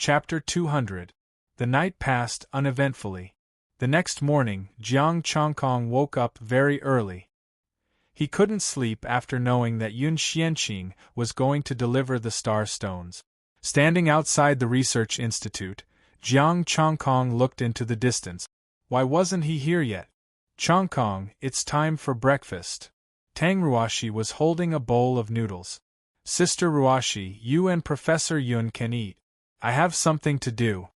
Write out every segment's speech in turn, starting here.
Chapter 200. The night passed uneventfully. The next morning, Jiang Changkong woke up very early. He couldn't sleep after knowing that Yun Xianqing was going to deliver the star stones. Standing outside the research institute, Jiang Changkong looked into the distance. Why wasn't he here yet? Changkong, it's time for breakfast. Tang Ruoshi was holding a bowl of noodles. Sister Ruoshi, you and Professor Yun can eat. I have something to do.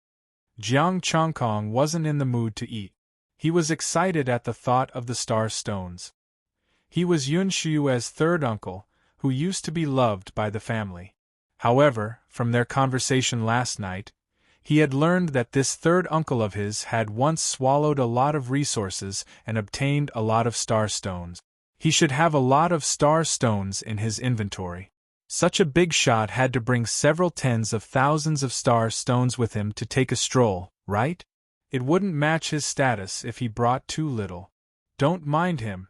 Jiang Changkong wasn't in the mood to eat. He was excited at the thought of the star stones. He was Yun Shui's third uncle, who used to be loved by the family. However, from their conversation last night, he had learned that this third uncle of his had once swallowed a lot of resources and obtained a lot of star stones. He should have a lot of star stones in his inventory. Such a big shot had to bring several tens of thousands of star stones with him to take a stroll, right? It wouldn't match his status if he brought too little. Don't mind him.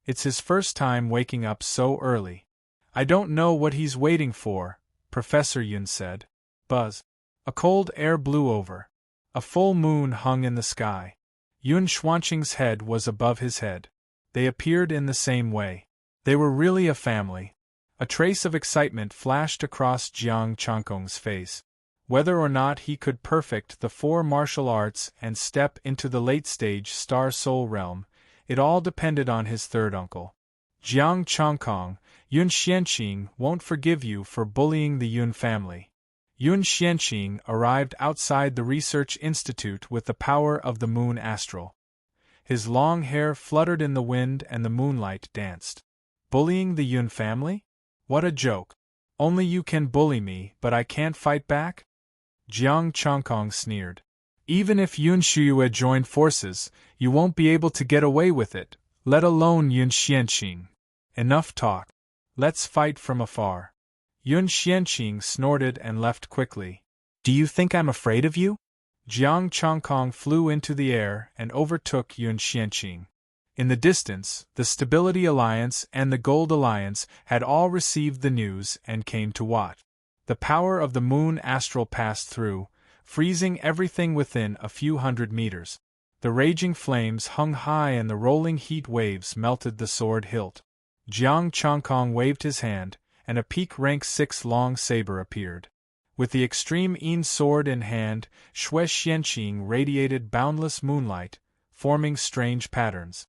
It's his first time waking up so early. I don't know what he's waiting for, Professor Yun said. Buzz. A cold air blew over. A full moon hung in the sky. Yun Xuanqing's head was above his head. They appeared in the same way. They were really a family. A trace of excitement flashed across Jiang Changkong's face. Whether or not he could perfect the 4 martial arts and step into the late-stage Star Soul realm, it all depended on his third uncle. Jiang Changkong, Yun Xianqing won't forgive you for bullying the Yun family. Yun Xianqing arrived outside the research institute with the power of the moon astral. His long hair fluttered in the wind and the moonlight danced. Bullying the Yun family? What a joke. Only you can bully me, but I can't fight back? Jiang Changkong sneered. Even if Yun Shuiyu joined forces, you won't be able to get away with it, let alone Yun Xianqing. Enough talk. Let's fight from afar. Yun Xianqing snorted and left quickly. Do you think I'm afraid of you? Jiang Changkong flew into the air and overtook Yun Xianqing. In the distance, the Stability Alliance and the Gold Alliance had all received the news and came to watch. The power of the moon astral passed through, freezing everything within a few hundred meters. The raging flames hung high and the rolling heat waves melted the sword hilt. Jiang Changkong waved his hand, and a peak rank 6 long saber appeared. With the extreme Yin sword in hand, Shui Xianqing radiated boundless moonlight, forming strange patterns.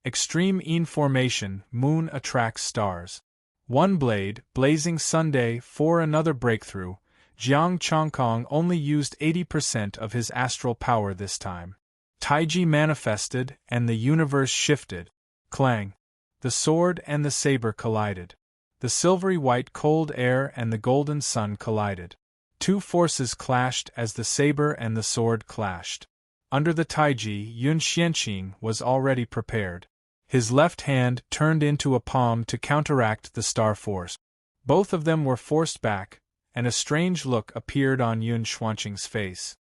Extreme Yin formation, moon attracts stars. One blade, blazing Sunday for another breakthrough. Jiang Changkong only used 80% of his astral power this time. Taiji manifested, and the universe shifted. Clang! The sword and the saber collided. The silvery white cold air and the golden sun collided. 2 forces clashed as the saber and the sword clashed. Under the Taiji, Yun Xianqing was already prepared. His left hand turned into a palm to counteract the star force. Both of them were forced back, and a strange look appeared on Yun Xuanqing's face.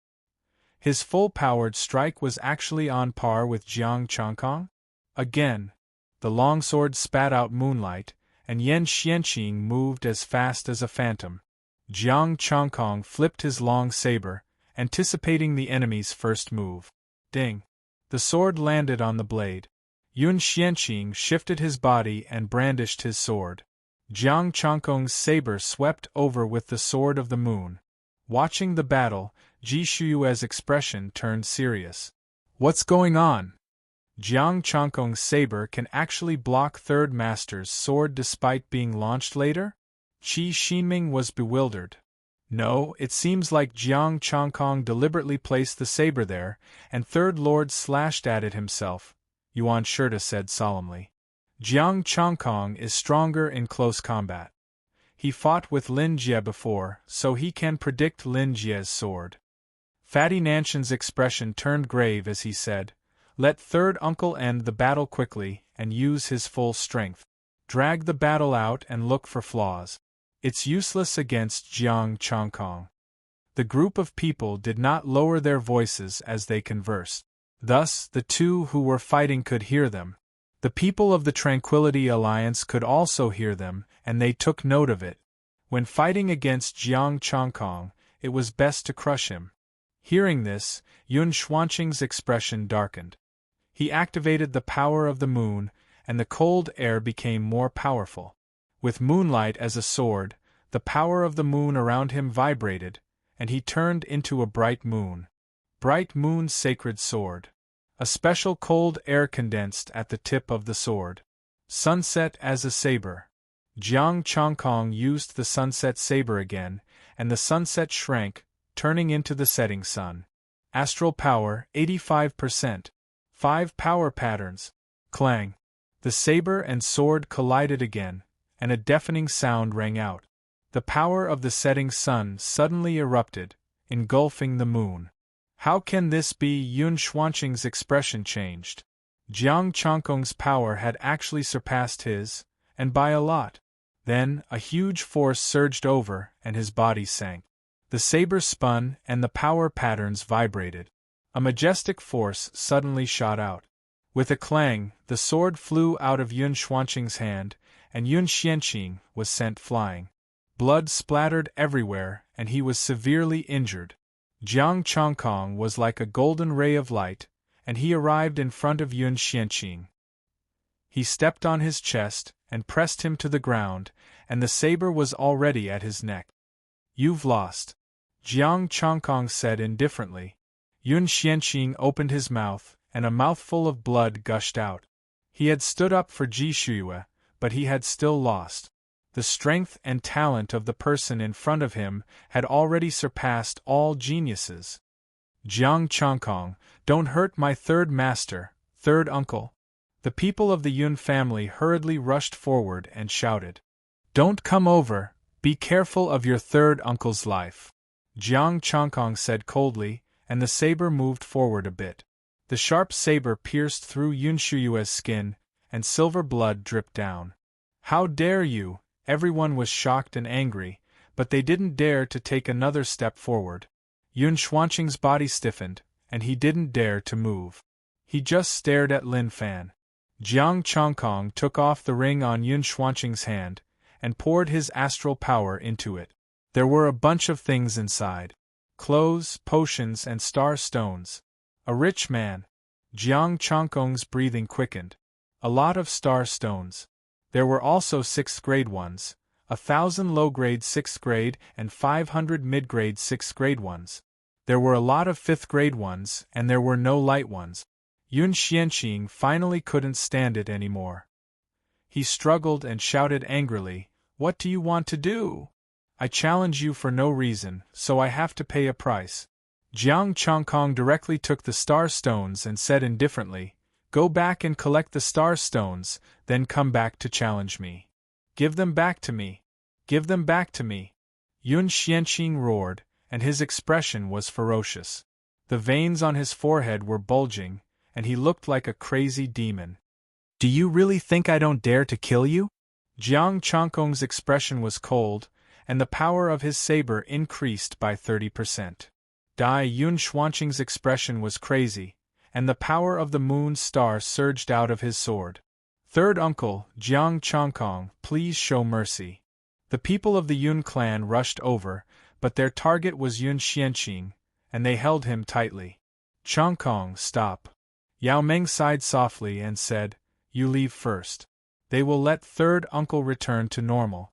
His full-powered strike was actually on par with Jiang Changkong? Again, the longsword spat out moonlight, and Yun Xianqing moved as fast as a phantom. Jiang Changkong flipped his long saber, anticipating the enemy's first move. Ding! The sword landed on the blade. Yun Xianqing shifted his body and brandished his sword. Jiang Changkong's saber swept over with the sword of the moon. Watching the battle, Ji Shuyue's expression turned serious. What's going on? Jiang Changkong's saber can actually block Third Master's sword despite being launched later? Qi Xinming was bewildered. No, it seems like Jiang Changkong deliberately placed the saber there, and Third Lord slashed at it himself, Yuan Shirta said solemnly. Jiang Changkong is stronger in close combat. He fought with Lin Jie before, so he can predict Lin Jie's sword. Fatty Nanshan's expression turned grave as he said, let Third Uncle end the battle quickly and use his full strength. Drag the battle out and look for flaws. It's useless against Jiang Changkong. The group of people did not lower their voices as they conversed. Thus, the two who were fighting could hear them. The people of the Tranquility Alliance could also hear them, and they took note of it. When fighting against Jiang Changkong, it was best to crush him. Hearing this, Yun Xuanqing's expression darkened. He activated the power of the moon, and the cold air became more powerful. With moonlight as a sword, the power of the moon around him vibrated, and he turned into a bright moon. Bright moon's sacred sword. A special cold air condensed at the tip of the sword. Sunset as a saber. Jiang Chongkong used the sunset saber again, and the sunset shrank, turning into the setting sun. Astral power 85%. 5 power patterns. Clang. The saber and sword collided again, and a deafening sound rang out. The power of the setting sun suddenly erupted, engulfing the moon. How can this be? Yun Xuanqing's expression changed. Jiang Chongkong's power had actually surpassed his, and by a lot. Then, a huge force surged over, and his body sank. The saber spun, and the power patterns vibrated. A majestic force suddenly shot out. With a clang, the sword flew out of Yun Xuanqing's hand, and Yun Xianqing was sent flying. Blood splattered everywhere, and he was severely injured. Jiang Chongkong was like a golden ray of light, and he arrived in front of Yun Xianqing. He stepped on his chest, and pressed him to the ground, and the saber was already at his neck. "You've lost," Jiang Chongkong said indifferently. Yun Xianqing opened his mouth, and a mouthful of blood gushed out. He had stood up for Ji Shuiyue, but he had still lost. The strength and talent of the person in front of him had already surpassed all geniuses. "Jiang Chongkong, don't hurt my third master, third uncle." The people of the Yun family hurriedly rushed forward and shouted, "Don't come over, be careful of your third uncle's life." Jiang Chongkong said coldly, and the saber moved forward a bit. The sharp saber pierced through Yun Shuyue's skin, and silver blood dripped down. "How dare you!" Everyone was shocked and angry, but they didn't dare to take another step forward. Yun Xuanqing's body stiffened, and he didn't dare to move. He just stared at Lin Fan. Jiang Chongkong took off the ring on Yun Xuanqing's hand, and poured his astral power into it. There were a bunch of things inside. Clothes, potions, and star stones. A rich man. Jiang Chongkong's breathing quickened. A lot of star stones. There were also 6th grade ones, 1,000 low-grade 6th grade and 500 mid-grade 6th grade ones. There were a lot of 5th grade ones, and there were no light ones. Yun Xianqing finally couldn't stand it anymore. He struggled and shouted angrily, "What do you want to do? I challenge you for no reason, so I have to pay a price." Jiang Chongkong directly took the star stones and said indifferently, "Go back and collect the star stones, then come back to challenge me. Give them back to me. Give them back to me." Yun Xianqing roared, and his expression was ferocious. The veins on his forehead were bulging, and he looked like a crazy demon. "Do you really think I don't dare to kill you?" Jiang Chongkong's expression was cold, and the power of his saber increased by 30%. Yun Xuanqing's expression was crazy, and the power of the moon's star surged out of his sword. "Third uncle, Jiang Chongkong, please show mercy." The people of the Yun clan rushed over, but their target was Yun Xianqing, and they held him tightly. "Chongkong, stop." Yao Meng sighed softly and said, "You leave first. They will let third uncle return to normal."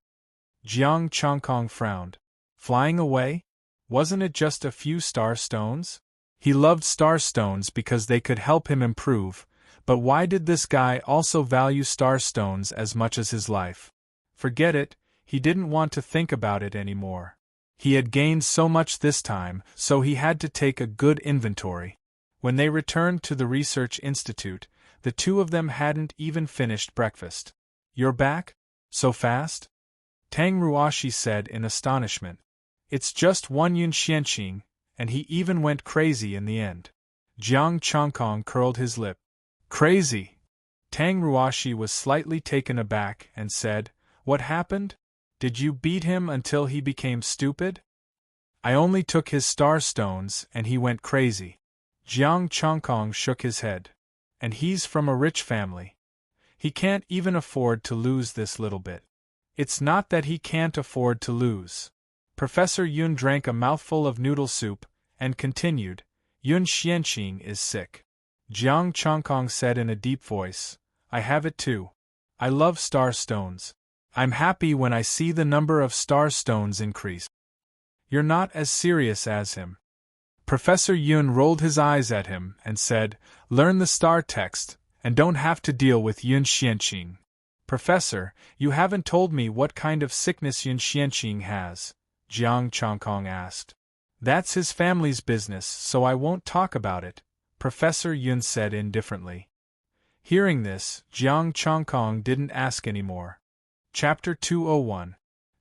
Jiang Chongkong frowned. Flying away? Wasn't it just a few star stones? He loved star stones because they could help him improve, but why did this guy also value star stones as much as his life? Forget it, he didn't want to think about it anymore. He had gained so much this time, so he had to take a good inventory. When they returned to the research institute, the two of them hadn't even finished breakfast. "You're back? So fast?" Tang Ruoshi said in astonishment. "It's just one Yun Xianqing, and he even went crazy in the end." Jiang Chongkong curled his lip. "Crazy?" Tang Ruoshi was slightly taken aback and said, "What happened? Did you beat him until he became stupid?" "I only took his star stones and he went crazy." Jiang Chongkong shook his head. "And he's from a rich family. He can't even afford to lose this little bit." "It's not that he can't afford to lose. Professor Yun drank a mouthful of noodle soup, and continued, Yun Xianqing is sick. Jiang Chongkong said in a deep voice, I have it too. I love star stones. I'm happy when I see the number of star stones increase. You're not as serious as him. Professor Yun rolled his eyes at him and said, Learn the star text, and don't have to deal with Yun Xianqing. Professor, you haven't told me what kind of sickness Yun Xianqing has, Jiang Chongkong asked. That's his family's business, so I won't talk about it, Professor Yun said indifferently. Hearing this, Jiang Chongkong didn't ask any more. Chapter 201.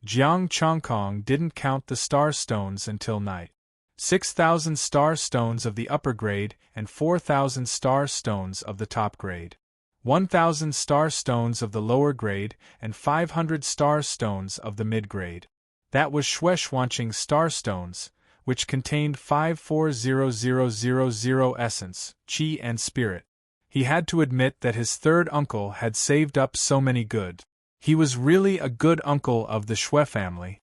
Jiang Chongkong didn't count the star stones until night. 6,000 star stones of the upper grade and 4,000 star stones of the top grade. 1,000 star stones of the lower grade and 500 star stones of the mid grade. That was Shueishuanqing's star stones, which contained 540000 essence, qi and spirit. He had to admit that his third uncle had saved up so many goods. He was really a good uncle of the Shui family.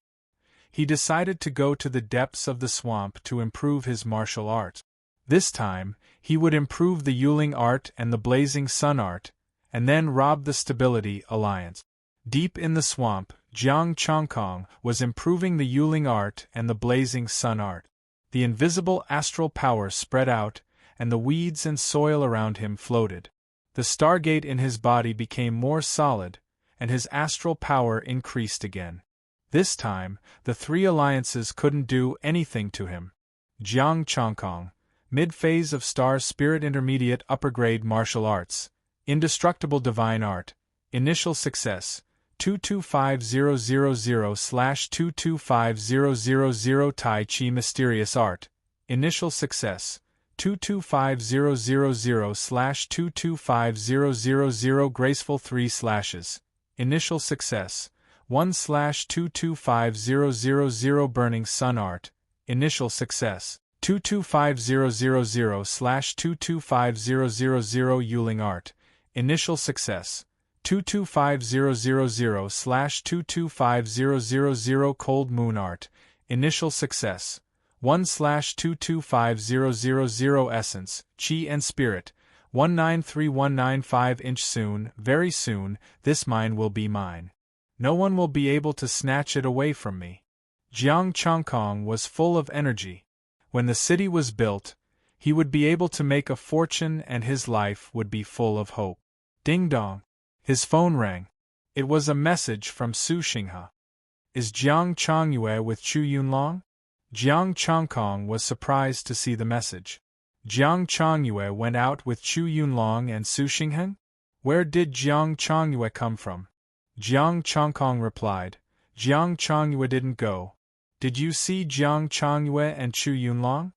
He decided to go to the depths of the swamp to improve his martial art. This time, he would improve the Yuling art and the Blazing Sun art, and then rob the Stability Alliance. Deep in the swamp, Jiang Chongkong was improving the Yuling art and the Blazing Sun art. The invisible astral power spread out, and the weeds and soil around him floated. The stargate in his body became more solid, and his astral power increased again. This time, the three alliances couldn't do anything to him. Jiang Chongkong, mid-phase of Star Spirit Intermediate Upper Grade Martial Arts, Indestructible Divine Art, Initial Success, 225000/225000 Tai Chi Mysterious Art, Initial Success, 225000/225000 Graceful 3 slashes, Initial Success, 1/225000 Burning Sun Art, Initial Success, 225000/225000 Yuling Art, Initial Success, 225000/225000 Cold Moon Art, Initial Success, 1/225000 Essence, Qi and Spirit, 193195 Soon, very soon, this mine will be mine. No one will be able to snatch it away from me. Jiang Chongkong was full of energy. When the city was built, he would be able to make a fortune and his life would be full of hope. Ding dong. His phone rang. It was a message from Su Xinghe. Is Jiang Chongyue with Chu Yunlong? Jiang Chongkong was surprised to see the message. Jiang Chongyue went out with Chu Yunlong and Su Xinghe? Where did Jiang Chongyue come from? Jiang Chongkong replied, Jiang Chongyue didn't go. Did you see Jiang Chongyue and Chu Yunlong?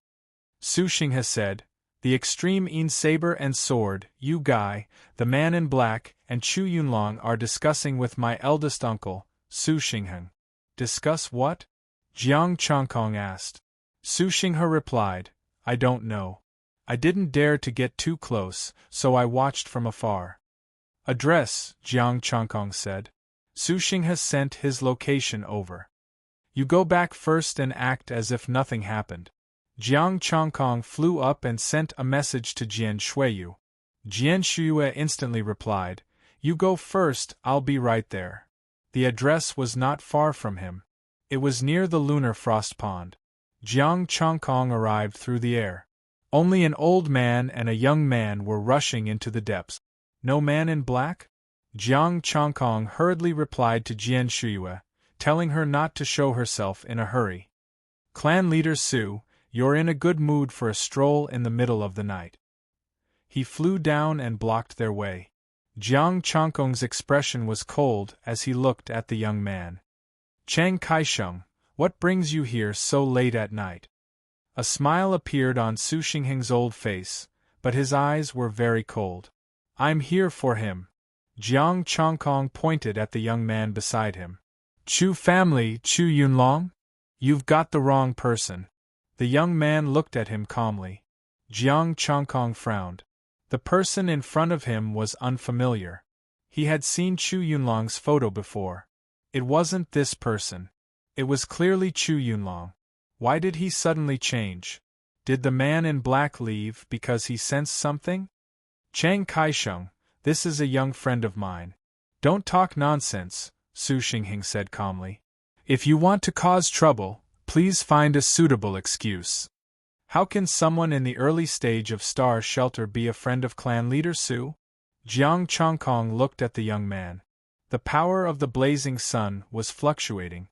Su Xinghe said, the extreme Yin saber and sword, Yu Gai, the man in black, and Chu Yunlong are discussing with my eldest uncle, Su Xinghe. Discuss what? Jiang Chongkong asked. Su Xinghe replied, I don't know. I didn't dare to get too close, so I watched from afar. Address, Jiang Chongkong said. Su Xinghe sent his location over. You go back first and act as if nothing happened. Jiang Chongkong flew up and sent a message to Jian Shuiyu. Jian Shuiyu instantly replied, You go first, I'll be right there. The address was not far from him. It was near the lunar frost pond. Jiang Chongkong arrived through the air. Only an old man and a young man were rushing into the depths. No man in black? Jiang Chongkong hurriedly replied to Jian Shuiyu, telling her not to show herself in a hurry. Clan leader Su, you're in a good mood for a stroll in the middle of the night. He flew down and blocked their way. Jiang Chongkong's expression was cold as he looked at the young man. Chang Kaisheng, what brings you here so late at night? A smile appeared on Su Xinghe's old face, but his eyes were very cold. I'm here for him. Jiang Chongkong pointed at the young man beside him. Chu family, Chu Yunlong? You've got the wrong person. The young man looked at him calmly. Jiang Chongkong frowned. The person in front of him was unfamiliar. He had seen Chu Yunlong's photo before. It wasn't this person. It was clearly Chu Yunlong. Why did he suddenly change? Did the man in black leave because he sensed something? Chang Kaisheng, this is a young friend of mine. Don't talk nonsense, Su Xingheng said calmly. If you want to cause trouble, please find a suitable excuse. How can someone in the early stage of Star Shelter be a friend of clan leader Su? Jiang Chongkong looked at the young man. The power of the blazing sun was fluctuating.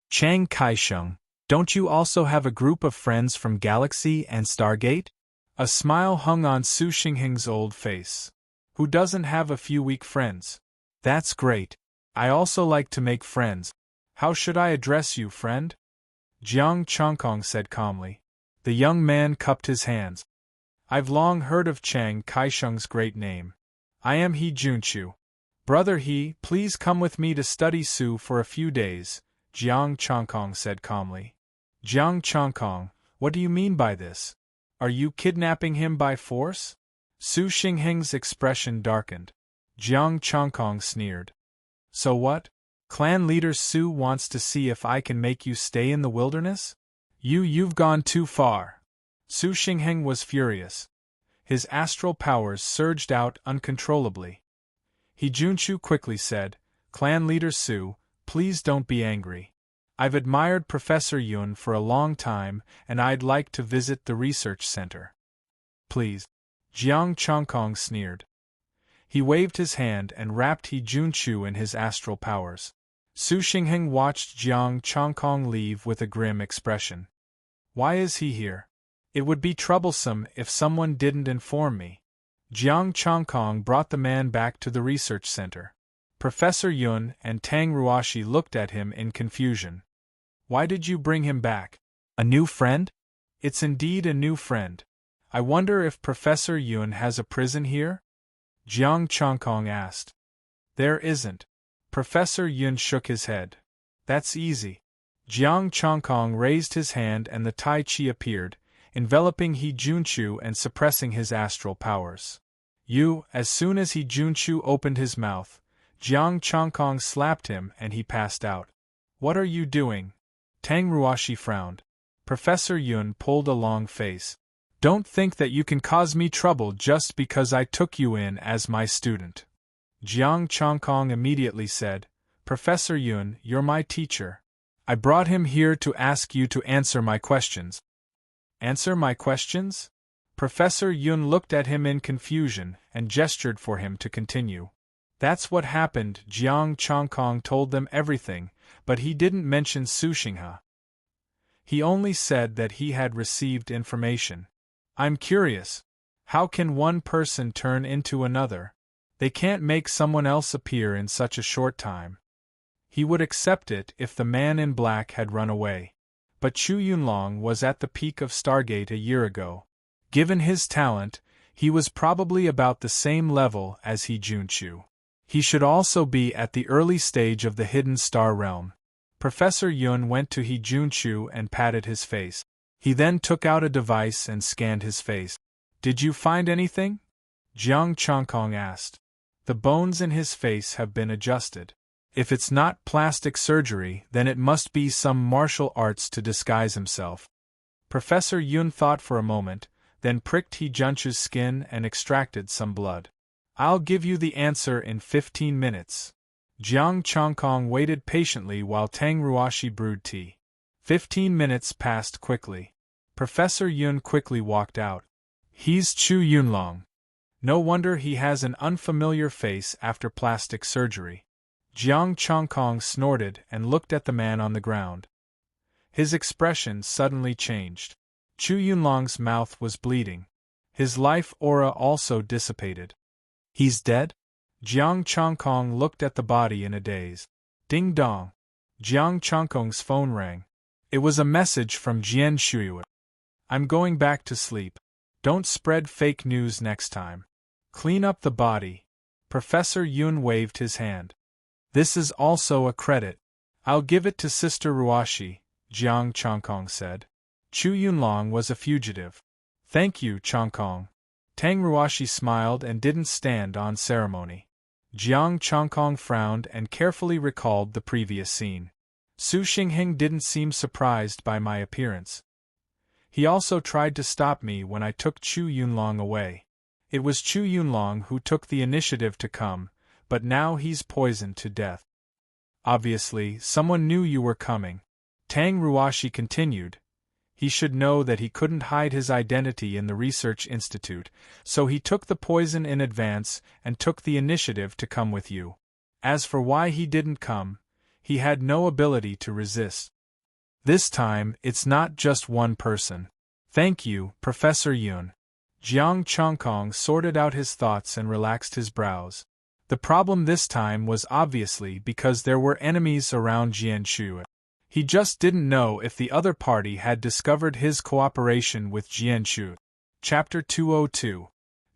Chang Kaisheng, don't you also have a group of friends from Galaxy and Stargate? A smile hung on Su Xingheng's old face. Who doesn't have a few weak friends? That's great. I also like to make friends. How should I address you, friend? Jiang Chongkong said calmly. The young man cupped his hands. I've long heard of Chang Kaisheng's great name. I am He Junchu. Brother He, please come with me to study Su for a few days, Jiang Chongkong said calmly. Jiang Chongkong, what do you mean by this? Are you kidnapping him by force? Su Xingheng's expression darkened. Jiang Chongkong sneered. So what? Clan leader Su wants to see if I can make you stay in the wilderness? You've gone too far. Su Xingheng was furious. His astral powers surged out uncontrollably. He Junchu quickly said, Clan leader Su, please don't be angry. I've admired Professor Yun for a long time, and I'd like to visit the research center. Please. Jiang Chongkong sneered. He waved his hand and wrapped He Junchu in his astral powers. Su Xingheng watched Jiang Chongkong leave with a grim expression. Why is he here? It would be troublesome if someone didn't inform me. Jiang Chongkong brought the man back to the research center. Professor Yun and Tang Ruoshi looked at him in confusion. Why did you bring him back? A new friend? It's indeed a new friend. I wonder if Professor Yun has a prison here? Jiang Chongkong asked. There isn't. Professor Yun shook his head. That's easy. Jiang Chongkong raised his hand and the Tai Chi appeared, enveloping He Junchu and suppressing his astral powers. As soon as He Junchu opened his mouth, Jiang Chongkong slapped him and he passed out. What are you doing? Tang Ruoshi frowned. Professor Yun pulled a long face. Don't think that you can cause me trouble just because I took you in as my student. Jiang Chongkong immediately said, Professor Yun, you're my teacher. I brought him here to ask you to answer my questions. Answer my questions? Professor Yun looked at him in confusion and gestured for him to continue. That's what happened. Jiang Chongkong told them everything, but he didn't mention Su Xinghe. He only said that he had received information. I'm curious. How can one person turn into another? They can't make someone else appear in such a short time. He would accept it if the man in black had run away. But Chu Yunlong was at the peak of Stargate a year ago. Given his talent, he was probably about the same level as He Junchu. He should also be at the early stage of the hidden star realm. Professor Yun went to He Junchu and patted his face. He then took out a device and scanned his face. Did you find anything? Jiang Chongkong asked. The bones in his face have been adjusted. If it's not plastic surgery, then it must be some martial arts to disguise himself. Professor Yun thought for a moment, then pricked He Junchu's skin and extracted some blood. I'll give you the answer in 15 minutes. Jiang Chongkong waited patiently while Tang Ruoshi brewed tea. 15 minutes passed quickly. Professor Yun quickly walked out. He's Chu Yunlong. No wonder he has an unfamiliar face after plastic surgery. Jiang Chongkong snorted and looked at the man on the ground. His expression suddenly changed. Chu Yunlong's mouth was bleeding. His life aura also dissipated. He's dead? Jiang Chongkong looked at the body in a daze. Ding dong. Jiang Chongkong's phone rang. It was a message from Jian Shuiyue. I'm going back to sleep. Don't spread fake news next time. Clean up the body. Professor Yun waved his hand. This is also a credit. I'll give it to Sister Ruoshi, Jiang Chongkong said. Chu Yunlong was a fugitive. Thank you, Chongkong. Tang Ruoshi smiled and didn't stand on ceremony. Jiang Chongkong frowned and carefully recalled the previous scene. Su Xingheng didn't seem surprised by my appearance. He also tried to stop me when I took Chu Yunlong away. It was Chu Yunlong who took the initiative to come, but now he's poisoned to death. Obviously, someone knew you were coming, Tang Ruashi continued. He should know that he couldn't hide his identity in the research institute, so he took the poison in advance and took the initiative to come with you. As for why he didn't come, he had no ability to resist. This time, it's not just one person. Thank you, Professor Yun. Jiang Chongkong sorted out his thoughts and relaxed his brows. The problem this time was obviously because there were enemies around Jianshu. He just didn't know if the other party had discovered his cooperation with Jianshu. Chapter 202.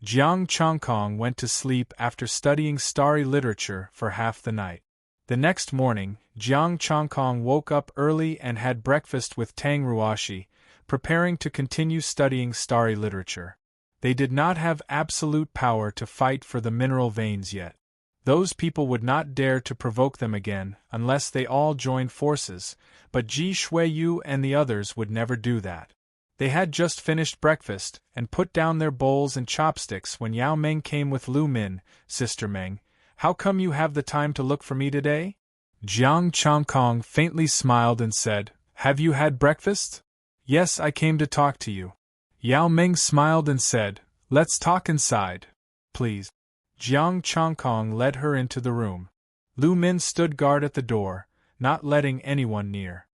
Jiang Chongkong went to sleep after studying starry literature for half the night. The next morning, Jiang Chongkong woke up early and had breakfast with Tang Ruashi, preparing to continue studying starry literature. They did not have absolute power to fight for the mineral veins yet. Those people would not dare to provoke them again unless they all joined forces, but Ji Shuiyu and the others would never do that. They had just finished breakfast and put down their bowls and chopsticks when Yao Meng came with Lu Min. Sister Meng, how come you have the time to look for me today? Jiang Chongkong faintly smiled and said, Have you had breakfast? Yes, I came to talk to you. Yao Meng smiled and said, Let's talk inside, please. Jiang Chongkong led her into the room. Lu Min stood guard at the door, not letting anyone near.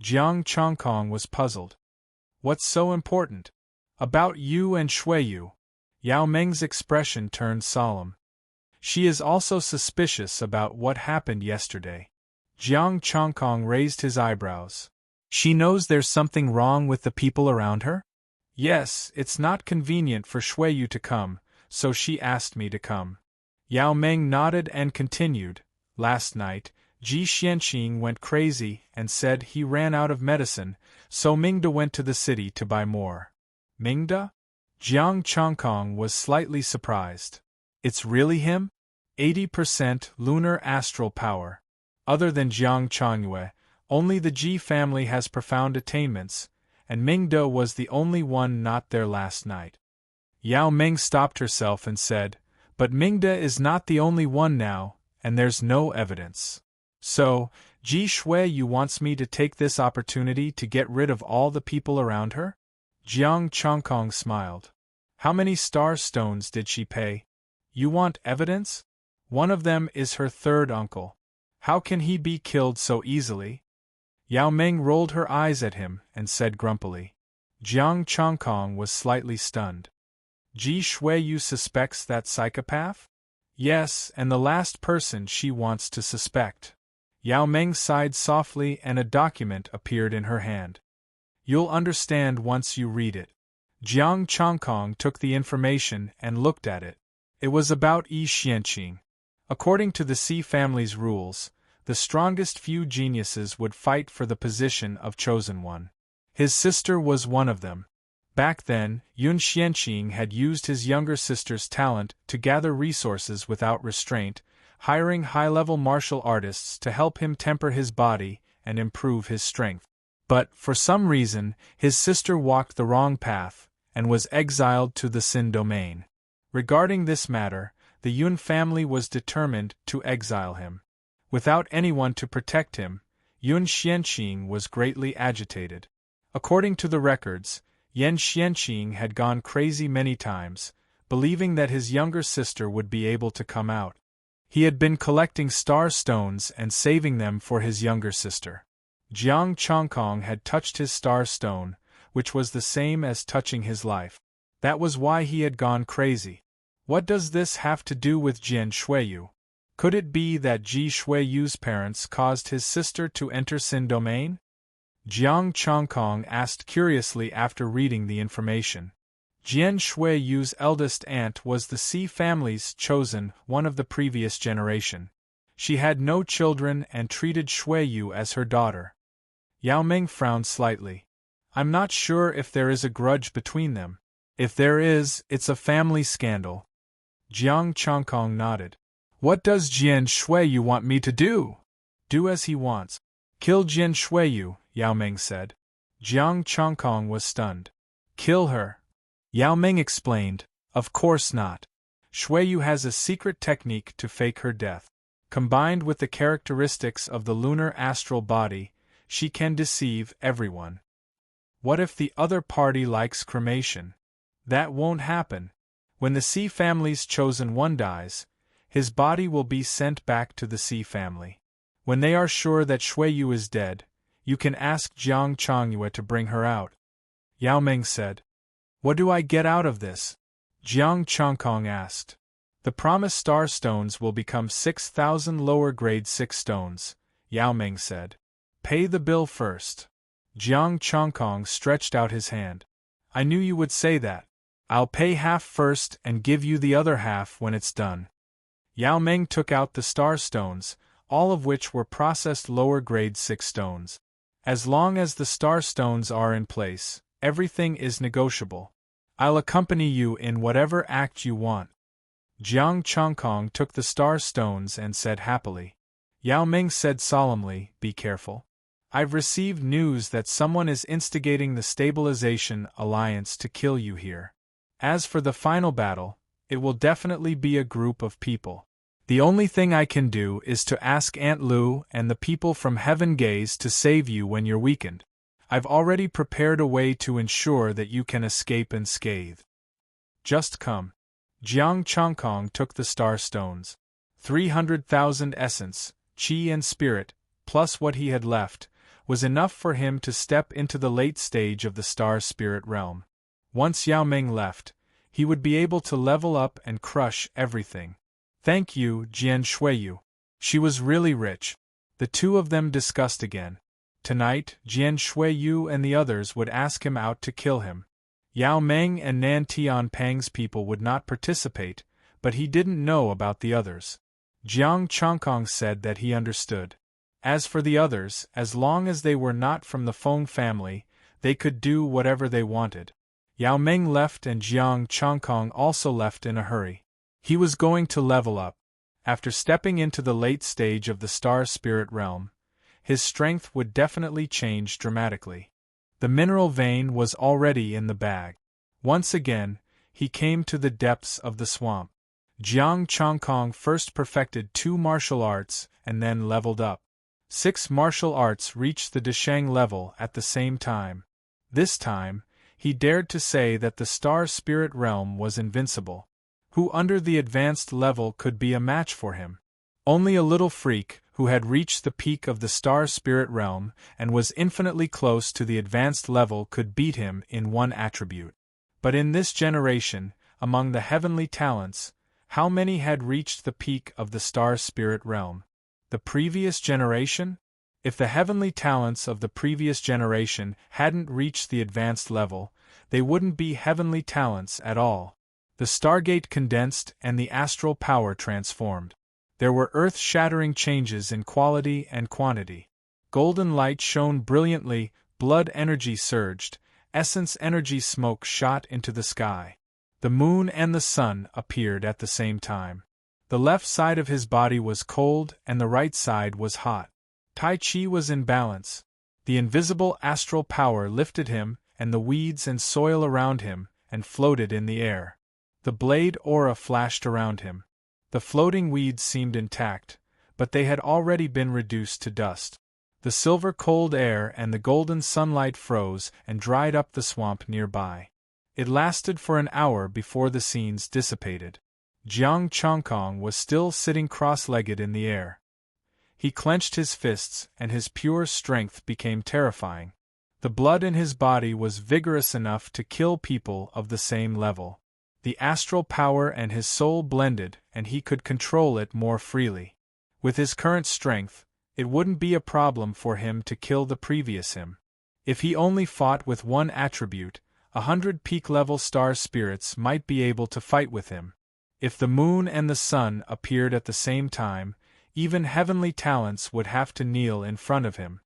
Jiang Chongkong was puzzled. What's so important? About you and Shuiyu. Yao Meng's expression turned solemn. She is also suspicious about what happened yesterday. Jiang Chongkong raised his eyebrows. She knows there's something wrong with the people around her? Yes, it's not convenient for Shuiyu to come, so she asked me to come. Yao Meng nodded and continued. Last night, Ji Xianqing went crazy and said he ran out of medicine, so Mingda went to the city to buy more. Mingda? Jiang Chongkong was slightly surprised. It's really him? 80% lunar astral power. Other than Jiang Chongyue, only the Ji family has profound attainments, and Mingda was the only one not there last night. Yao Meng stopped herself and said, But Mingda is not the only one now, and there's no evidence. So, Ji Shuiyu wants me to take this opportunity to get rid of all the people around her? Jiang Chongkong smiled. How many star stones did she pay? You want evidence? One of them is her third uncle. How can he be killed so easily? Yao Meng rolled her eyes at him and said grumpily. Jiang Chongkong was slightly stunned. Ji Shuiyu suspects that psychopath? Yes, and the last person she wants to suspect. Yao Meng sighed softly and a document appeared in her hand. You'll understand once you read it. Jiang Chongkong took the information and looked at it. It was about Yi Xianqing. According to the Xi family's rules, the strongest few geniuses would fight for the position of chosen one. His sister was one of them. Back then, Yun Xianqing had used his younger sister's talent to gather resources without restraint, hiring high-level martial artists to help him temper his body and improve his strength. But, for some reason, his sister walked the wrong path and was exiled to the Xin domain. Regarding this matter, the Yun family was determined to exile him. Without anyone to protect him, Yun Xianqing was greatly agitated. According to the records, Yan Xianqing had gone crazy many times, believing that his younger sister would be able to come out. He had been collecting star stones and saving them for his younger sister. Jiang Chongkong had touched his star stone, which was the same as touching his life. That was why he had gone crazy. What does this have to do with Jian Shuiyu? Could it be that Ji Shuiyu's parents caused his sister to enter Xin domain? Jiang Chongkong asked curiously after reading the information. Jian Shuiyu's eldest aunt was the Xi family's chosen one of the previous generation. She had no children and treated Shuiyu as her daughter. Yao Meng frowned slightly. I'm not sure if there is a grudge between them. If there is, it's a family scandal. Jiang Chongkong nodded. What does Jian Shuiyu want me to do? Do as he wants. Kill Jian Shuiyu, Yao Ming said. Jiang Chongkong was stunned. Kill her? Yao Ming explained, of course not. Shuiyu has a secret technique to fake her death. Combined with the characteristics of the lunar astral body, she can deceive everyone. What if the other party likes cremation? That won't happen. When the Sea family's chosen one dies, his body will be sent back to the Sea family. When they are sure that Shuiyu is dead, you can ask Jiang Chongyue to bring her out. Yao Ming said. What do I get out of this? Jiang Chongkong asked. The promised star stones will become 6,000 lower grade 6 stones, Yao Ming said. Pay the bill first. Jiang Chongkong stretched out his hand. I knew you would say that. I'll pay half first and give you the other half when it's done. Yao Ming took out the star stones, all of which were processed lower grade 6 stones. As long as the star stones are in place, everything is negotiable. I'll accompany you in whatever act you want. Jiang Chongkong took the star stones and said happily. Yao Ming said solemnly, be careful. I've received news that someone is instigating the Stabilization Alliance to kill you here. As for the final battle, it will definitely be a group of people. The only thing I can do is to ask Aunt Lu and the people from Heaven Gaze to save you when you're weakened. I've already prepared a way to ensure that you can escape unscathed. Just come. Jiang Chongkong took the star stones. 300,000 essence, qi and spirit, plus what he had left, was enough for him to step into the late stage of the star spirit realm. Once Yao Ming left, he would be able to level up and crush everything. Thank you, Jian Shuiyu. She was really rich. The two of them discussed again. Tonight, Jian Shuiyu and the others would ask him out to kill him. Yao Ming and Nan Tianpeng's people would not participate, but he didn't know about the others. Jiang Chongkong said that he understood. As for the others, as long as they were not from the Feng family, they could do whatever they wanted. Yao Ming left and Jiang Chongkong also left in a hurry. He was going to level up. After stepping into the late stage of the star spirit realm, his strength would definitely change dramatically. The mineral vein was already in the bag. Once again, he came to the depths of the swamp. Jiang Chongkong first perfected 2 martial arts and then leveled up. 6 martial arts reached the Desheng level at the same time. This time, he dared to say that the star spirit realm was invincible. Who under the advanced level could be a match for him? Only a little freak who had reached the peak of the star spirit realm and was infinitely close to the advanced level could beat him in one attribute. But in this generation, among the heavenly talents, how many had reached the peak of the star spirit realm? The previous generation? If the heavenly talents of the previous generation hadn't reached the advanced level, they wouldn't be heavenly talents at all. The Stargate condensed and the astral power transformed. There were earth-shattering changes in quality and quantity. Golden light shone brilliantly, blood energy surged, essence energy smoke shot into the sky. The moon and the sun appeared at the same time. The left side of his body was cold and the right side was hot. Tai Chi was in balance. The invisible astral power lifted him and the weeds and soil around him and floated in the air. The blade aura flashed around him. The floating weeds seemed intact, but they had already been reduced to dust. The silver cold air and the golden sunlight froze and dried up the swamp nearby. It lasted for an hour before the scenes dissipated. Jiang Chongkong was still sitting cross-legged in the air. He clenched his fists and his pure strength became terrifying. The blood in his body was vigorous enough to kill people of the same level. The astral power and his soul blended and he could control it more freely. With his current strength, it wouldn't be a problem for him to kill the previous him. If he only fought with one attribute, 100 peak-level star spirits might be able to fight with him. If the moon and the sun appeared at the same time, even heavenly talents would have to kneel in front of him.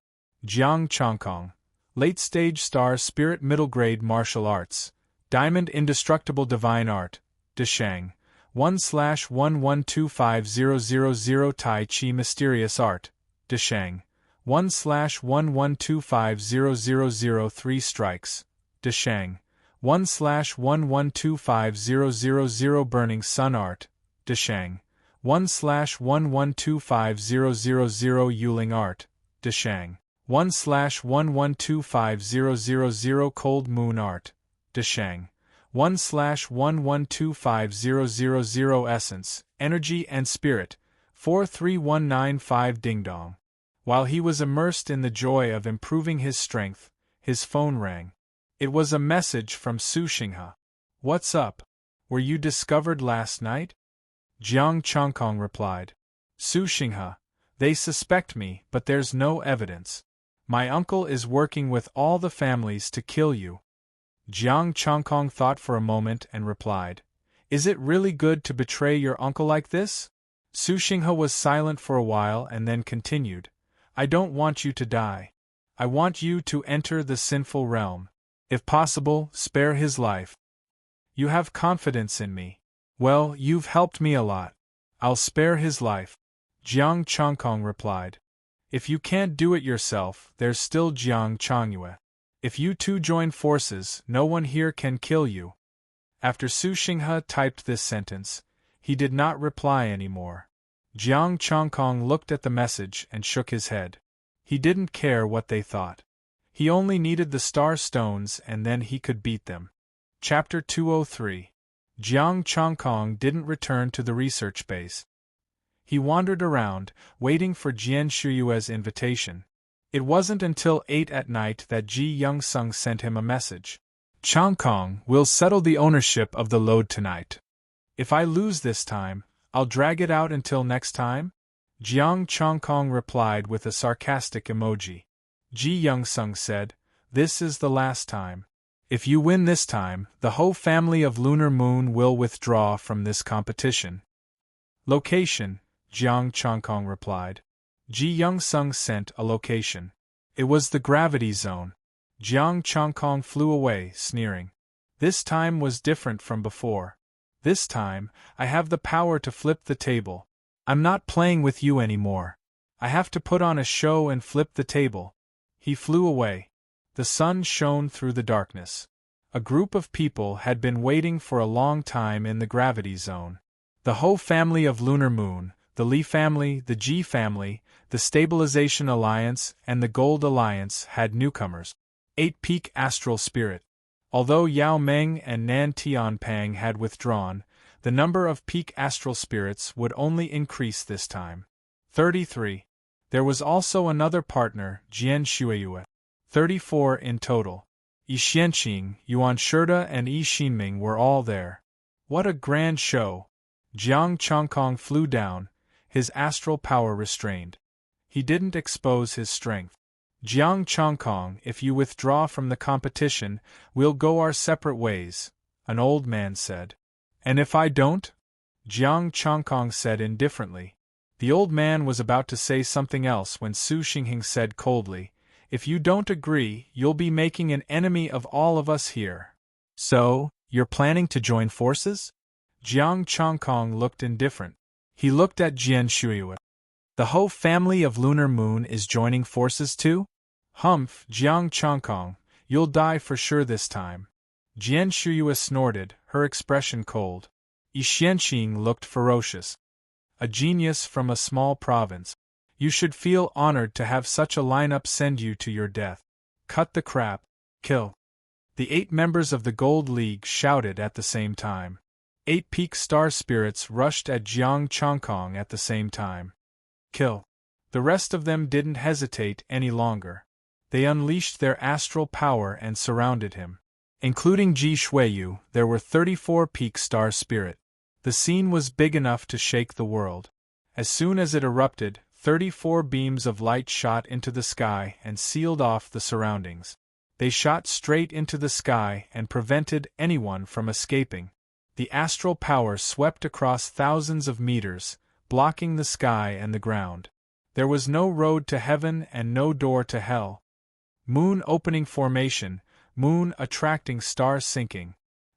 Jiang Chongkong, late-stage star spirit middle-grade martial arts. Diamond Indestructible Divine Art, Desheng, 1/11250000 Tai Chi Mysterious Art, Desheng, 1/1125000 strikes, Deshang, 1/1125000 burning sun art, Deshang, 1/1125000 Yuling art, Deshang, 1/1125000 cold moon art, Deshang, 1/1125000 essence, energy and spirit, 43195 ding dong. While he was immersed in the joy of improving his strength, his phone rang. It was a message from Su Xinghe. "What's up? Were you discovered last night?" Jiang Chongkong replied. "Su Xinghe, they suspect me, but there's no evidence. My uncle is working with all the families to kill you." Jiang Chongkong thought for a moment and replied, "Is it really good to betray your uncle like this?" Su Xinghe was silent for a while and then continued, "I don't want you to die. I want you to enter the sinful realm. If possible, spare his life. You have confidence in me. Well, you've helped me a lot. I'll spare his life." Jiang Chongkong replied, "If you can't do it yourself, there's still Jiang Chongyue. If you two join forces, no one here can kill you." After Su Xinghe typed this sentence, he did not reply anymore. Jiang Chongkong looked at the message and shook his head. He didn't care what they thought. He only needed the star stones and then he could beat them. Chapter 203. Jiang Chongkong didn't return to the research base. He wandered around, waiting for Jian Shuyue's invitation. It wasn't until 8 at night that Ji Youngsung sent him a message. "Chongkong, we'll settle the ownership of the load tonight. If I lose this time, I'll drag it out until next time?" Jiang Chongkong replied with a sarcastic emoji. Ji Youngsung said, "This is the last time. If you win this time, the whole family of Lunar Moon will withdraw from this competition." "Location," Jiang Chongkong replied. Ji Youngsung sent a location. It was the gravity zone. Jiang Chongkong flew away, sneering. This time was different from before. This time, I have the power to flip the table. I'm not playing with you anymore. I have to put on a show and flip the table. He flew away. The sun shone through the darkness. A group of people had been waiting for a long time in the gravity zone. The whole family of Lunar Moon, the Li family, the Ji family, the Stabilization Alliance, and the Gold Alliance had newcomers. 8 peak astral spirit. Although Yao Meng and Nan Tianpang had withdrawn, the number of peak astral spirits would only increase this time. 33. There was also another partner, Jian Shuiyue. 34 in total. Yi Xianqing, Yuan Shida and Yi Xinming were all there. What a grand show! Jiang Chongkong flew down, his astral power restrained. He didn't expose his strength. "Jiang Chongkong, if you withdraw from the competition, we'll go our separate ways," an old man said. "And if I don't?" Jiang Chongkong said indifferently. The old man was about to say something else when Su Xinghe said coldly, "If you don't agree, you'll be making an enemy of all of us here." "So, you're planning to join forces?" Jiang Chongkong looked indifferent. He looked at Jian Shuiyue. "The whole family of Lunar Moon is joining forces too?" "Humph, Jiang Chongkong, you'll die for sure this time." Jian Shuiyue snorted, her expression cold. Yi Xianqing looked ferocious. "A genius from a small province. You should feel honored to have such a lineup send you to your death. Cut the crap. Kill." The 8 members of the Gold League shouted at the same time. 8 peak star spirits rushed at Jiang Chongkong at the same time. "Kill." The rest of them didn't hesitate any longer. They unleashed their astral power and surrounded him. Including Ji Shuiyu, there were 34 peak star spirit. The scene was big enough to shake the world. As soon as it erupted, 34 beams of light shot into the sky and sealed off the surroundings. They shot straight into the sky and prevented anyone from escaping. The astral power swept across thousands of meters, blocking the sky and the ground. There was no road to heaven and no door to hell. Moon opening formation, moon attracting star sinking.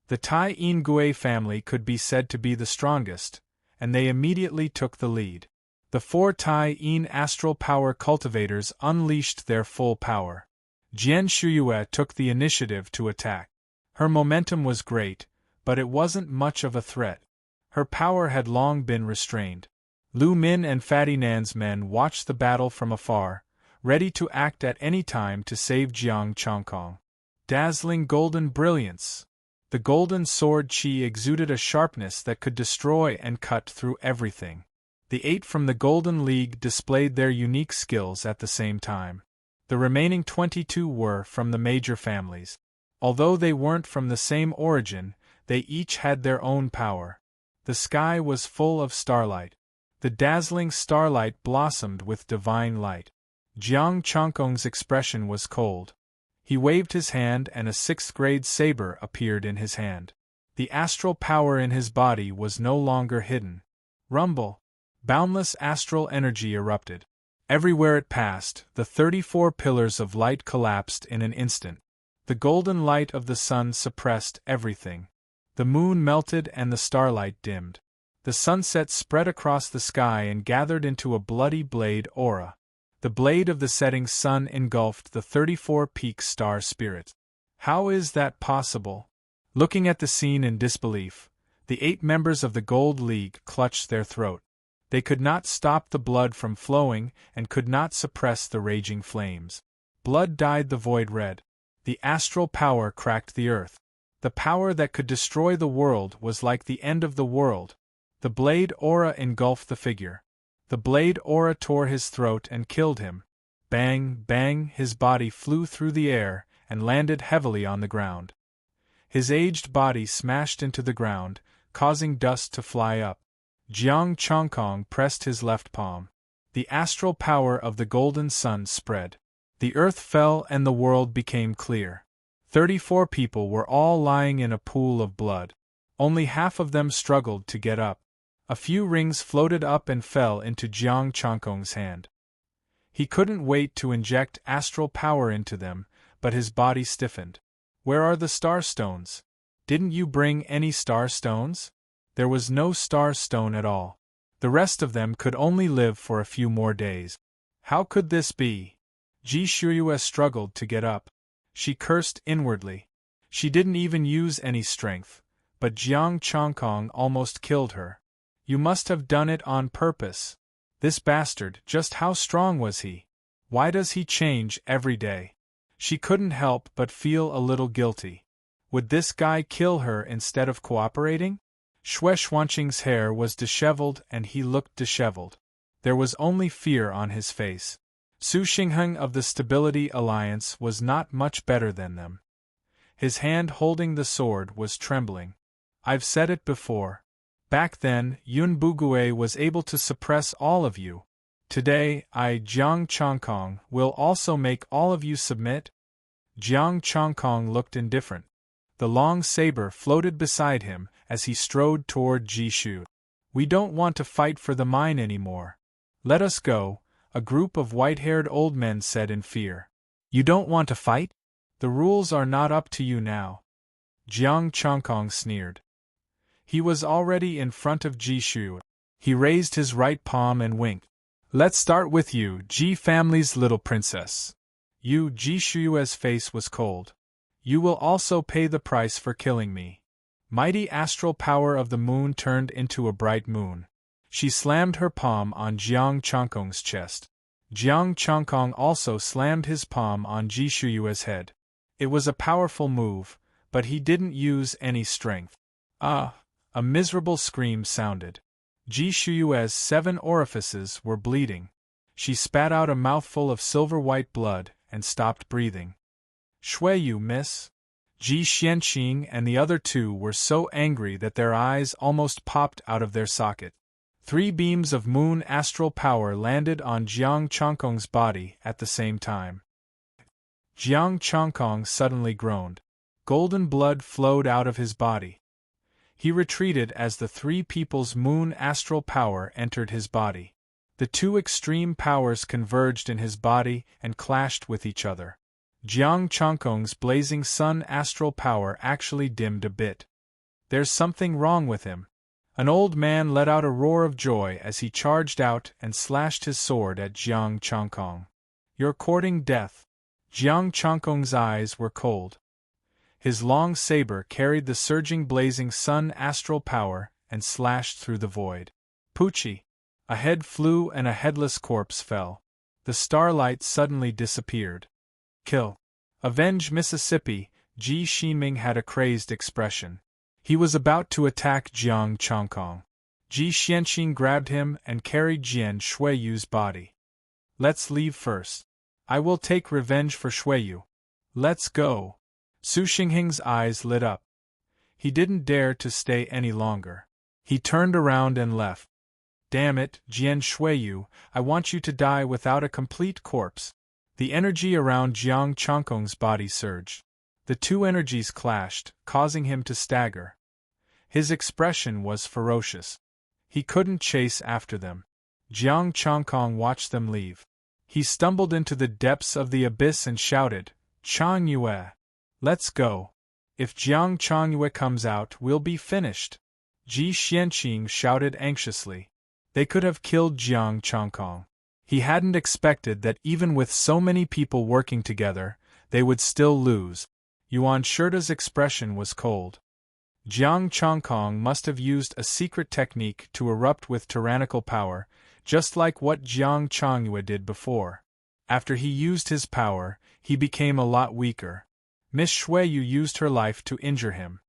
The Tai Yin Gui family could be said to be the strongest, and they immediately took the lead. The 4 Tai-yin astral power cultivators unleashed their full power. Jian Shuyue took the initiative to attack. Her momentum was great, but it wasn't much of a threat. Her power had long been restrained. Lu Min and Fatty Nan's men watched the battle from afar, ready to act at any time to save Jiang Chongkong. Dazzling golden brilliance! The golden sword qi exuded a sharpness that could destroy and cut through everything. The 8 from the Golden League displayed their unique skills at the same time. The remaining 22 were from the major families. Although they weren't from the same origin, they each had their own power. The sky was full of starlight. The dazzling starlight blossomed with divine light. Jiang Chongkong's expression was cold. He waved his hand and a 6th-grade saber appeared in his hand. The astral power in his body was no longer hidden. Rumble! Boundless astral energy erupted. Everywhere it passed, the 34 pillars of light collapsed in an instant. The golden light of the sun suppressed everything. The moon melted and the starlight dimmed. The sunset spread across the sky and gathered into a bloody blade aura. The blade of the setting sun engulfed the 34-peak star spirit. How is that possible? Looking at the scene in disbelief, the 8 members of the Gold League clutched their throat. They could not stop the blood from flowing and could not suppress the raging flames. Blood dyed the void red. The astral power cracked the earth. The power that could destroy the world was like the end of the world. The blade aura engulfed the figure. The blade aura tore his throat and killed him. Bang, bang, his body flew through the air and landed heavily on the ground. His aged body smashed into the ground, causing dust to fly up. Jiang Chongkong pressed his left palm. The astral power of the golden sun spread. The earth fell and the world became clear. 34 people were all lying in a pool of blood. Only half of them struggled to get up. A few rings floated up and fell into Jiang Chongkong's hand. He couldn't wait to inject astral power into them, but his body stiffened. Where are the star stones? Didn't you bring any star stones? There was no star stone at all. The rest of them could only live for a few more days. How could this be? Ji Shuyue struggled to get up. She cursed inwardly. She didn't even use any strength, but Jiang Chongkong almost killed her. You must have done it on purpose. This bastard, just how strong was he? Why does he change every day? She couldn't help but feel a little guilty. Would this guy kill her instead of cooperating? Xue Xuanqing's hair was disheveled and he looked disheveled. There was only fear on his face. Su Xingheng of the Stability Alliance was not much better than them. His hand holding the sword was trembling. I've said it before. Back then, Yun Bugue was able to suppress all of you. Today, I, Jiang Chongkong, will also make all of you submit? Jiang Chongkong looked indifferent. The long saber floated beside him as he strode toward Jishu. We don't want to fight for the mine anymore. Let us go, a group of white-haired old men said in fear. You don't want to fight? The rules are not up to you now. Jiang Chongkong sneered. He was already in front of Jishu. He raised his right palm and winked. Let's start with you, Ji family's little princess. You, Jishu's face was cold. You will also pay the price for killing me. Mighty astral power of the moon turned into a bright moon. She slammed her palm on Jiang Chongkong's chest. Jiang Chongkong also slammed his palm on Jishu's head. It was a powerful move, but he didn't use any strength. Ah! A miserable scream sounded. Jishu's 7 orifices were bleeding. She spat out a mouthful of silver-white blood and stopped breathing. Shuiyu, miss. Ji Xianqing and the other 2 were so angry that their eyes almost popped out of their socket. 3 beams of moon astral power landed on Jiang Chongkong's body at the same time. Jiang Chongkong suddenly groaned. Golden blood flowed out of his body. He retreated as the 3 people's moon astral power entered his body. The 2 extreme powers converged in his body and clashed with each other. Jiang Chongkong's blazing sun astral power actually dimmed a bit. There's something wrong with him. An old man let out a roar of joy as he charged out and slashed his sword at Jiang Changkong. You're courting death. Jiang Changkong's eyes were cold. His long saber carried the surging blazing sun astral power and slashed through the void. Poochie! A head flew and a headless corpse fell. The starlight suddenly disappeared. Kill. Avenge Mississippi. Ji Xinming had a crazed expression. He was about to attack Jiang Changkong. Ji Xianqing grabbed him and carried Jian Shuiyu's body. Let's leave first. I will take revenge for Shuiyu. Let's go. Su Xingheng's eyes lit up. He didn't dare to stay any longer. He turned around and left. Damn it, Jian Shuiyu, I want you to die without a complete corpse. The energy around Jiang Changkong's body surged. The two energies clashed, causing him to stagger. His expression was ferocious. He couldn't chase after them. Jiang Changkong watched them leave. He stumbled into the depths of the abyss and shouted, Chang Yue! Let's go. If Jiang Chang Yue comes out, we'll be finished. Ji Xianqing shouted anxiously. They could have killed Jiang Changkong. He hadn't expected that even with so many people working together, they would still lose. Yuan Shirda's expression was cold. Jiang Changkong must have used a secret technique to erupt with tyrannical power, just like what Jiang Changyue did before. After he used his power, he became a lot weaker. Miss Shuiyu used her life to injure him.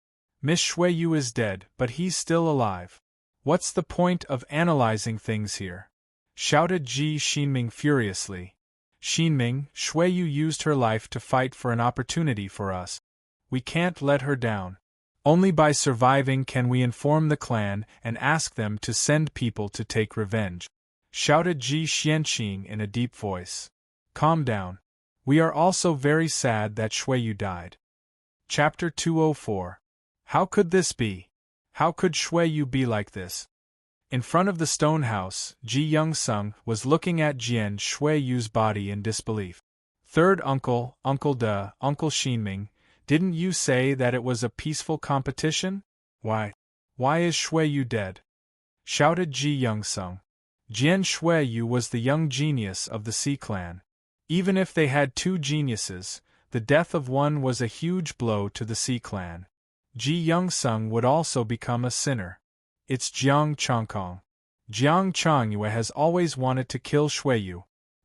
Miss Shuiyu is dead, but he's still alive. What's the point of analyzing things here? Shouted Ji Xinming furiously. Xinming, Shuiyu used her life to fight for an opportunity for us. We can't let her down. Only by surviving can we inform the clan and ask them to send people to take revenge. Shouted Ji Xianqing in a deep voice. Calm down. We are also very sad that Shuiyu died. Chapter 204. How could this be? How could Shuiyu be like this? In front of the stone house, Ji Youngsung was looking at Jian Shuiyu's body in disbelief. Third uncle, Uncle De, Uncle Xinming, didn't you say that it was a peaceful competition? Why is Shuiyu dead? Shouted Ji Youngsung. Jian Shuiyu was the young genius of the Sea clan. Even if they had two geniuses, the death of one was a huge blow to the Sea clan. Ji Youngsung would also become a sinner. It's Jiang Changkong. Jiang Changyue has always wanted to kill Shuiyu.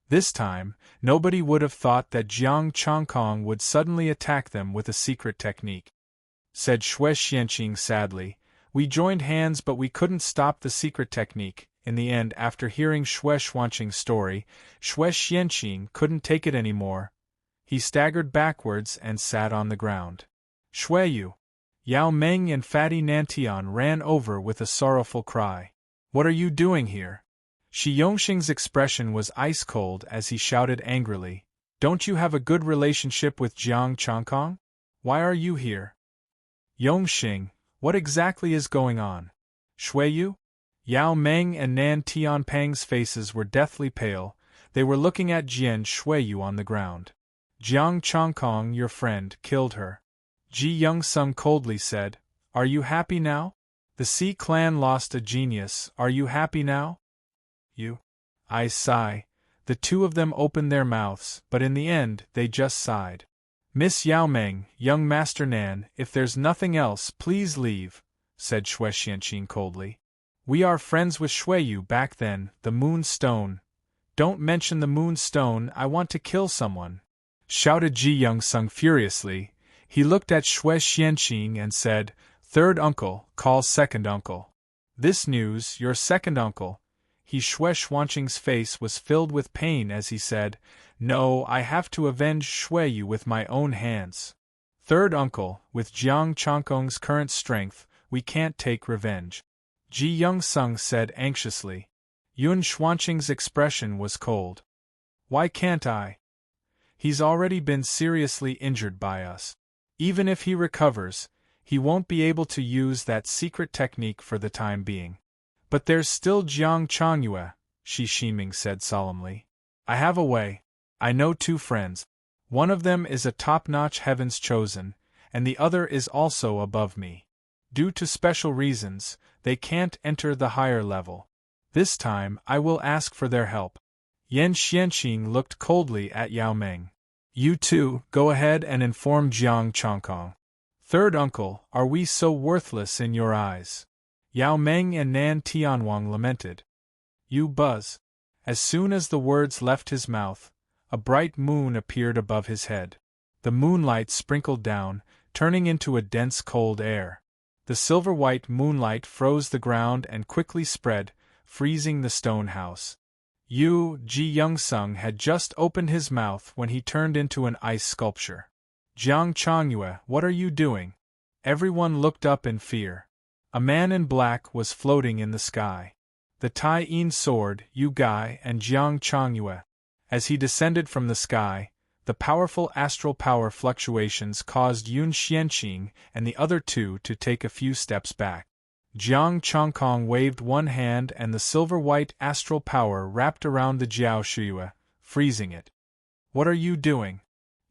This time, nobody would have thought that Jiang Changkong would suddenly attack them with a secret technique. Said Shui Xianqing sadly. We joined hands but we couldn't stop the secret technique. In the end, after hearing Shui Xuanqing's story, Shui Xianqing couldn't take it anymore. He staggered backwards and sat on the ground. Shuiyu! Yao Meng and Fatty Nantian ran over with a sorrowful cry. What are you doing here? Shi Yongxing's expression was ice-cold as he shouted angrily. Don't you have a good relationship with Jiang Changkong? Why are you here? Yongxing, what exactly is going on? Shuiyu? Yao Meng and Nan Tianpang's faces were deathly pale. They were looking at Jian Shuiyu on the ground. Jiang Changkong, your friend, killed her. Ji Youngsung coldly said, Are you happy now? The Sea clan lost a genius. Are you happy now? You? I sigh. The two of them opened their mouths, but in the end they just sighed. Miss Yao Meng, young Master Nan, if there's nothing else, please leave, said Shui Xianqing coldly. We are friends with Shuiyu back then, the Moon Stone. Don't mention the Moon Stone, I want to kill someone, shouted Ji Youngsung furiously. He looked at Shui Xianqing and said, Third uncle, call second uncle. This news, your second uncle. Shui Xuanqing's face was filled with pain as he said, No, I have to avenge Shuiyu with my own hands. Third uncle, with Jiang Changkong's current strength, we can't take revenge. Ji Youngsung said anxiously. Yun Xuanqing's expression was cold. Why can't I? He's already been seriously injured by us. Even if he recovers, he won't be able to use that secret technique for the time being. But there's still Jiang Changyue, Shi Xinming said solemnly. I have a way. I know two friends. One of them is a top-notch Heaven's Chosen, and the other is also above me. Due to special reasons, they can't enter the higher level. This time, I will ask for their help. Yan Xianqing looked coldly at Yao Meng. You two, go ahead and inform Jiang Chongkong. Third uncle, are we so worthless in your eyes? Yao Meng and Nan Tianwang lamented. You buzz. As soon as the words left his mouth, a bright moon appeared above his head. The moonlight sprinkled down, turning into a dense cold air. The silver-white moonlight froze the ground and quickly spread, freezing the stone house. Ji Youngsung had just opened his mouth when he turned into an ice sculpture. Jiang Chongyue, what are you doing? Everyone looked up in fear. A man in black was floating in the sky. The Tai Yin sword, Yu Gai and Jiang Chongyue. As he descended from the sky, the powerful astral power fluctuations caused Yun Xianqing and the other two to take a few steps back. Jiang Chongkong waved one hand and the silver-white astral power wrapped around the Jiao Shuyue, freezing it. What are you doing?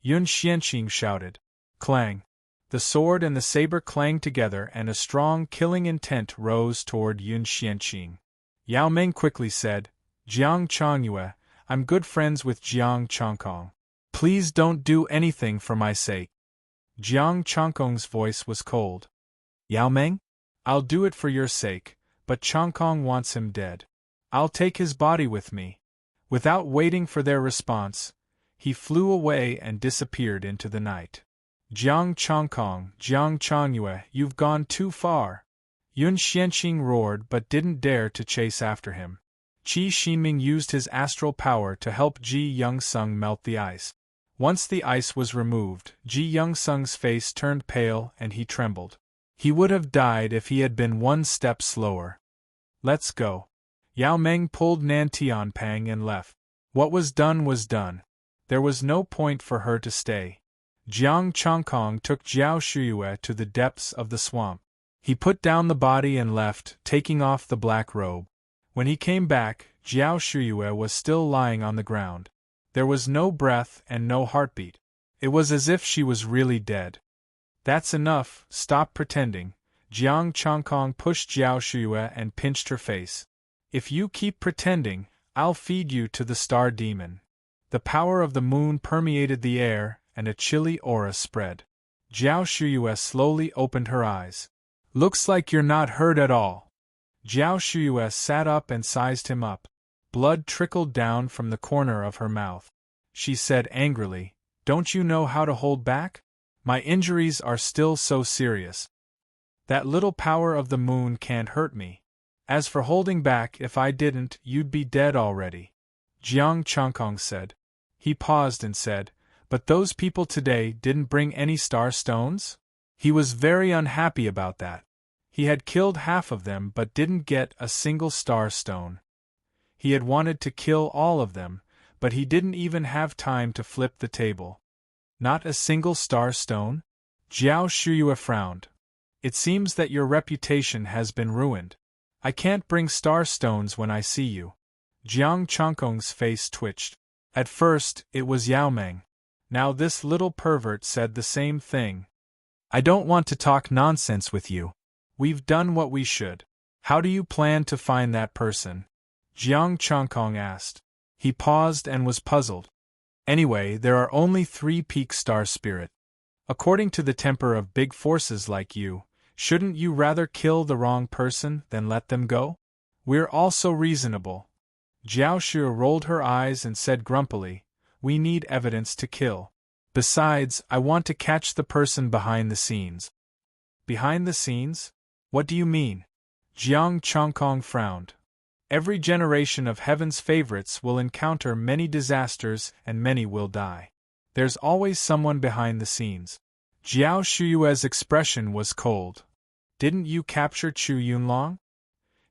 Yun Xianqing shouted. Clang! The sword and the saber clanged together and a strong killing intent rose toward Yun Xianqing. Yao Meng quickly said, Jiang Chongyue, I'm good friends with Jiang Chongkong. Please don't do anything for my sake. Jiang Chongkong's voice was cold. Yao Meng? I'll do it for your sake, but Chongkong wants him dead. I'll take his body with me. Without waiting for their response, he flew away and disappeared into the night. Jiang Chongkong, Jiang Chongyue, you've gone too far. Yun Xianqing roared but didn't dare to chase after him. Qi Xinming used his astral power to help Ji Youngsung melt the ice. Once the ice was removed, Ji Youngsung's face turned pale and he trembled. He would have died if he had been one step slower. Let's go. Yao Meng pulled Nan Tianpang and left. What was done was done. There was no point for her to stay. Jiang Chongkong took Jiao Shuyue to the depths of the swamp. He put down the body and left, taking off the black robe. When he came back, Jiao Shuyue was still lying on the ground. There was no breath and no heartbeat. It was as if she was really dead. That's enough, stop pretending. Jiang Chongkong pushed Jiao Shuyue and pinched her face. If you keep pretending, I'll feed you to the star demon. The power of the moon permeated the air, and a chilly aura spread. Jiao Shuyue slowly opened her eyes. Looks like you're not hurt at all. Jiao Shuyue sat up and sized him up. Blood trickled down from the corner of her mouth. She said angrily, Don't you know how to hold back? My injuries are still so serious. That little power of the moon can't hurt me. As for holding back, if I didn't, you'd be dead already. Jiang Chongkong said. He paused and said, But those people today didn't bring any star stones? He was very unhappy about that. He had killed half of them but didn't get a single star stone. He had wanted to kill all of them, but he didn't even have time to flip the table. Not a single star stone? Jiao Shuyue frowned. It seems that your reputation has been ruined. I can't bring star stones when I see you. Jiang Chongkong's face twitched. At first, it was Yao Meng. Now this little pervert said the same thing. I don't want to talk nonsense with you. We've done what we should. How do you plan to find that person? Jiang Chongkong asked. He paused and was puzzled. Anyway, there are only 3 peak star spirit. According to the temper of big forces like you, shouldn't you rather kill the wrong person than let them go? We're also reasonable. Jiao Shu rolled her eyes and said grumpily, We need evidence to kill. Besides, I want to catch the person behind the scenes. Behind the scenes? What do you mean? Jiang Chongkong frowned. Every generation of heaven's favorites will encounter many disasters and many will die. There's always someone behind the scenes. Jiao Shuyue's expression was cold. Didn't you capture Chu Yunlong?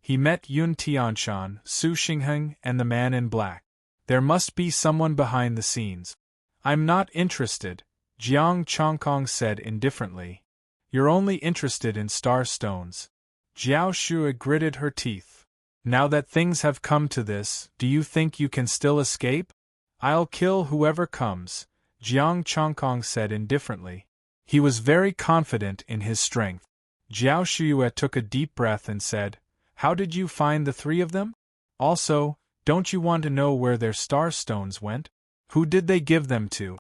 He met Yun Tianshan, Su Xingheng, and the man in black. There must be someone behind the scenes. I'm not interested, Jiang Chongkong said indifferently. You're only interested in star stones. Jiao Shu gritted her teeth. Now that things have come to this, do you think you can still escape? I'll kill whoever comes, Jiang Chongkong said indifferently. He was very confident in his strength. Jiao Shuyue took a deep breath and said, "How did you find the 3 of them? Also, don't you want to know where their star stones went? Who did they give them to?"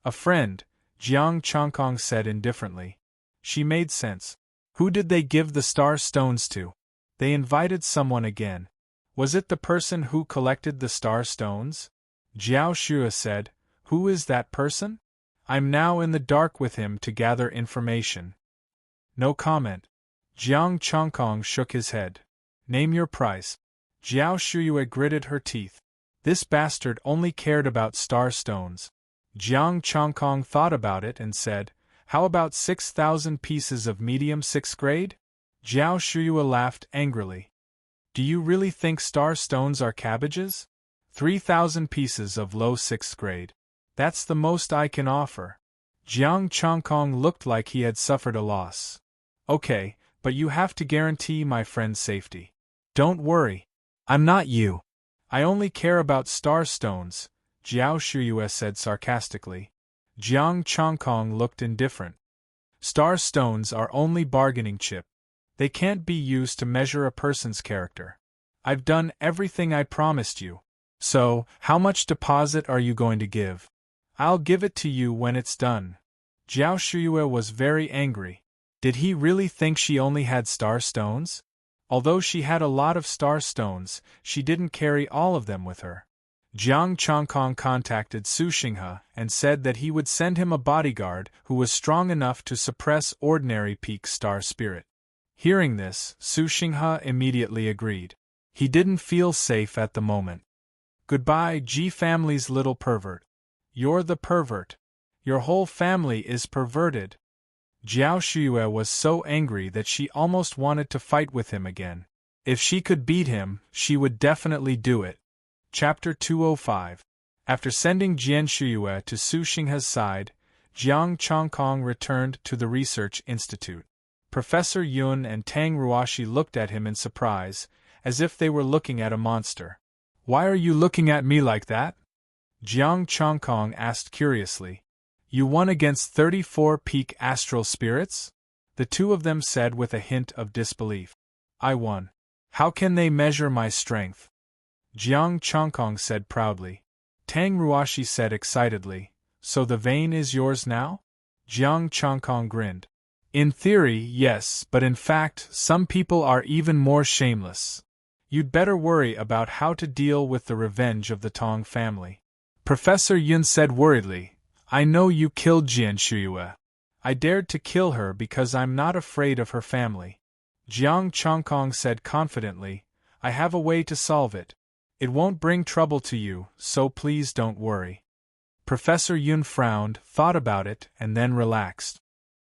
"A friend," Jiang Chongkong said indifferently. She made sense. Who did they give the star stones to? They invited someone again. Was it the person who collected the star stones? Jiao Shuyue said, "Who is that person? I'm now in the dark with him to gather information." No comment. Jiang Chongkong shook his head. "Name your price." Jiao Shuyue gritted her teeth. This bastard only cared about star stones. Jiang Chongkong thought about it and said, "How about 6,000 pieces of medium 6th grade?" Jiao Shuyue laughed angrily. "Do you really think star stones are cabbages? 3,000 pieces of low 6th grade. That's the most I can offer." Jiang Chongkong looked like he had suffered a loss. "Okay, but you have to guarantee my friend's safety." "Don't worry. I'm not you. I only care about star stones," Jiao Shuyue said sarcastically. Jiang Chongkong looked indifferent. "Star stones are only bargaining chip. They can't be used to measure a person's character. I've done everything I promised you. So, how much deposit are you going to give?" "I'll give it to you when it's done." Jiao Shuyue was very angry. Did he really think she only had star stones? Although she had a lot of star stones, she didn't carry all of them with her. Jiang Chongkong contacted Su Xinghe and said that he would send him a bodyguard who was strong enough to suppress ordinary peak star spirit. Hearing this, Su Xinghe immediately agreed. He didn't feel safe at the moment. "Goodbye, Ji family's little pervert. You're the pervert. Your whole family is perverted." Jiao Shuyue was so angry that she almost wanted to fight with him again. If she could beat him, she would definitely do it. Chapter 205. After sending Jian Shuyue to Su Xinghe's side, Jiang Chongkong returned to the research institute. Professor Yun and Tang Ruoshi looked at him in surprise, as if they were looking at a monster. "Why are you looking at me like that?" Jiang Chongkong asked curiously. "You won against 34 peak astral spirits?" The two of them said with a hint of disbelief. "I won. How can they measure my strength?" Jiang Chongkong said proudly. Tang Ruoshi said excitedly, "So the vein is yours now?" Jiang Chongkong grinned. "In theory, yes, but in fact, some people are even more shameless. You'd better worry about how to deal with the revenge of the Tong family." Professor Yun said worriedly, "I know you killed Jian Shuyue. I dared to kill her because I'm not afraid of her family." Jiang Chongkong said confidently, "I have a way to solve it. It won't bring trouble to you, so please don't worry." Professor Yun frowned, thought about it, and then relaxed.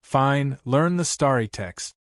"Fine, learn the starry text."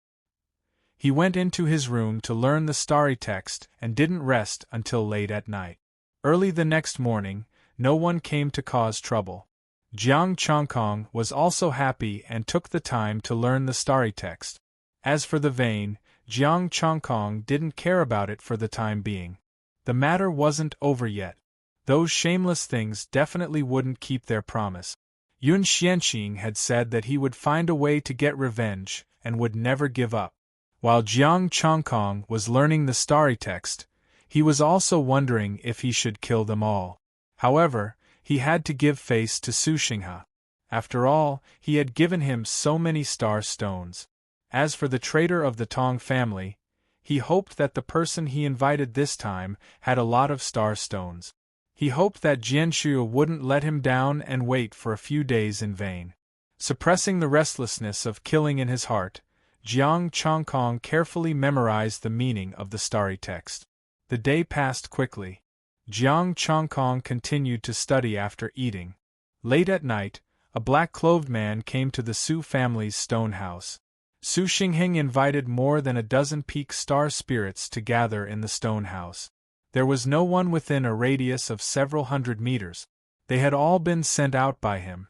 He went into his room to learn the starry text and didn't rest until late at night. Early the next morning, no one came to cause trouble. Jiang Chongkong was also happy and took the time to learn the starry text. As for the vein, Jiang Chongkong didn't care about it for the time being. The matter wasn't over yet. Those shameless things definitely wouldn't keep their promise. Yun Xianqing had said that he would find a way to get revenge and would never give up. While Jiang Chongkong was learning the starry text, he was also wondering if he should kill them all. However, he had to give face to Su Xinghe. After all, he had given him so many star stones. As for the traitor of the Tong family, he hoped that the person he invited this time had a lot of star stones. He hoped that Jian Shu wouldn't let him down and wait for a few days in vain. Suppressing the restlessness of killing in his heart, Jiang Chongkong carefully memorized the meaning of the starry text. The day passed quickly. Jiang Chongkong continued to study after eating. Late at night, a black-clothed man came to the Su family's stone house. Su Xinghe invited more than a dozen peak star spirits to gather in the stone house. There was no one within a radius of several hundred meters. They had all been sent out by him.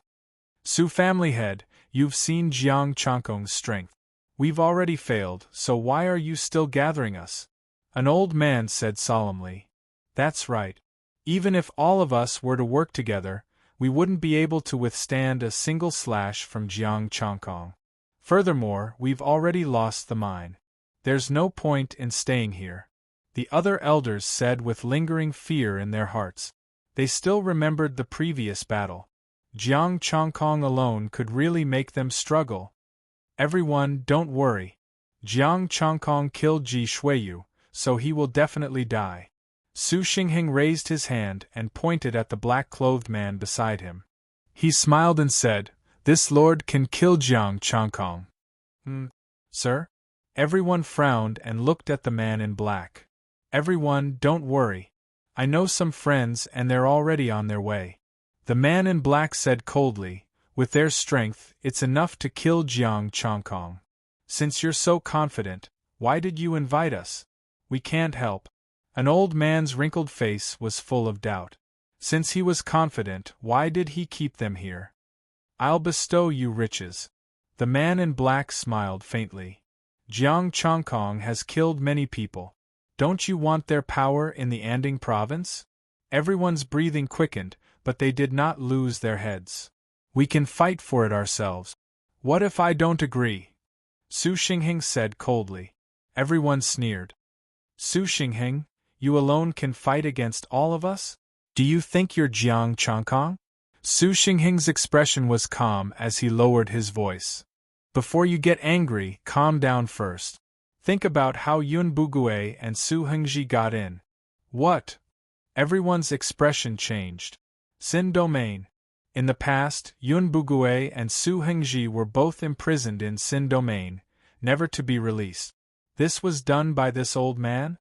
"Su family head, you've seen Jiang Chongkong's strength. We've already failed, so why are you still gathering us?" An old man said solemnly. "That's right. Even if all of us were to work together, we wouldn't be able to withstand a single slash from Jiang Chongkong. Furthermore, we've already lost the mine. There's no point in staying here. The other elders said with lingering fear in their hearts. They still remembered the previous battle. Jiang Chongkong alone could really make them struggle. Everyone, don't worry. Jiang Chongkong killed Ji Shuiyu, so he will definitely die. Su Xingheng raised his hand and pointed at the black-clothed man beside him. He smiled and said, "This lord can kill Jiang Chongkong." Sir? Everyone frowned and looked at the man in black. Everyone, don't worry. I know some friends and they're already on their way. The man in black said coldly, "With their strength, it's enough to kill Jiang Chongkong. Since you're so confident, why did you invite us? We can't help." An old man's wrinkled face was full of doubt. Since he was confident, why did he keep them here? "I'll bestow you riches." The man in black smiled faintly. "Jiang Chongkong has killed many people. Don't you want their power in the Anding province?" Everyone's breathing quickened, but they did not lose their heads. "We can fight for it ourselves." "What if I don't agree?" Su Xingheng said coldly. Everyone sneered. "Su Xingheng, you alone can fight against all of us? Do you think you're Jiang Chongkong?" Su Xingheng's expression was calm as he lowered his voice. "Before you get angry, calm down first. Think about how Yun Bugue and Su Hengji got in." "What?" Everyone's expression changed. Sin Domain. In the past, Yun Bugue and Su Hengji were both imprisoned in Sin Domain, never to be released. This was done by this old man?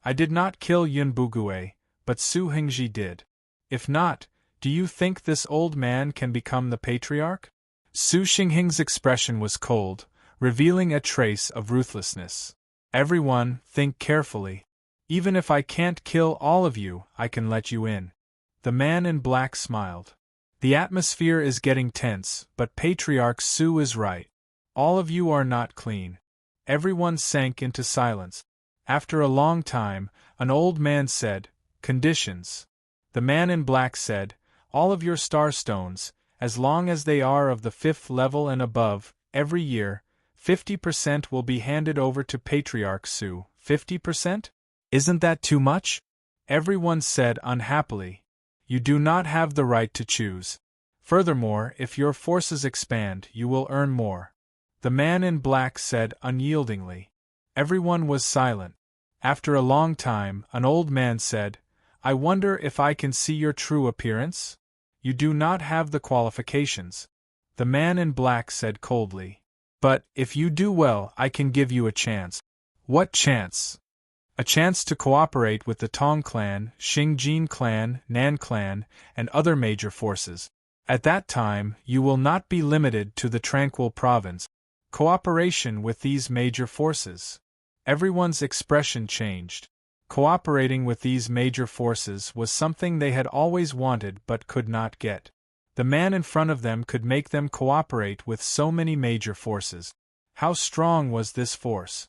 "I did not kill Yun Bugue, but Su Hengji did. If not, do you think this old man can become the patriarch?" Su Xingheng's expression was cold, revealing a trace of ruthlessness. "Everyone, think carefully. Even if I can't kill all of you, I can let you in." The man in black smiled. "The atmosphere is getting tense, but Patriarch Su is right. All of you are not clean." Everyone sank into silence. After a long time, an old man said, "Conditions." The man in black said, "All of your star stones, as long as they are of the 5th level and above, every year, 50% will be handed over to Patriarch Su." 50%? Isn't that too much? Everyone said unhappily. "You do not have the right to choose. Furthermore, if your forces expand, you will earn more." The man in black said unyieldingly. Everyone was silent. After a long time, an old man said, "I wonder if I can see your true appearance? You do not have the qualifications." The man in black said coldly. "But, if you do well, I can give you a chance." "What chance?" "A chance to cooperate with the Tong clan, Xingjin clan, Nan clan, and other major forces. At that time, you will not be limited to the Tranquil Province. Cooperation with these major forces." Everyone's expression changed. Cooperating with these major forces was something they had always wanted but could not get. The man in front of them could make them cooperate with so many major forces. How strong was this force?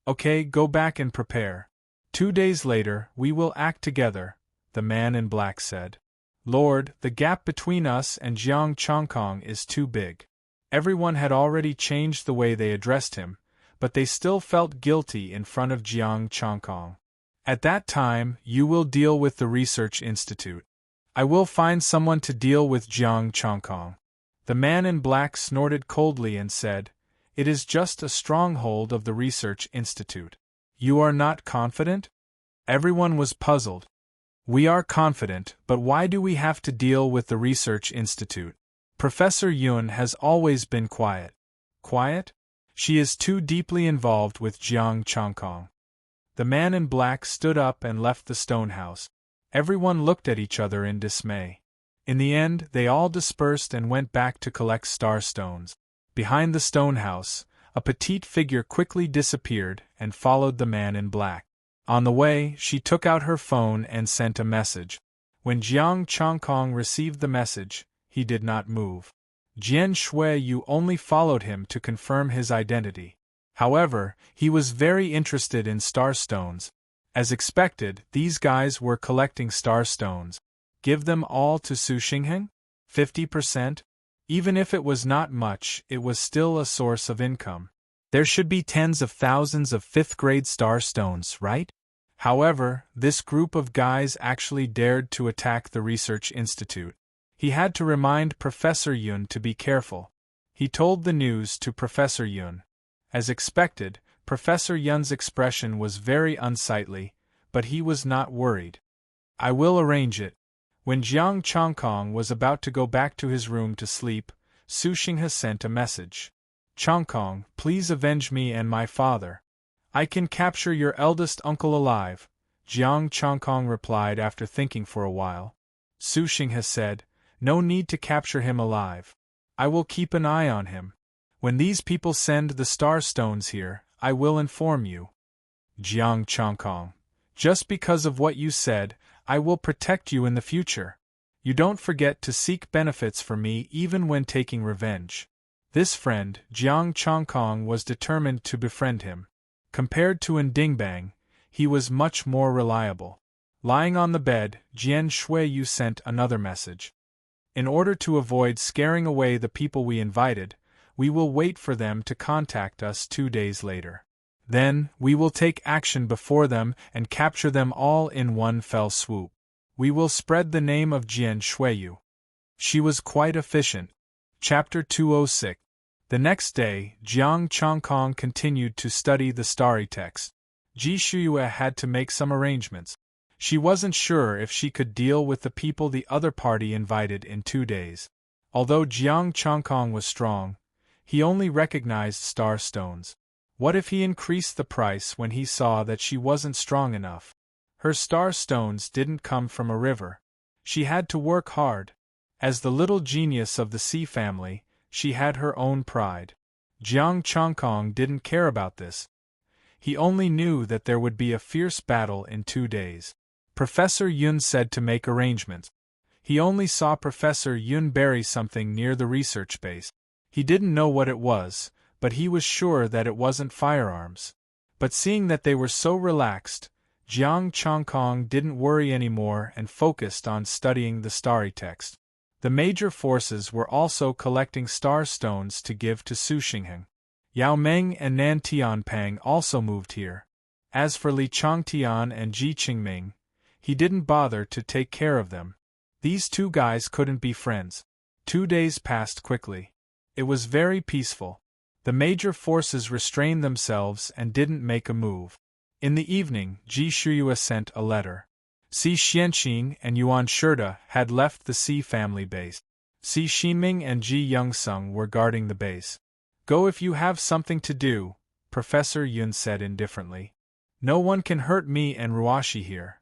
"Okay, go back and prepare. 2 days later, we will act together," the man in black said. "Lord, the gap between us and Jiang Chongkong is too big." Everyone had already changed the way they addressed him, but they still felt guilty in front of Jiang Chongkong. "At that time, you will deal with the Research Institute. I will find someone to deal with Jiang Chongkong." The man in black snorted coldly and said, "It is just a stronghold of the Research Institute. You are not confident?" Everyone was puzzled. "We are confident, but why do we have to deal with the Research Institute? Professor Yun has always been quiet." "Quiet? She is too deeply involved with Jiang Chongkong." The man in black stood up and left the stone house. Everyone looked at each other in dismay. In the end, they all dispersed and went back to collect star stones. Behind the stone house, a petite figure quickly disappeared and followed the man in black. On the way, she took out her phone and sent a message. When Jiang Chongkong received the message, he did not move. Jian Shuiyu only followed him to confirm his identity. However, he was very interested in star stones. As expected, these guys were collecting star stones. Give them all to Su Xingheng? 50%? Even if it was not much, it was still a source of income. There should be tens of thousands of fifth-grade star stones, right? However, this group of guys actually dared to attack the research institute. He had to remind Professor Yun to be careful. He told the news to Professor Yun. As expected, Professor Yun's expression was very unsightly, but he was not worried. I will arrange it. When Jiang Chongkong was about to go back to his room to sleep, Su Xinghe sent a message. Chongkong, please avenge me and my father. I can capture your eldest uncle alive, Jiang Chongkong replied after thinking for a while. Su Xinghe said, no need to capture him alive. I will keep an eye on him. When these people send the star stones here, I will inform you. Jiang Chongkong, just because of what you said, I will protect you in the future. You don't forget to seek benefits for me even when taking revenge. This friend, Jiang Chongkong, was determined to befriend him. Compared to Ndingbang, he was much more reliable. Lying on the bed, Jian Shuiyu sent another message. In order to avoid scaring away the people we invited, we will wait for them to contact us 2 days later. Then, we will take action before them and capture them all in one fell swoop. We will spread the name of Jian Shuiyu. She was quite efficient. Chapter 206. The next day, Jiang Chongkong continued to study the starry text. Ji Shuyue had to make some arrangements. She wasn't sure if she could deal with the people the other party invited in 2 days. Although Jiang Chongkong was strong, he only recognized star stones. What if he increased the price when he saw that she wasn't strong enough? Her star stones didn't come from a river. She had to work hard. As the little genius of the Sea family, she had her own pride. Jiang Chongkong didn't care about this. He only knew that there would be a fierce battle in 2 days. Professor Yun said to make arrangements. He only saw Professor Yun bury something near the research base. He didn't know what it was, but he was sure that it wasn't firearms. But seeing that they were so relaxed, Jiang Chongkong didn't worry anymore and focused on studying the starry text. The major forces were also collecting star stones to give to Su Xinghe. Yao Meng and Nan Tianpang also moved here. As for Li Changtian and Ji Qingming, he didn't bother to take care of them. These 2 guys couldn't be friends. 2 days passed quickly. It was very peaceful. The major forces restrained themselves and didn't make a move. In the evening, Ji Shuyue sent a letter. Si Xianqing and Yuan Shida had left the Sea family base. Si Xinming and Ji Youngsung were guarding the base. Go if you have something to do, Professor Yun said indifferently. No one can hurt me and Ruashi here.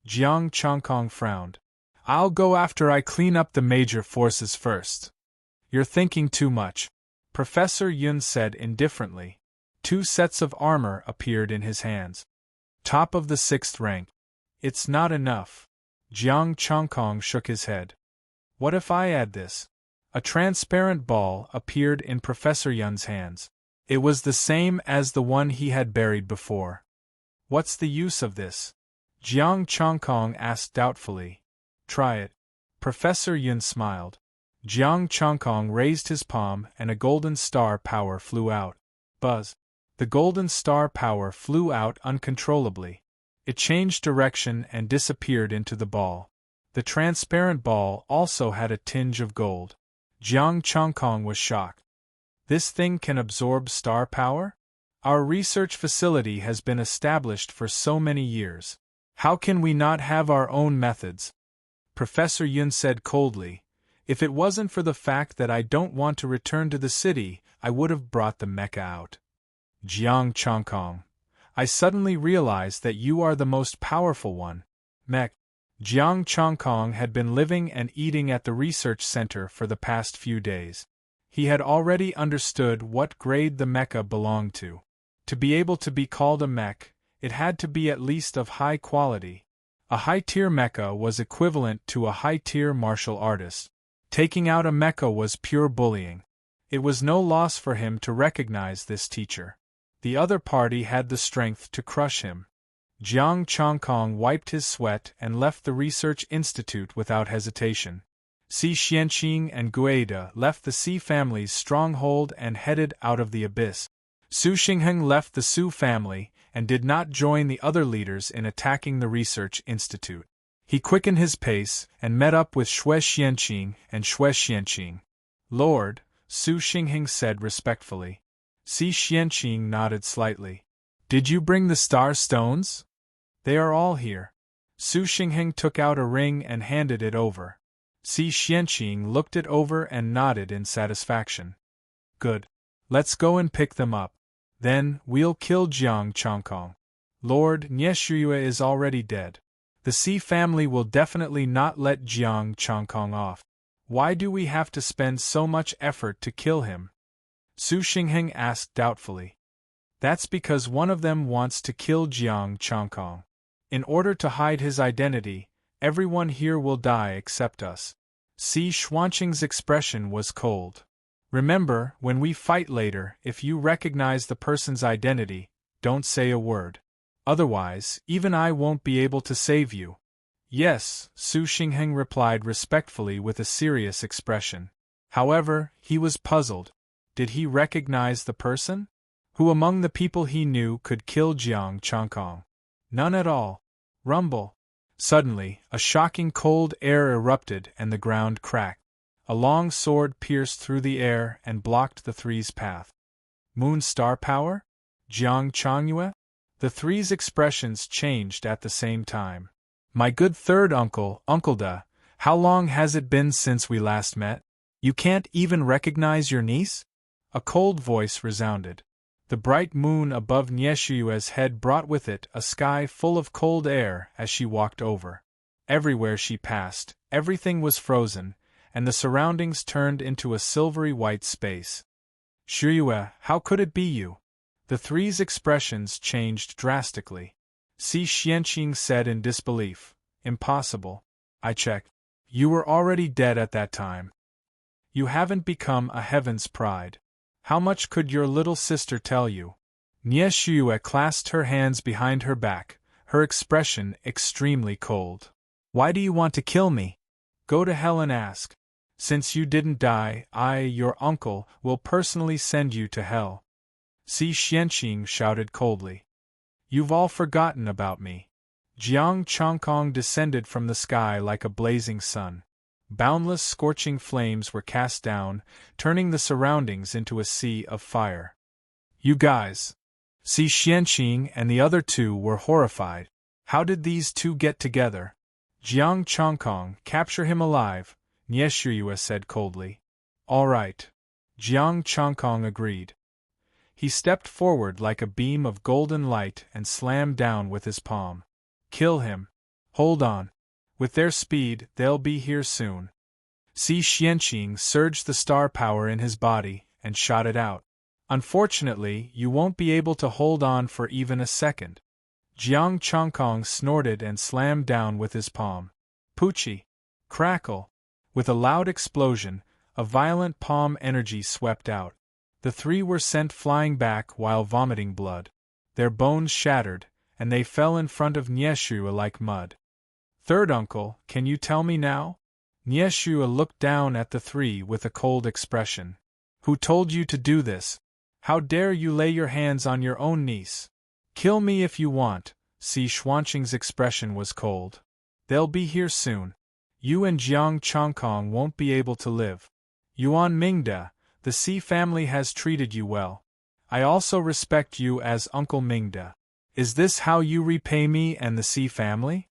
Jiang Chongkong frowned. I'll go after I clean up the major forces first. You're thinking too much, Professor Yun said indifferently. 2 sets of armor appeared in his hands. Top of the 6th rank. It's not enough. Jiang Chongkong shook his head. What if I add this? A transparent ball appeared in Professor Yun's hands. It was the same as the one he had buried before. What's the use of this? Jiang Chongkong asked doubtfully. Try it. Professor Yun smiled. Jiang Chongkong raised his palm and a golden star power flew out. Buzz. The golden star power flew out uncontrollably. It changed direction and disappeared into the ball. The transparent ball also had a tinge of gold. Jiang Chongkong was shocked. This thing can absorb star power? Our research facility has been established for so many years. How can we not have our own methods? Professor Yun said coldly, if it wasn't for the fact that I don't want to return to the city, I would have brought the mecha out. Jiang Chongkong. I suddenly realized that you are the most powerful one. Mech. Jiang Chongkong had been living and eating at the research center for the past few days. He had already understood what grade the mecha belonged to. To be able to be called a mech, it had to be at least of high quality. A high-tier mecha was equivalent to a high-tier martial artist. Taking out a mecha was pure bullying. It was no loss for him to recognize this teacher. The other party had the strength to crush him. Jiang Chongkong wiped his sweat and left the research institute without hesitation. Si Xianqing and Guida left the Si family's stronghold and headed out of the abyss. Su Xingheng left the Su family and did not join the other leaders in attacking the research institute. He quickened his pace and met up with Shui Xianqing and Shui Xianqing. Lord, Su Xingheng said respectfully. Si Xianqing nodded slightly. Did you bring the star stones? They are all here. Su Xingheng took out a ring and handed it over. Si Xianqing looked it over and nodded in satisfaction. Good. Let's go and pick them up. Then, we'll kill Jiang Changkong. Lord Nieshuyue is already dead. The Si family will definitely not let Jiang Changkong off. Why do we have to spend so much effort to kill him? Su Xingheng asked doubtfully. That's because one of them wants to kill Jiang Changkong. In order to hide his identity, everyone here will die except us. Si Xuanqing's expression was cold. Remember, when we fight later, if you recognize the person's identity, don't say a word. Otherwise, even I won't be able to save you. Yes, Su Xingheng replied respectfully with a serious expression. However, he was puzzled. Did he recognize the person? Who among the people he knew could kill Jiang Changkong? None at all. Rumble. Suddenly, a shocking cold air erupted and the ground cracked. A long sword pierced through the air and blocked the three's path. Moon star power? Jiang Changyue? The three's expressions changed at the same time. My good third uncle, Uncle Da, how long has it been since we last met? You can't even recognize your niece? A cold voice resounded. The bright moon above Nieshuyue's head brought with it a sky full of cold air as she walked over. Everywhere she passed, everything was frozen, and the surroundings turned into a silvery white space. Shuyue, how could it be you? The three's expressions changed drastically. Si Xianqing said in disbelief. Impossible. I checked. You were already dead at that time. You haven't become a heaven's pride. How much could your little sister tell you? Nieshuyue clasped her hands behind her back, her expression extremely cold. Why do you want to kill me? Go to hell and ask. Since you didn't die, I, your uncle, will personally send you to hell. Si Xianqing shouted coldly. You've all forgotten about me. Jiang Changkong descended from the sky like a blazing sun. Boundless scorching flames were cast down, turning the surroundings into a sea of fire. You guys! Si Xianqing and the other two were horrified. How did these two get together? Jiang Changkong, capture him alive, Nieshuyue said coldly. All right. Jiang Changkong agreed. He stepped forward like a beam of golden light and slammed down with his palm. Kill him. Hold on. With their speed, they'll be here soon. Si Xianqing surged the star power in his body and shot it out. Unfortunately, you won't be able to hold on for even a second. Jiang Changkong snorted and slammed down with his palm. Poochie! Crackle! With a loud explosion, a violent palm energy swept out. The three were sent flying back while vomiting blood. Their bones shattered, and they fell in front of Nieshuyue like mud. Third uncle, can you tell me now? Nieshuyue looked down at the three with a cold expression. Who told you to do this? How dare you lay your hands on your own niece? Kill me if you want. Si Xuanqing's expression was cold. They'll be here soon. You and Jiang Changkong won't be able to live. Yuan Mingda, the Si family has treated you well. I also respect you as Uncle Mingda. Is this how you repay me and the Si family?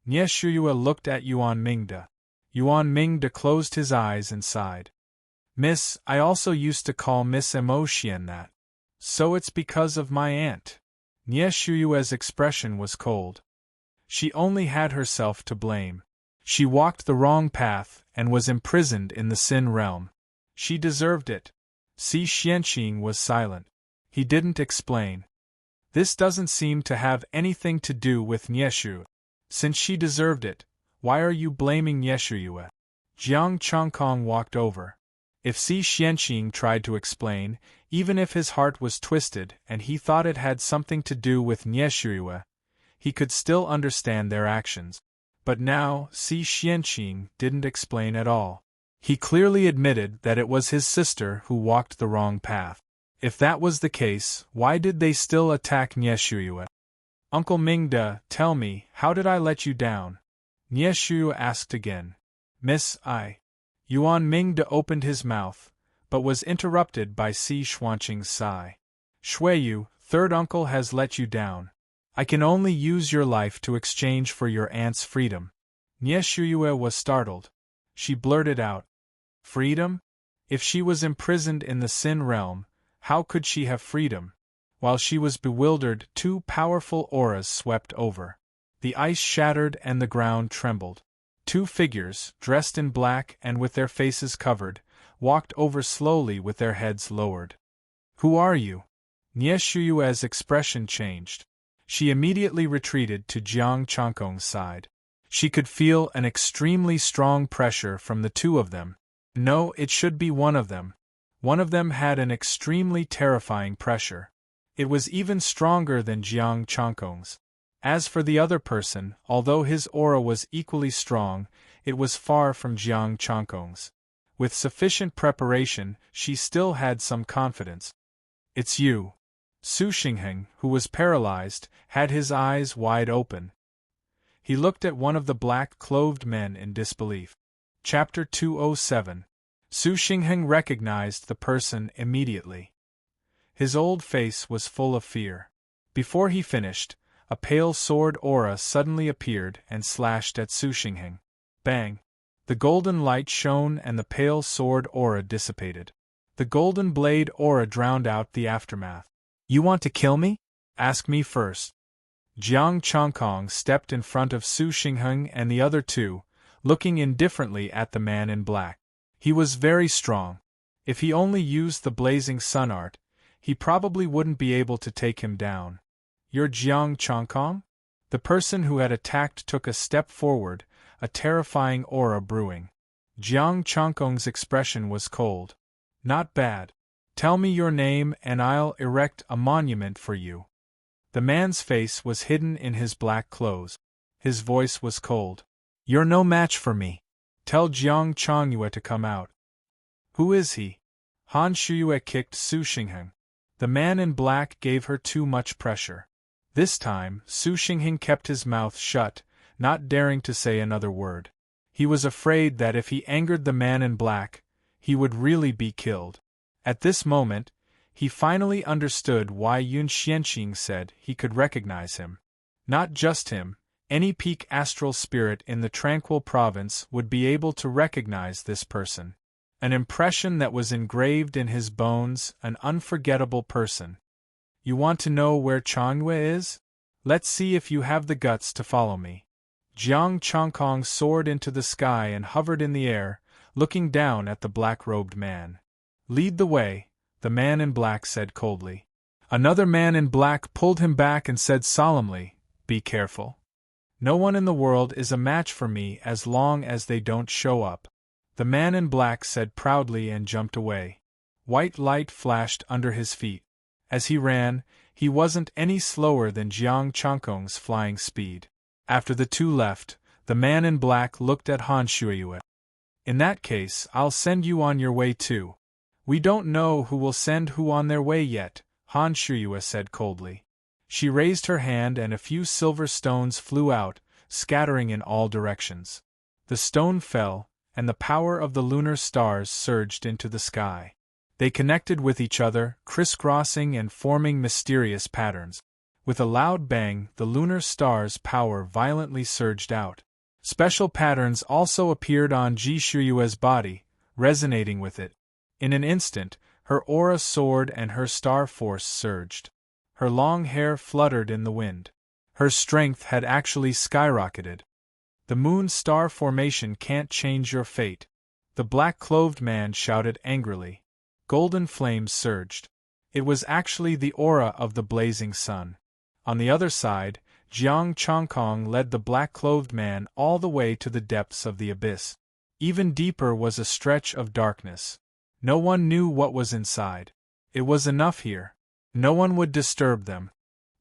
Nieshuyue looked at Yuan Mingda. Yuan Mingda closed his eyes and sighed. Miss, I also used to call Miss Emotion that. So it's because of my aunt. Nieshuyue's expression was cold. She only had herself to blame. She walked the wrong path and was imprisoned in the sin realm. She deserved it. Si Xianqing was silent. He didn't explain. This doesn't seem to have anything to do with Nieshuyue. Since she deserved it, why are you blaming Nieshuyue? Jiang Changkong walked over. If Si Xianqing tried to explain, even if his heart was twisted and he thought it had something to do with Nieshuyue, he could still understand their actions. But now, Xianqing didn't explain at all. He clearly admitted that it was his sister who walked the wrong path. If that was the case, why did they still attack Nie Shuyue? Uncle Mingde, tell me, how did I let you down? Nie Shuyue asked again. Miss, Yuan Mingde opened his mouth, but was interrupted by Si Xuanqing's sigh. Shuiyu, third uncle has let you down. I can only use your life to exchange for your aunt's freedom. Nie Shuyue was startled. She blurted out. Freedom? If she was imprisoned in the Sin realm, how could she have freedom? While she was bewildered, two powerful auras swept over. The ice shattered and the ground trembled. Two figures, dressed in black and with their faces covered, walked over slowly with their heads lowered. Who are you? Nie Shuyue's expression changed. She immediately retreated to Jiang Changkong's side. She could feel an extremely strong pressure from the two of them. No, it should be one of them. One of them had an extremely terrifying pressure. It was even stronger than Jiang Changkong's. As for the other person, although his aura was equally strong, it was far from Jiang Changkong's. With sufficient preparation, she still had some confidence. It's you. Su Xingheng, who was paralyzed, had his eyes wide open. He looked at one of the black-clothed men in disbelief. Chapter 207. Su Xingheng recognized the person immediately. His old face was full of fear. Before he finished, a pale sword aura suddenly appeared and slashed at Su Xingheng. Bang! The golden light shone and the pale sword aura dissipated. The golden blade aura drowned out the aftermath. You want to kill me? Ask me first. Jiang Changkong stepped in front of Su Xingheng and the other two, looking indifferently at the man in black. He was very strong. If he only used the blazing sun art, he probably wouldn't be able to take him down. You're Jiang Changkong? The person who had attacked took a step forward, a terrifying aura brewing. Jiang Changkong's expression was cold. Not bad. Tell me your name and I'll erect a monument for you. The man's face was hidden in his black clothes. His voice was cold. You're no match for me. Tell Jiang Changyue to come out. Who is he? Han Shuyue kicked Su Xingheng. The man in black gave her too much pressure. This time, Su Xingheng kept his mouth shut, not daring to say another word. He was afraid that if he angered the man in black, he would really be killed. At this moment, he finally understood why Yun Xianqing said he could recognize him. Not just him, any peak astral spirit in the tranquil province would be able to recognize this person. An impression that was engraved in his bones, an unforgettable person. You want to know where Changyue is? Let's see if you have the guts to follow me. Jiang Changkong soared into the sky and hovered in the air, looking down at the black-robed man. Lead the way, the man in black said coldly. Another man in black pulled him back and said solemnly, Be careful. No one in the world is a match for me as long as they don't show up. The man in black said proudly and jumped away. White light flashed under his feet. As he ran, he wasn't any slower than Jiang Changkong's flying speed. After the two left, the man in black looked at Han Shuyue. In that case, I'll send you on your way too. We don't know who will send who on their way yet, Han Shuyue said coldly. She raised her hand and a few silver stones flew out, scattering in all directions. The stone fell, and the power of the lunar stars surged into the sky. They connected with each other, crisscrossing and forming mysterious patterns. With a loud bang, the lunar stars' power violently surged out. Special patterns also appeared on Ji Shuyue's body, resonating with it. In an instant, her aura soared and her star force surged. Her long hair fluttered in the wind. Her strength had actually skyrocketed. The moon's star formation can't change your fate. The black-clothed man shouted angrily. Golden flames surged. It was actually the aura of the blazing sun. On the other side, Jiang Changkong led the black-clothed man all the way to the depths of the abyss. Even deeper was a stretch of darkness. No one knew what was inside. It was enough here. No one would disturb them.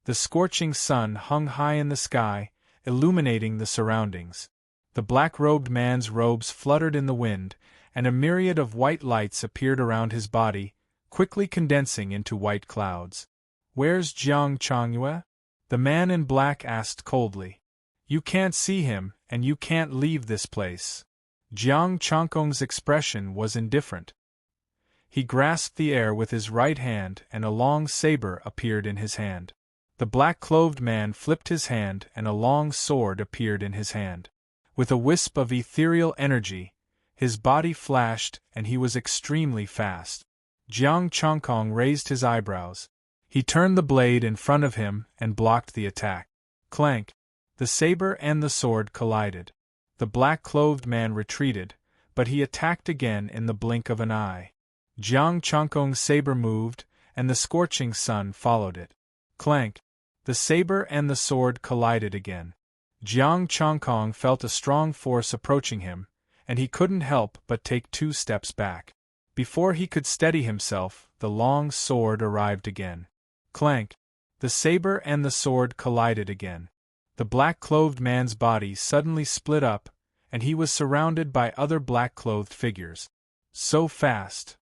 The scorching sun hung high in the sky, illuminating the surroundings. The black-robed man's robes fluttered in the wind, and a myriad of white lights appeared around his body, quickly condensing into white clouds. "Where's Jiang Changyue?" the man in black asked coldly. "You can't see him, and you can't leave this place." Jiang Changkong's expression was indifferent. He grasped the air with his right hand, and a long saber appeared in his hand. The black-clothed man flipped his hand, and a long sword appeared in his hand. With a wisp of ethereal energy, his body flashed, and he was extremely fast. Jiang Changkong raised his eyebrows. He turned the blade in front of him and blocked the attack. Clank! The saber and the sword collided. The black-clothed man retreated, but he attacked again in the blink of an eye. Jiang Changkong's saber moved, and the scorching sun followed it. Clank! The saber and the sword collided again. Jiang Changkong felt a strong force approaching him, and he couldn't help but take 2 steps back. Before he could steady himself, the long sword arrived again. Clank! The saber and the sword collided again. The black-clothed man's body suddenly split up, and he was surrounded by other black-clothed figures. So fast!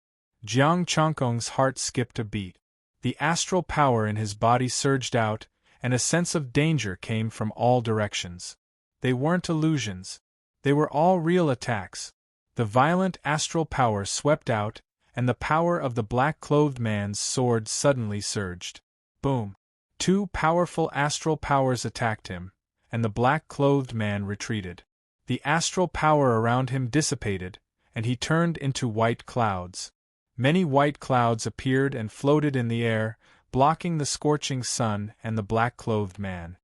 Jiang Changkong's heart skipped a beat. The astral power in his body surged out, and a sense of danger came from all directions. They weren't illusions. They were all real attacks. The violent astral power swept out, and the power of the black-clothed man's sword suddenly surged. Boom! 2 powerful astral powers attacked him, and the black-clothed man retreated. The astral power around him dissipated, and he turned into white clouds. Many white clouds appeared and floated in the air, blocking the scorching sun and the black-clothed man.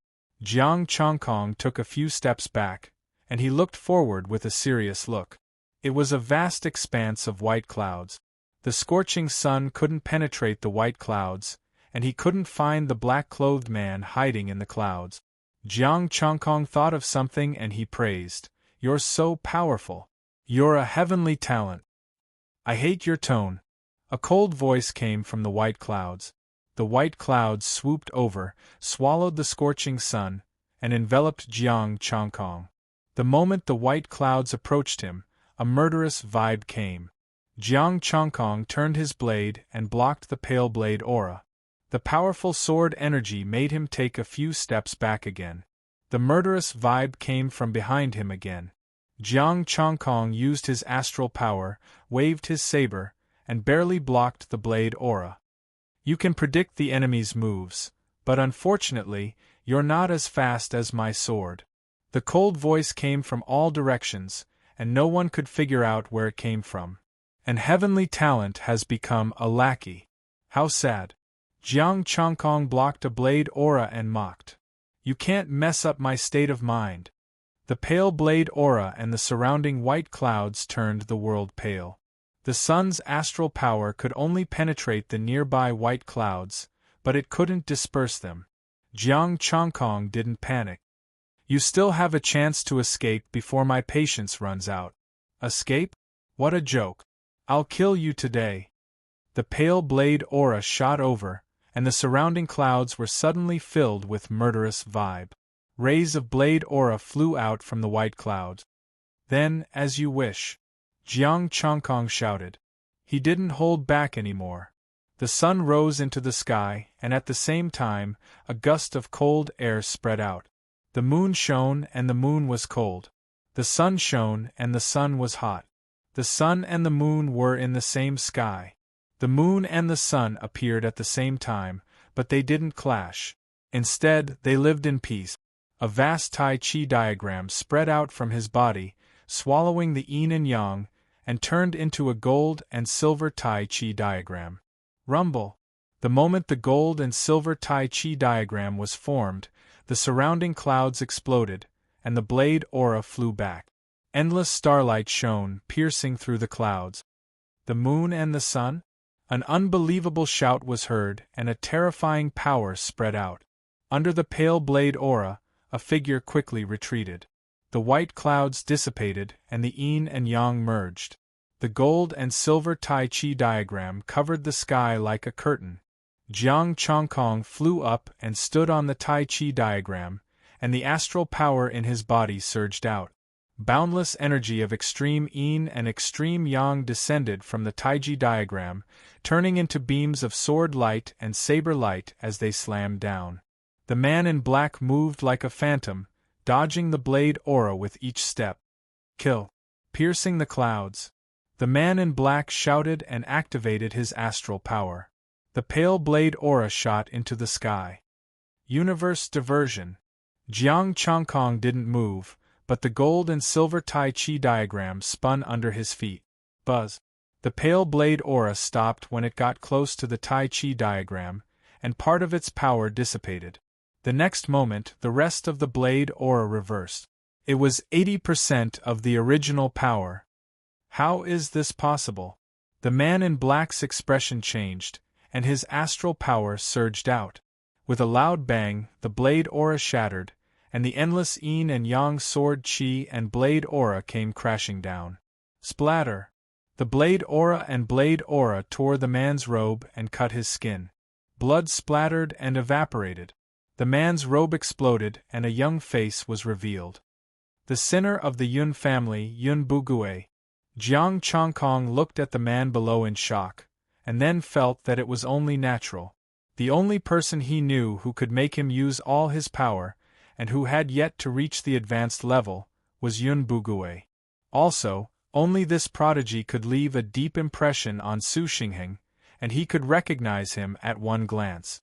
Jiang Changkong took a few steps back, and he looked forward with a serious look. It was a vast expanse of white clouds. The scorching sun couldn't penetrate the white clouds, and he couldn't find the black-clothed man hiding in the clouds. Jiang Changkong thought of something and he praised, "You're so powerful. You're a heavenly talent." "I hate your tone." A cold voice came from the white clouds. The white clouds swooped over, swallowed the scorching sun, and enveloped Jiang Changkong. The moment the white clouds approached him, a murderous vibe came. Jiang Changkong turned his blade and blocked the pale blade aura. The powerful sword energy made him take a few steps back again. The murderous vibe came from behind him again. Jiang Changkong used his astral power, waved his saber, and barely blocked the blade aura. "You can predict the enemy's moves, but unfortunately, you're not as fast as my sword." The cold voice came from all directions, and no one could figure out where it came from. An heavenly talent has become a lackey. How sad. Jiang Changkong blocked a blade aura and mocked. "You can't mess up my state of mind." The pale blade aura and the surrounding white clouds turned the world pale. The sun's astral power could only penetrate the nearby white clouds, but it couldn't disperse them. Jiang Changkong didn't panic. "You still have a chance to escape before my patience runs out." "Escape? What a joke. I'll kill you today." The pale blade aura shot over, and the surrounding clouds were suddenly filled with murderous vibe. Rays of blade aura flew out from the white clouds. "Then, as you wish," Jiang Changkong shouted. He didn't hold back anymore. The sun rose into the sky, and at the same time, a gust of cold air spread out. The moon shone and the moon was cold. The sun shone and the sun was hot. The sun and the moon were in the same sky. The moon and the sun appeared at the same time, but they didn't clash. Instead, they lived in peace. A vast Tai Chi diagram spread out from his body, swallowing the yin and yang, and turned into a gold and silver Tai Chi diagram. Rumble! The moment the gold and silver Tai Chi diagram was formed, the surrounding clouds exploded, and the blade aura flew back. Endless starlight shone, piercing through the clouds. The moon and the sun? An unbelievable shout was heard, and a terrifying power spread out. Under the pale blade aura, a figure quickly retreated. The white clouds dissipated, and the yin and yang merged. The gold and silver Tai Chi diagram covered the sky like a curtain. Jiang Changkong flew up and stood on the Tai Chi diagram, and the astral power in his body surged out. Boundless energy of extreme yin and extreme yang descended from the Taiji diagram, turning into beams of sword light and saber light as they slammed down. The man in black moved like a phantom, dodging the blade aura with each step. Kill! Piercing the clouds. The man in black shouted and activated his astral power. The pale blade aura shot into the sky. Universe diversion. Jiang Changkong didn't move, but the gold and silver Tai Chi diagram spun under his feet. Buzz. The pale blade aura stopped when it got close to the Tai Chi diagram, and part of its power dissipated. The next moment, the rest of the blade aura reversed. It was 80% of the original power. How is this possible? The man in black's expression changed, and his astral power surged out. With a loud bang, the blade aura shattered, and the endless yin and yang sword chi and blade aura came crashing down. Splatter! The blade aura tore the man's robe and cut his skin. Blood splattered and evaporated. The man's robe exploded and a young face was revealed. The sinner of the Yun family, Yun Bugue. Jiang Changkong looked at the man below in shock, and then felt that it was only natural. The only person he knew who could make him use all his power, and who had yet to reach the advanced level, was Yun Bugue. Also, only this prodigy could leave a deep impression on Su Xingheng, and he could recognize him at one glance.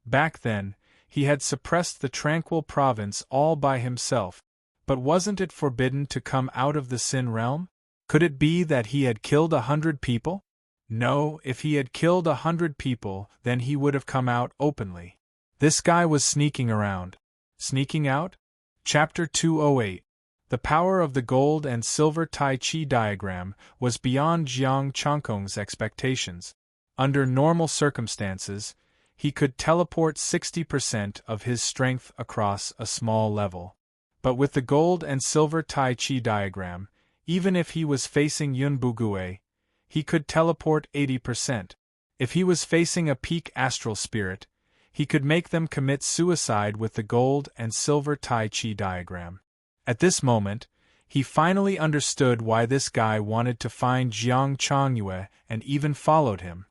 Back then, he had suppressed the tranquil province all by himself, but wasn't it forbidden to come out of the Sin realm? Could it be that he had killed 100 people? No, if he had killed 100 people, then he would have come out openly. This guy was sneaking around. Sneaking out? Chapter 208. The power of the gold and silver Tai Chi diagram was beyond Jiang Changkong's expectations. Under normal circumstances, he could teleport 60% of his strength across a small level. But with the gold and silver Tai Chi diagram, even if he was facing Yun Bugue, he could teleport 80%. If he was facing a peak astral spirit, he could make them commit suicide with the gold and silver Tai Chi diagram. At this moment, he finally understood why this guy wanted to find Jiang Changyue and even followed him.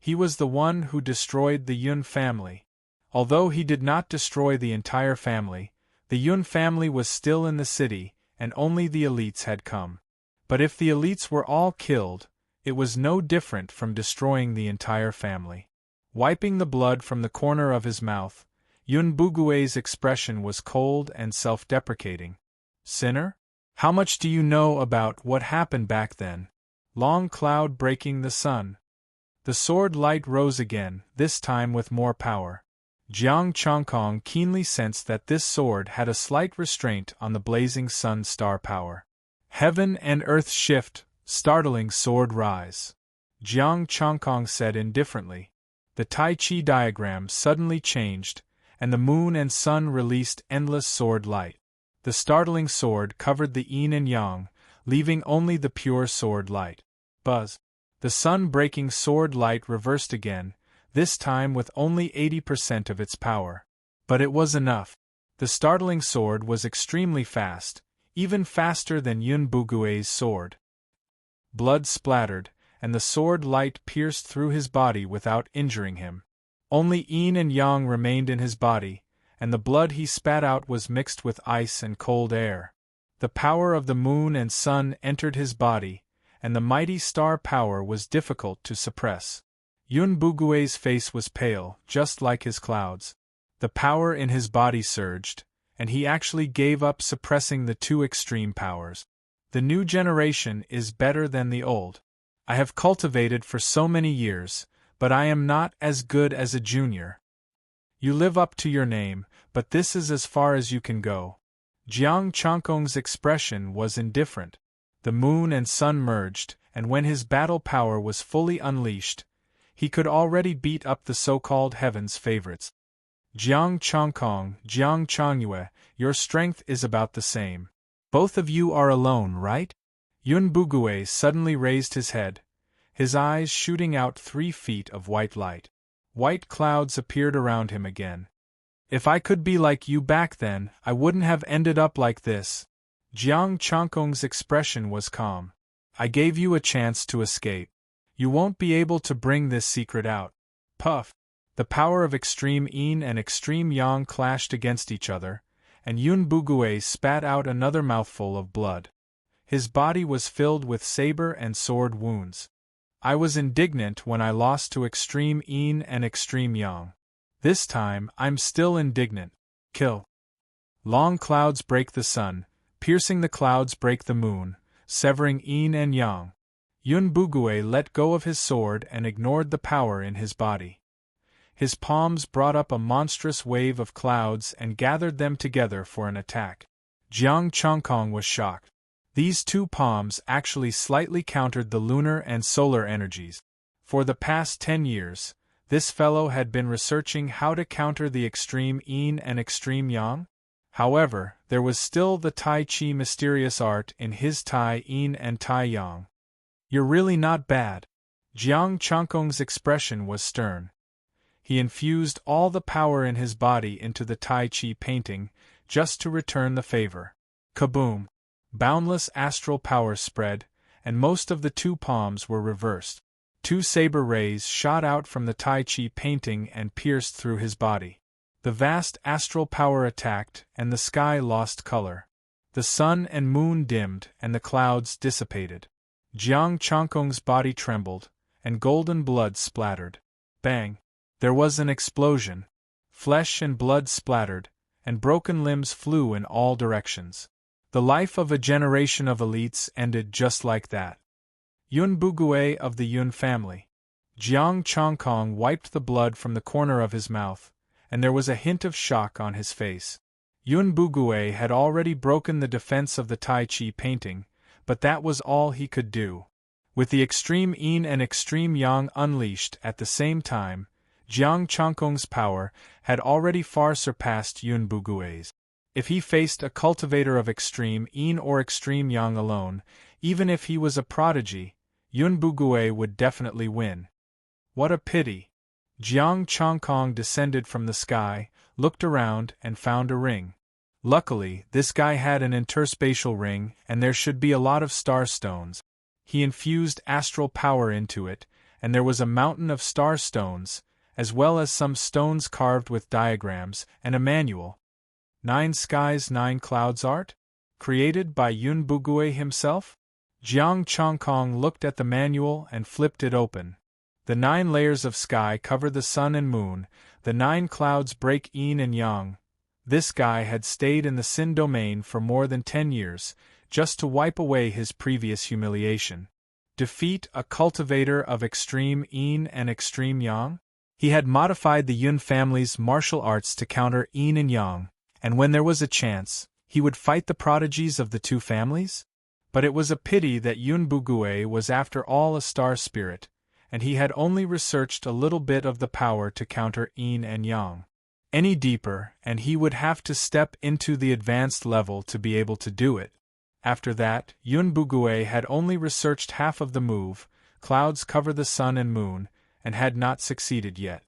He was the one who destroyed the Yun family. Although he did not destroy the entire family, the Yun family was still in the city, and only the elites had come. But if the elites were all killed, it was no different from destroying the entire family. Wiping the blood from the corner of his mouth, Yun Bugue's expression was cold and self-deprecating. Sinner? How much do you know about what happened back then? Long cloud breaking the sun. The sword light rose again, this time with more power. Jiang Changkong keenly sensed that this sword had a slight restraint on the blazing sun star power. Heaven and earth shift, startling sword rise. Jiang Changkong said indifferently. The Tai Chi diagram suddenly changed, and the moon and sun released endless sword light. The startling sword covered the yin and yang, leaving only the pure sword light. Buzz. The sun-breaking sword light reversed again, this time with only 80% of its power. But it was enough. The startling sword was extremely fast, even faster than Yun Bugue's sword. Blood splattered, and the sword light pierced through his body without injuring him. Only yin and yang remained in his body, and the blood he spat out was mixed with ice and cold air. The power of the moon and sun entered his body, and the mighty star power was difficult to suppress. Yun Bugue's face was pale, just like his clouds. The power in his body surged, and he actually gave up suppressing the two extreme powers. The new generation is better than the old. I have cultivated for so many years, but I am not as good as a junior. You live up to your name, but this is as far as you can go. Jiang Changkong's expression was indifferent. The moon and sun merged, and when his battle power was fully unleashed, he could already beat up the so-called heaven's favorites. Jiang Changkong, Jiang Changyue, your strength is about the same. Both of you are alone, right? Yun Bugue suddenly raised his head, his eyes shooting out 3 feet of white light. White clouds appeared around him again. If I could be like you back then, I wouldn't have ended up like this. Jiang Changkong's expression was calm. I gave you a chance to escape. You won't be able to bring this secret out. Puff! The power of extreme yin and extreme yang clashed against each other, and Yun Bugui spat out another mouthful of blood. His body was filled with saber and sword wounds. I was indignant when I lost to extreme yin and extreme yang. This time, I'm still indignant. Kill. Long clouds break the sun, piercing the clouds break the moon, severing yin and yang. Yun Bugui let go of his sword and ignored the power in his body. His palms brought up a monstrous wave of clouds and gathered them together for an attack. Jiang Changkong was shocked. These two palms actually slightly countered the lunar and solar energies. For the past 10 years, this fellow had been researching how to counter the extreme yin and extreme yang. However, there was still the Tai Chi mysterious art in his Tai Yin and Tai Yang. You're really not bad. Jiang Changkong's expression was stern. He infused all the power in his body into the Tai Chi painting, just to return the favor. Kaboom! Boundless astral power spread, and most of the two palms were reversed. Two saber rays shot out from the Tai Chi painting and pierced through his body. The vast astral power attacked, and the sky lost color. The sun and moon dimmed, and the clouds dissipated. Jiang Changkong's body trembled, and golden blood splattered. Bang! There was an explosion. Flesh and blood splattered, and broken limbs flew in all directions. The life of a generation of elites ended just like that. Yun Bugui of the Yun family. Jiang Changkong wiped the blood from the corner of his mouth, and there was a hint of shock on his face. Yun Bugui had already broken the defense of the Tai Chi painting, but that was all he could do. With the extreme yin and extreme yang unleashed at the same time, Jiang Changkong's power had already far surpassed Yun Bugui's. If he faced a cultivator of extreme yin or extreme yang alone, even if he was a prodigy, Yun Bugui would definitely win. What a pity! Jiang Changkong descended from the sky, looked around, and found a ring. Luckily, this guy had an interspatial ring, and there should be a lot of star stones. He infused astral power into it, and there was a mountain of star stones, as well as some stones carved with diagrams, and a manual. 9 Skies 9 Clouds art? Created by Yun Bugui himself? Jiang Changkong looked at the manual and flipped it open. The 9 layers of sky cover the sun and moon, the 9 clouds break yin and yang. This guy had stayed in the Sin domain for more than 10 years, just to wipe away his previous humiliation. Defeat a cultivator of extreme yin and extreme yang? He had modified the Yun family's martial arts to counter yin and yang, and when there was a chance, he would fight the prodigies of the two families? But it was a pity that Yun Bugui was after all a star spirit, and he had only researched a little bit of the power to counter yin and yang. Any deeper, and he would have to step into the advanced level to be able to do it. After that, Yun Bugui had only researched half of the move, clouds cover the sun and moon, and had not succeeded yet.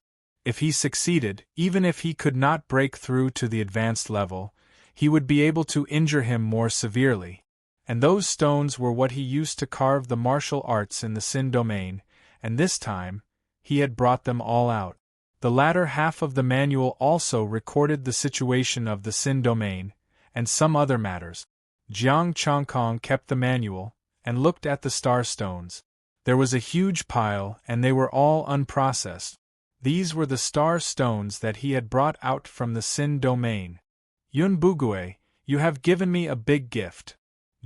If he succeeded, even if he could not break through to the advanced level, he would be able to injure him more severely. And those stones were what he used to carve the martial arts in the Sin domain, and this time, he had brought them all out. The latter half of the manual also recorded the situation of the Sin domain, and some other matters. Jiang Changkong kept the manual, and looked at the star stones. There was a huge pile, and they were all unprocessed. These were the star stones that he had brought out from the Sin domain. Yun Bugui, you have given me a big gift.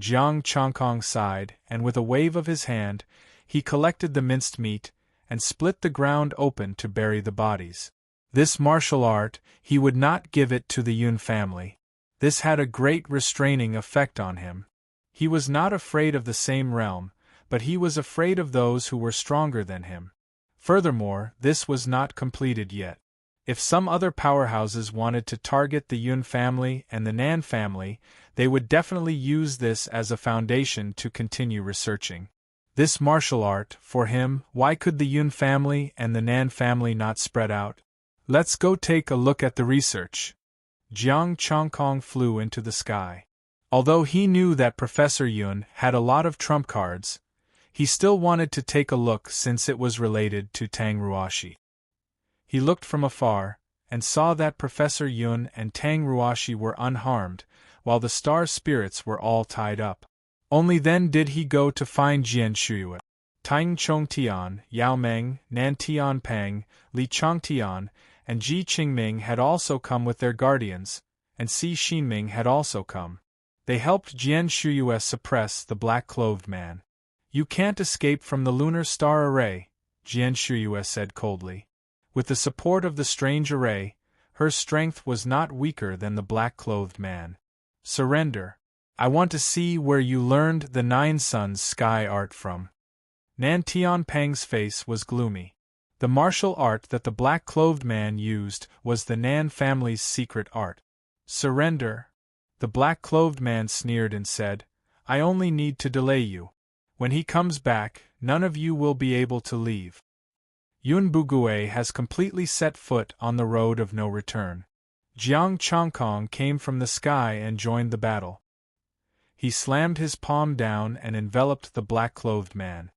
Jiang Changkong sighed, and with a wave of his hand, he collected the minced meat, and split the ground open to bury the bodies. This martial art, he would not give it to the Yun family. This had a great restraining effect on him. He was not afraid of the same realm, but he was afraid of those who were stronger than him. Furthermore, this was not completed yet. If some other powerhouses wanted to target the Yun family and the Nan family, they would definitely use this as a foundation to continue researching. This martial art, for him, why could the Yun family and the Nan family not spread out? Let's go take a look at the research. Jiang Changkong flew into the sky. Although he knew that Professor Yun had a lot of trump cards, he still wanted to take a look since it was related to Tang Ruoshi. He looked from afar, and saw that Professor Yun and Tang Ruoshi were unharmed, while the star spirits were all tied up. Only then did he go to find Jian Shuyue. Tang Chongtian, Yao Meng, Nan Tian Pang, Li Chongtian, and Ji Qingming had also come with their guardians, and Si Xinming had also come. They helped Jian Shuyue suppress the black-clothed man. "You can't escape from the lunar star array," Jian Shuyue said coldly. With the support of the strange array, her strength was not weaker than the black-clothed man. "Surrender. I want to see where you learned the Nine Suns sky art from." Nan Tian Pang's face was gloomy. The martial art that the black-clothed man used was the Nan family's secret art. "Surrender?" The black-clothed man sneered and said, "I only need to delay you. When he comes back, none of you will be able to leave." Yun Bugue has completely set foot on the road of no return. Jiang Chongkong came from the sky and joined the battle. He slammed his palm down and enveloped the black-clothed man.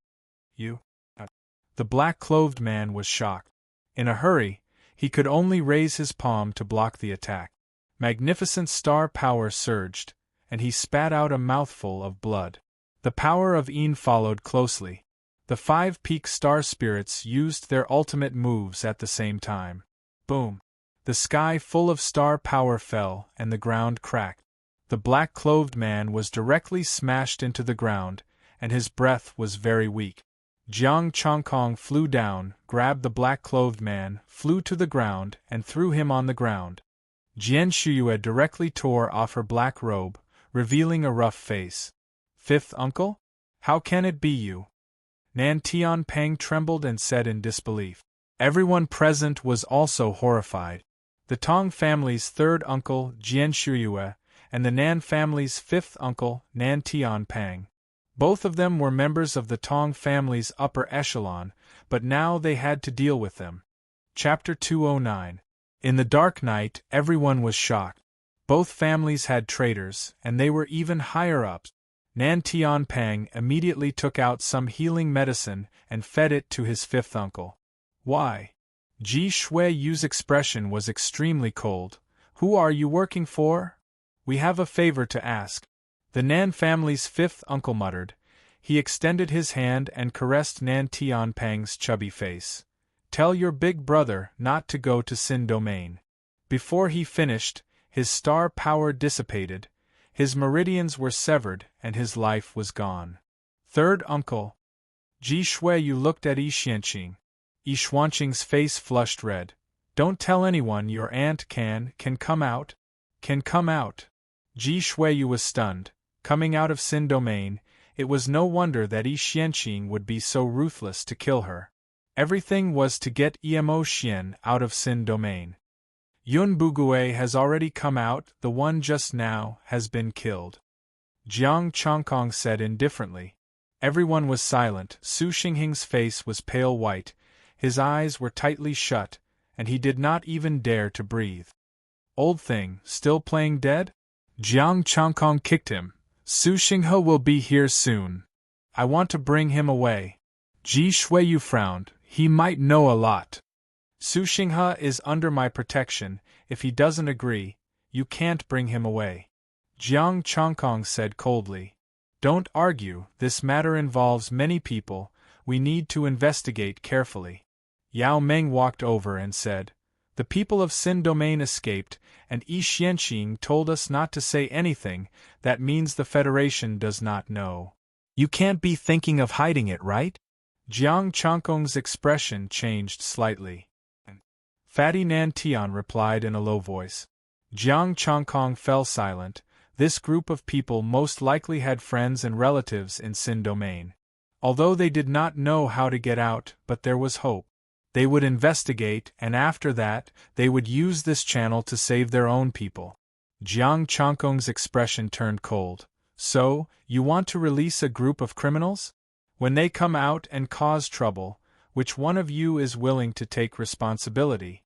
"You?" The black-clothed man was shocked. In a hurry, he could only raise his palm to block the attack. Magnificent star power surged, and he spat out a mouthful of blood. The power of Yin followed closely. The 5 peak star spirits used their ultimate moves at the same time. Boom! The sky full of star power fell, and the ground cracked. The black-clothed man was directly smashed into the ground, and his breath was very weak. Jiang Chongkong flew down, grabbed the black-clothed man, flew to the ground, and threw him on the ground. Jian Shuyue directly tore off her black robe, revealing a rough face. "Fifth uncle? How can it be you?" Nan Tian Pang trembled and said in disbelief. Everyone present was also horrified. The Tong family's 3rd uncle, Jian Shuyue, and the Nan family's 5th uncle, Nan Tian Pang. Both of them were members of the Tong family's upper echelon, but now they had to deal with them. Chapter 209. In the dark night, everyone was shocked. Both families had traitors, and they were even higher ups. Nan Tian Pang immediately took out some healing medicine and fed it to his 5th uncle. "Why?" Ji Shui Yu's expression was extremely cold. "Who are you working for?" "We have a favor to ask." The Nan family's 5th uncle muttered. He extended his hand and caressed Nan Tian Pang's chubby face. "Tell your big brother not to go to Sin Domain." Before he finished, his star power dissipated, his meridians were severed, and his life was gone. "Third uncle." Ji Shuiyu looked at Yi Xianqing. Yi Xuanqing's face flushed red. "Don't tell anyone your aunt can come out? Can come out?" Ji Shuiyu was stunned. Coming out of Sin Domain, it was no wonder that Yi Xianqing would be so ruthless to kill her. Everything was to get Emo Xian out of Sin Domain. Yun Bugue has already come out, the one just now has been killed. Jiang Chongkong said indifferently. Everyone was silent. Su Xinghing's face was pale white, his eyes were tightly shut, and he did not even dare to breathe. "Old thing, still playing dead?" Jiang Chongkong kicked him. "Su Xinghe will be here soon. I want to bring him away." Ji Shuiyu frowned. "He might know a lot." "Su Xinghe is under my protection. If he doesn't agree, you can't bring him away." Jiang Chongkong said coldly. "Don't argue, this matter involves many people, we need to investigate carefully." Yao Meng walked over and said, "The people of Sin Domain escaped, and Yi Xianqing told us not to say anything, that means the Federation does not know." "You can't be thinking of hiding it, right?" Jiang Chongkong's expression changed slightly. Fatty Nan Tian replied in a low voice. Jiang Chongkong fell silent. This group of people most likely had friends and relatives in Sin Domain. Although they did not know how to get out, but there was hope. They would investigate, and after that, they would use this channel to save their own people. Jiang Chongkong's expression turned cold. "So, you want to release a group of criminals? When they come out and cause trouble, which one of you is willing to take responsibility?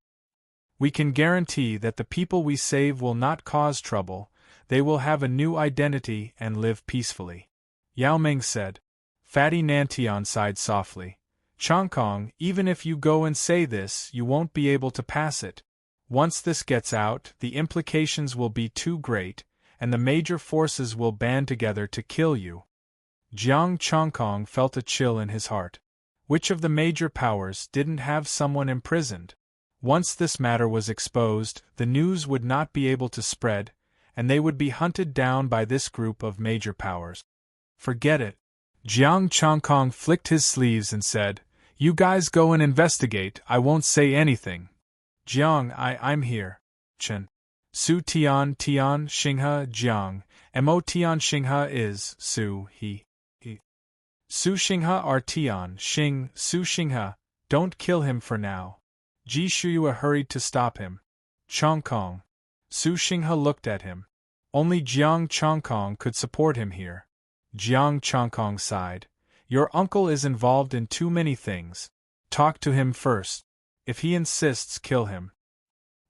We can guarantee that the people we save will not cause trouble, They will have a new identity and live peacefully. Yao Ming said. Fatty Nantian sighed softly. Chongkong, even if you go and say this, you won't be able to pass it. Once this gets out, the implications will be too great, and the major forces will band together to kill you. Jiang Chongkong felt a chill in his heart. Which of the major powers didn't have someone imprisoned? Once this matter was exposed, the news would not be able to spread, and they would be hunted down by this group of major powers. Forget it. Jiang Chongkong flicked his sleeves and said, You guys go and investigate, I won't say anything. Jiang, I'm here. Chen. Su Tian Xinghe Jiang, Mo Tian Xinghe is, Su, he. Su Xinghe are Tian, Xing, Su Xinghe, don't kill him for now. Ji Shuyue hurried to stop him. Chongkong. Su Xinghe looked at him. Only Jiang Chongkong could support him here. Jiang Chongkong sighed. Your uncle is involved in too many things. Talk to him first. If he insists, kill him.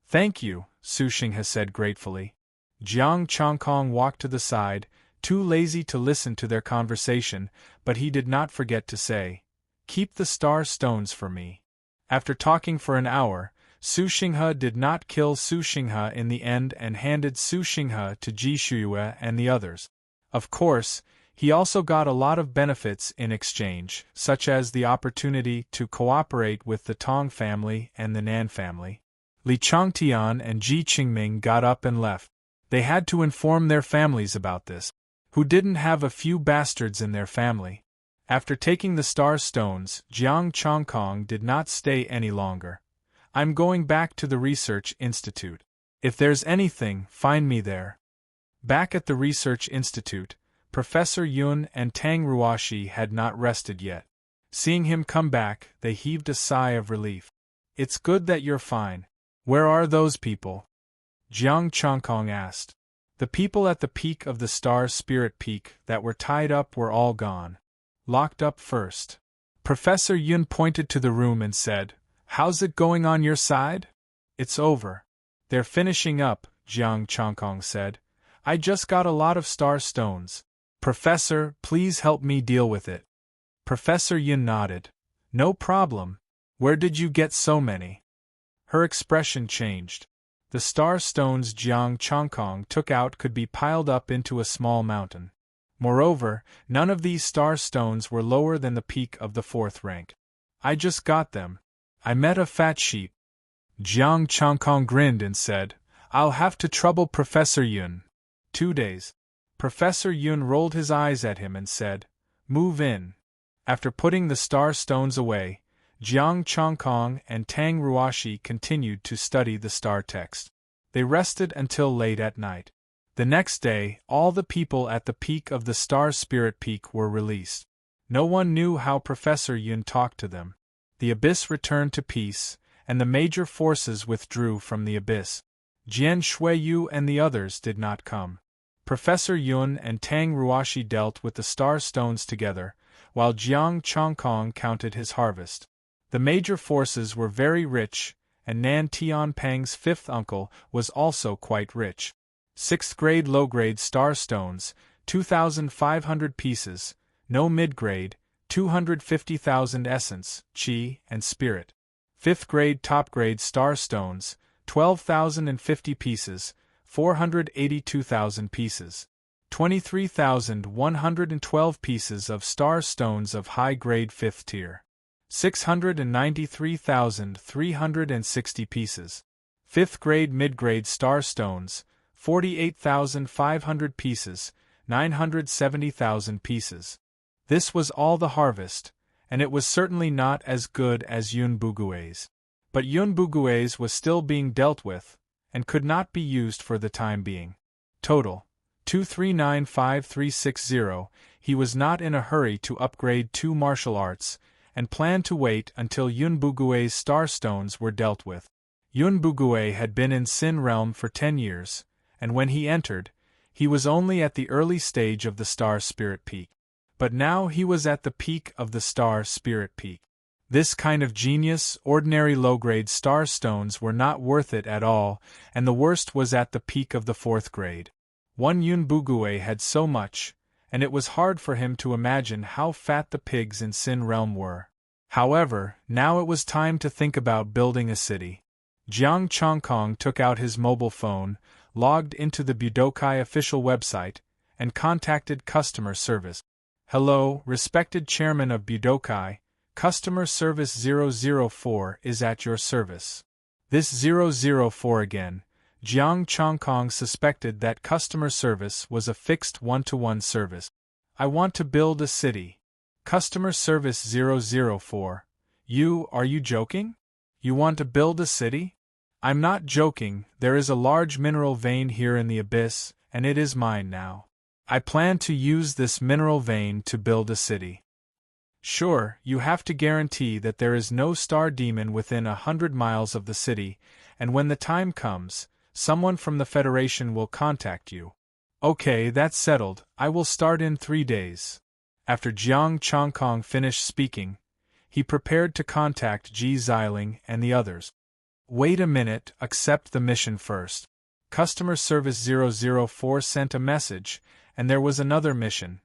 Thank you, Su Xinghe said gratefully. Jiang Chongkong walked to the side, too lazy to listen to their conversation, but he did not forget to say, Keep the star stones for me. After talking for an hour, Su Xinghe did not kill Su Xinghe in the end and handed Su Xinghe to Ji Shuyue and the others. Of course, he also got a lot of benefits in exchange, such as the opportunity to cooperate with the Tong family and the Nan family. Li Chongtian and Ji Qingming got up and left. They had to inform their families about this, who didn't have a few bastards in their family. After taking the star stones, Jiang Chongkong did not stay any longer. I'm going back to the research institute. If there's anything, find me there. Back at the research institute, Professor Yun and Tang Ruoshi had not rested yet. Seeing him come back, they heaved a sigh of relief. It's good that you're fine. Where are those people? Jiang Chongkong asked. The people at the peak of the Star Spirit Peak that were tied up were all gone. Locked up first. Professor Yun pointed to the room and said, How's it going on your side? It's over. They're finishing up, Jiang Chongkong said. I just got a lot of star stones. Professor, please help me deal with it. Professor Yun nodded. No problem. Where did you get so many? Her expression changed. The star stones Jiang Chongkong took out could be piled up into a small mountain. Moreover, none of these star stones were lower than the peak of the 4th rank. I just got them. I met a fat sheep. Jiang Chongkong grinned and said, I'll have to trouble Professor Yun. 2 days. Professor Yun rolled his eyes at him and said, Move in. After putting the star stones away, Jiang Chongkong and Tang Ruoshi continued to study the star text. They rested until late at night. The next day, all the people at the peak of the Star Spirit Peak were released. No one knew how Professor Yun talked to them. The abyss returned to peace, and the major forces withdrew from the abyss. Jian Shuiyu and the others did not come. Professor Yun and Tang Ruoshi dealt with the star stones together, while Jiang Chongkong counted his harvest. The major forces were very rich, and Nan Tianpang's 5th uncle was also quite rich. 6th grade low-grade star stones, 2,500 pieces, no mid-grade, 250,000 essence, chi, and spirit. 5th grade top-grade star stones, 12,050 pieces, 482,000 pieces. 23,112 pieces of star stones of high-grade 5th tier. 693,360 pieces. 5th grade mid-grade star stones, 48,500 pieces, 970,000 pieces. This was all the harvest, and it was certainly not as good as Yun Bugui's. But Yun Bugui's was still being dealt with, and could not be used for the time being. Total 2395360. He was not in a hurry to upgrade 2 martial arts, and planned to wait until Yun Bugui's star stones were dealt with. Yun Bugui had been in Sin Realm for 10 years, and when he entered, he was only at the early stage of the Star Spirit Peak. But now he was at the peak of the Star Spirit Peak. This kind of genius, ordinary low-grade star stones were not worth it at all, and the worst was at the peak of the 4th grade. One Yun Bugue had so much, and it was hard for him to imagine how fat the pigs in Sin Realm were. However, now it was time to think about building a city. Jiang Chongkong took out his mobile phone, logged into the Budokai official website, and contacted customer service. Hello, respected chairman of Budokai, customer service 004 is at your service. This 004 again. Jiang Chongkong suspected that customer service was a fixed one-to-one service. I want to build a city. Customer service 004. Are you joking? You want to build a city? I'm not joking, there is a large mineral vein here in the abyss, and it is mine now. I plan to use this mineral vein to build a city. Sure, you have to guarantee that there is no star demon within 100 miles of the city, and when the time comes, someone from the Federation will contact you. Okay, that's settled, I will start in 3 days. After Jiang Chongkong finished speaking, he prepared to contact Ji Xiling and the others. Wait a minute, accept the mission first. Customer Service 004 sent a message, and there was another mission.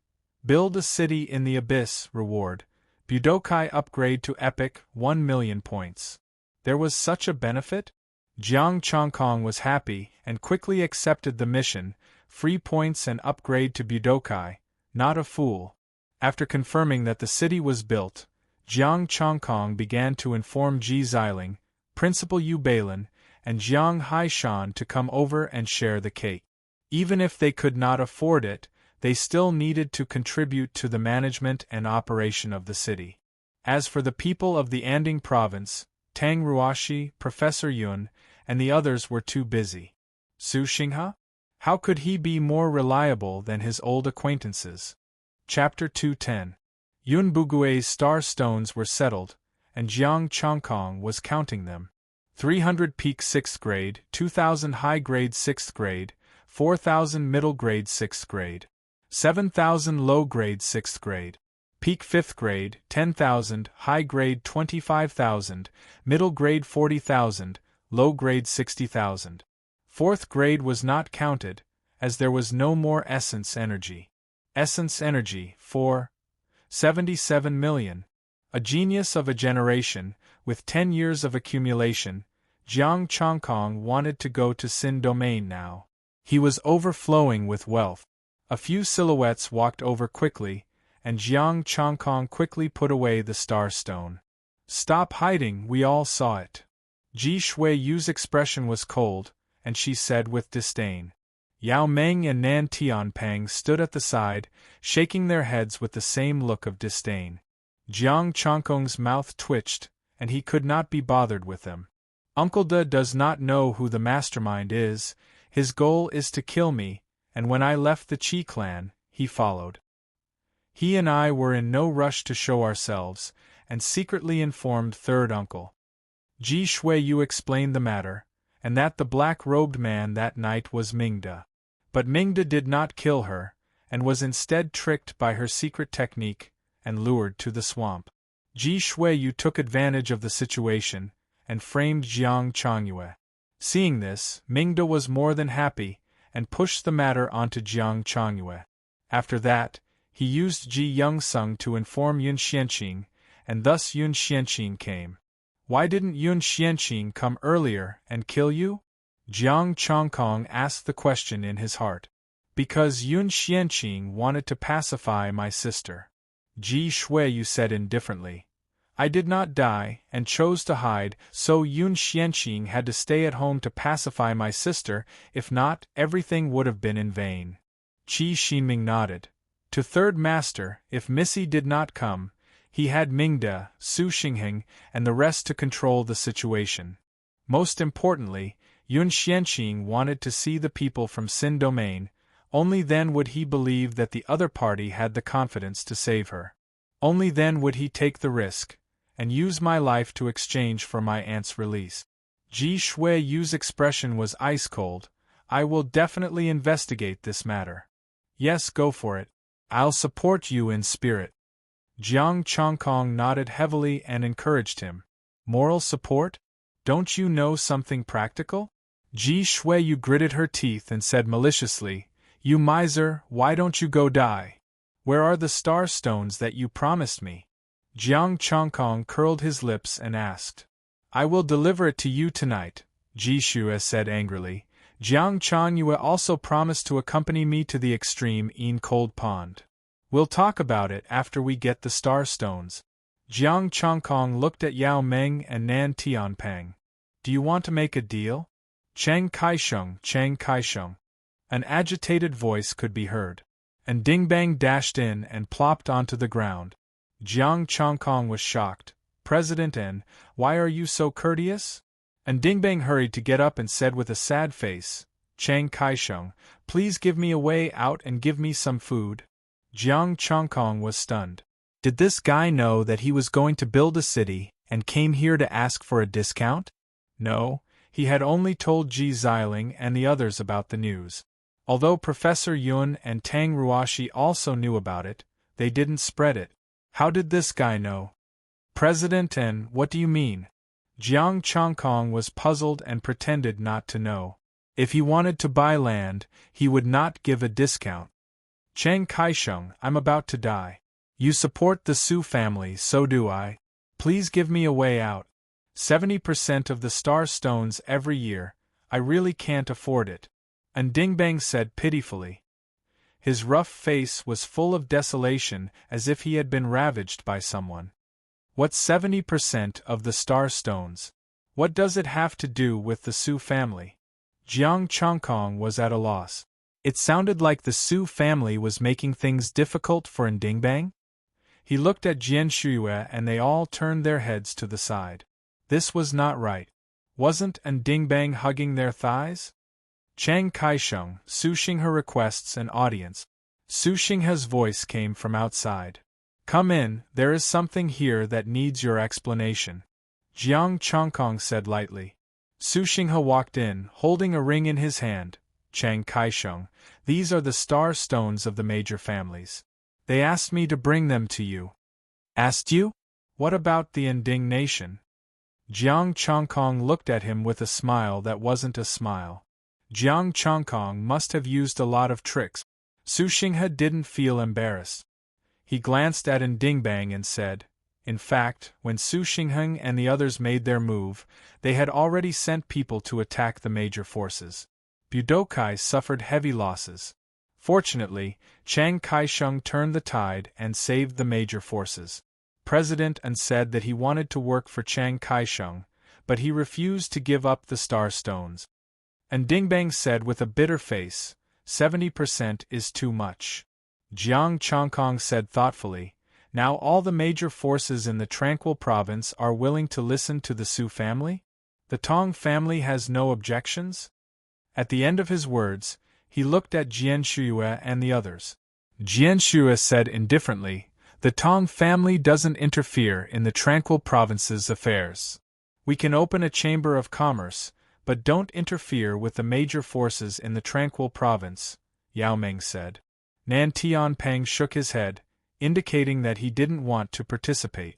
Build a city in the abyss, reward. Budokai upgrade to epic, 1 million points. There was such a benefit? Jiang Chongkong was happy and quickly accepted the mission, free points and upgrade to Budokai, not a fool. After confirming that the city was built, Jiang Chongkong began to inform Ji Xiling, Principal Yu Balin, and Jiang Haishan to come over and share the cake. Even if they could not afford it, they still needed to contribute to the management and operation of the city. As for the people of the Anding province, Tang Ruashi, Professor Yun, and the others were too busy. Su Xinghe? How could he be more reliable than his old acquaintances? Chapter 210. Yun Bugue's star stones were settled, and Jiang Chongkong was counting them. 300 peak 6th grade, 2,000 high grade 6th grade, 4,000 middle grade 6th grade, 7,000 low grade 6th grade. Peak 5th grade, 10,000, high grade 25,000, middle grade 40,000, low grade 60,000. 4th grade was not counted, as there was no more essence energy. Essence energy, 77 million. A genius of a generation, with 10 years of accumulation, Jiang Chongkong wanted to go to Sin Domain now. He was overflowing with wealth. A few silhouettes walked over quickly, and Jiang Chongkong quickly put away the star stone. Stop hiding, we all saw it. Ji Shuiyu's expression was cold, and she said with disdain. Yao Meng and Nan Tianpeng stood at the side, shaking their heads with the same look of disdain. Jiang Chongkong's mouth twitched, and he could not be bothered with them. Uncle De does not know who the mastermind is, his goal is to kill me, and when I left the Qi clan, he followed. He and I were in no rush to show ourselves, and secretly informed third uncle. Ji Shuiyu explained the matter, and that the black-robed man that night was Mingde. But Mingde did not kill her, and was instead tricked by her secret technique, and lured to the swamp. Ji Shuiyu took advantage of the situation, and framed Jiang Chongyue. Seeing this, Mingde was more than happy, and pushed the matter onto Jiang Chongyue. After that, he used Ji Youngsung to inform Yun Xianqing, and thus Yun Xianqing came. Why didn't Yun Xianqing come earlier and kill you? Jiang Chongkong asked the question in his heart. Because Yun Xianqing wanted to pacify my sister. Ji Shuiyu said indifferently. I did not die, and chose to hide, so Yun Xianqing had to stay at home to pacify my sister, if not, everything would have been in vain. Qi Xinming nodded. To Third Master, if Missy did not come, he had Mingde, Su Xingheng, and the rest to control the situation. Most importantly, Yun Xianqing wanted to see the people from Sin Domain, only then would he believe that the other party had the confidence to save her. Only then would he take the risk, and use my life to exchange for my aunt's release. Ji Shuiyu's expression was ice-cold. I will definitely investigate this matter. Yes, go for it. I'll support you in spirit. Jiang Chongkong nodded heavily and encouraged him. Moral support? Don't you know something practical? Ji Shuiyu gritted her teeth and said maliciously, You miser, why don't you go die? Where are the star stones that you promised me? Jiang Chongkong curled his lips and asked. I will deliver it to you tonight, Ji Shue said angrily. Jiang Changyue also promised to accompany me to the extreme in Cold Pond. We'll talk about it after we get the star stones. Jiang Chongkong looked at Yao Meng and Nan Tianpeng. Do you want to make a deal? Chang Kaisheng. An agitated voice could be heard. And Dingbang dashed in and plopped onto the ground. Jiang Chongkong was shocked. President N, why are you so courteous? And Dingbang hurried to get up and said with a sad face, Chang Kaisheng, please give me a way out and give me some food. Jiang Chongkong was stunned. Did this guy know that he was going to build a city and came here to ask for a discount? No, he had only told Ji Xiling and the others about the news. Although Professor Yun and Tang Ruoshi also knew about it, they didn't spread it. How did this guy know? President N, what do you mean? Jiang Chongkong was puzzled and pretended not to know. If he wanted to buy land, he would not give a discount. Chang Kaisheng, I'm about to die. You support the Su family, so do I. Please give me a way out. 70% of the star stones every year, I really can't afford it. And Dingbang said pitifully. His rough face was full of desolation as if he had been ravaged by someone. What's 70% of the star stones? What does it have to do with the Su family? Jiang Chongkong was at a loss. It sounded like the Su family was making things difficult for Ndingbang. He looked at Jian Shuyue and they all turned their heads to the side. This was not right. Wasn't Ndingbang hugging their thighs? Chang Kaisheng, Su Xinghe requests an audience. Su Xinghe's voice came from outside. Come in, there is something here that needs your explanation. Jiang Chongkong said lightly. Su Xinghe walked in, holding a ring in his hand. Chang Kaisheng, these are the star stones of the major families. They asked me to bring them to you. Asked you? What about the Nding nation? Jiang Chongkong looked at him with a smile that wasn't a smile. Jiang Chongkong must have used a lot of tricks. Su Xinghe didn't feel embarrassed. He glanced at Ndingbang and said, in fact, when Su Xinghe and the others made their move, they had already sent people to attack the major forces. Budokai suffered heavy losses. Fortunately, Chang Kaisheng turned the tide and saved the major forces. President An said that he wanted to work for Chang Kaisheng, but he refused to give up the star stones. And Dingbang said with a bitter face, 70% is too much. Jiang Chongkong said thoughtfully, now all the major forces in the Tranquil Province are willing to listen to the Su family? The Tong family has no objections? At the end of his words, he looked at Jian Shuyue and the others. Jian Shuyue said indifferently, the Tong family doesn't interfere in the Tranquil Province's affairs. We can open a chamber of commerce, but don't interfere with the major forces in the Tranquil Province, Yao Meng said. Nan Tianpeng shook his head, indicating that he didn't want to participate.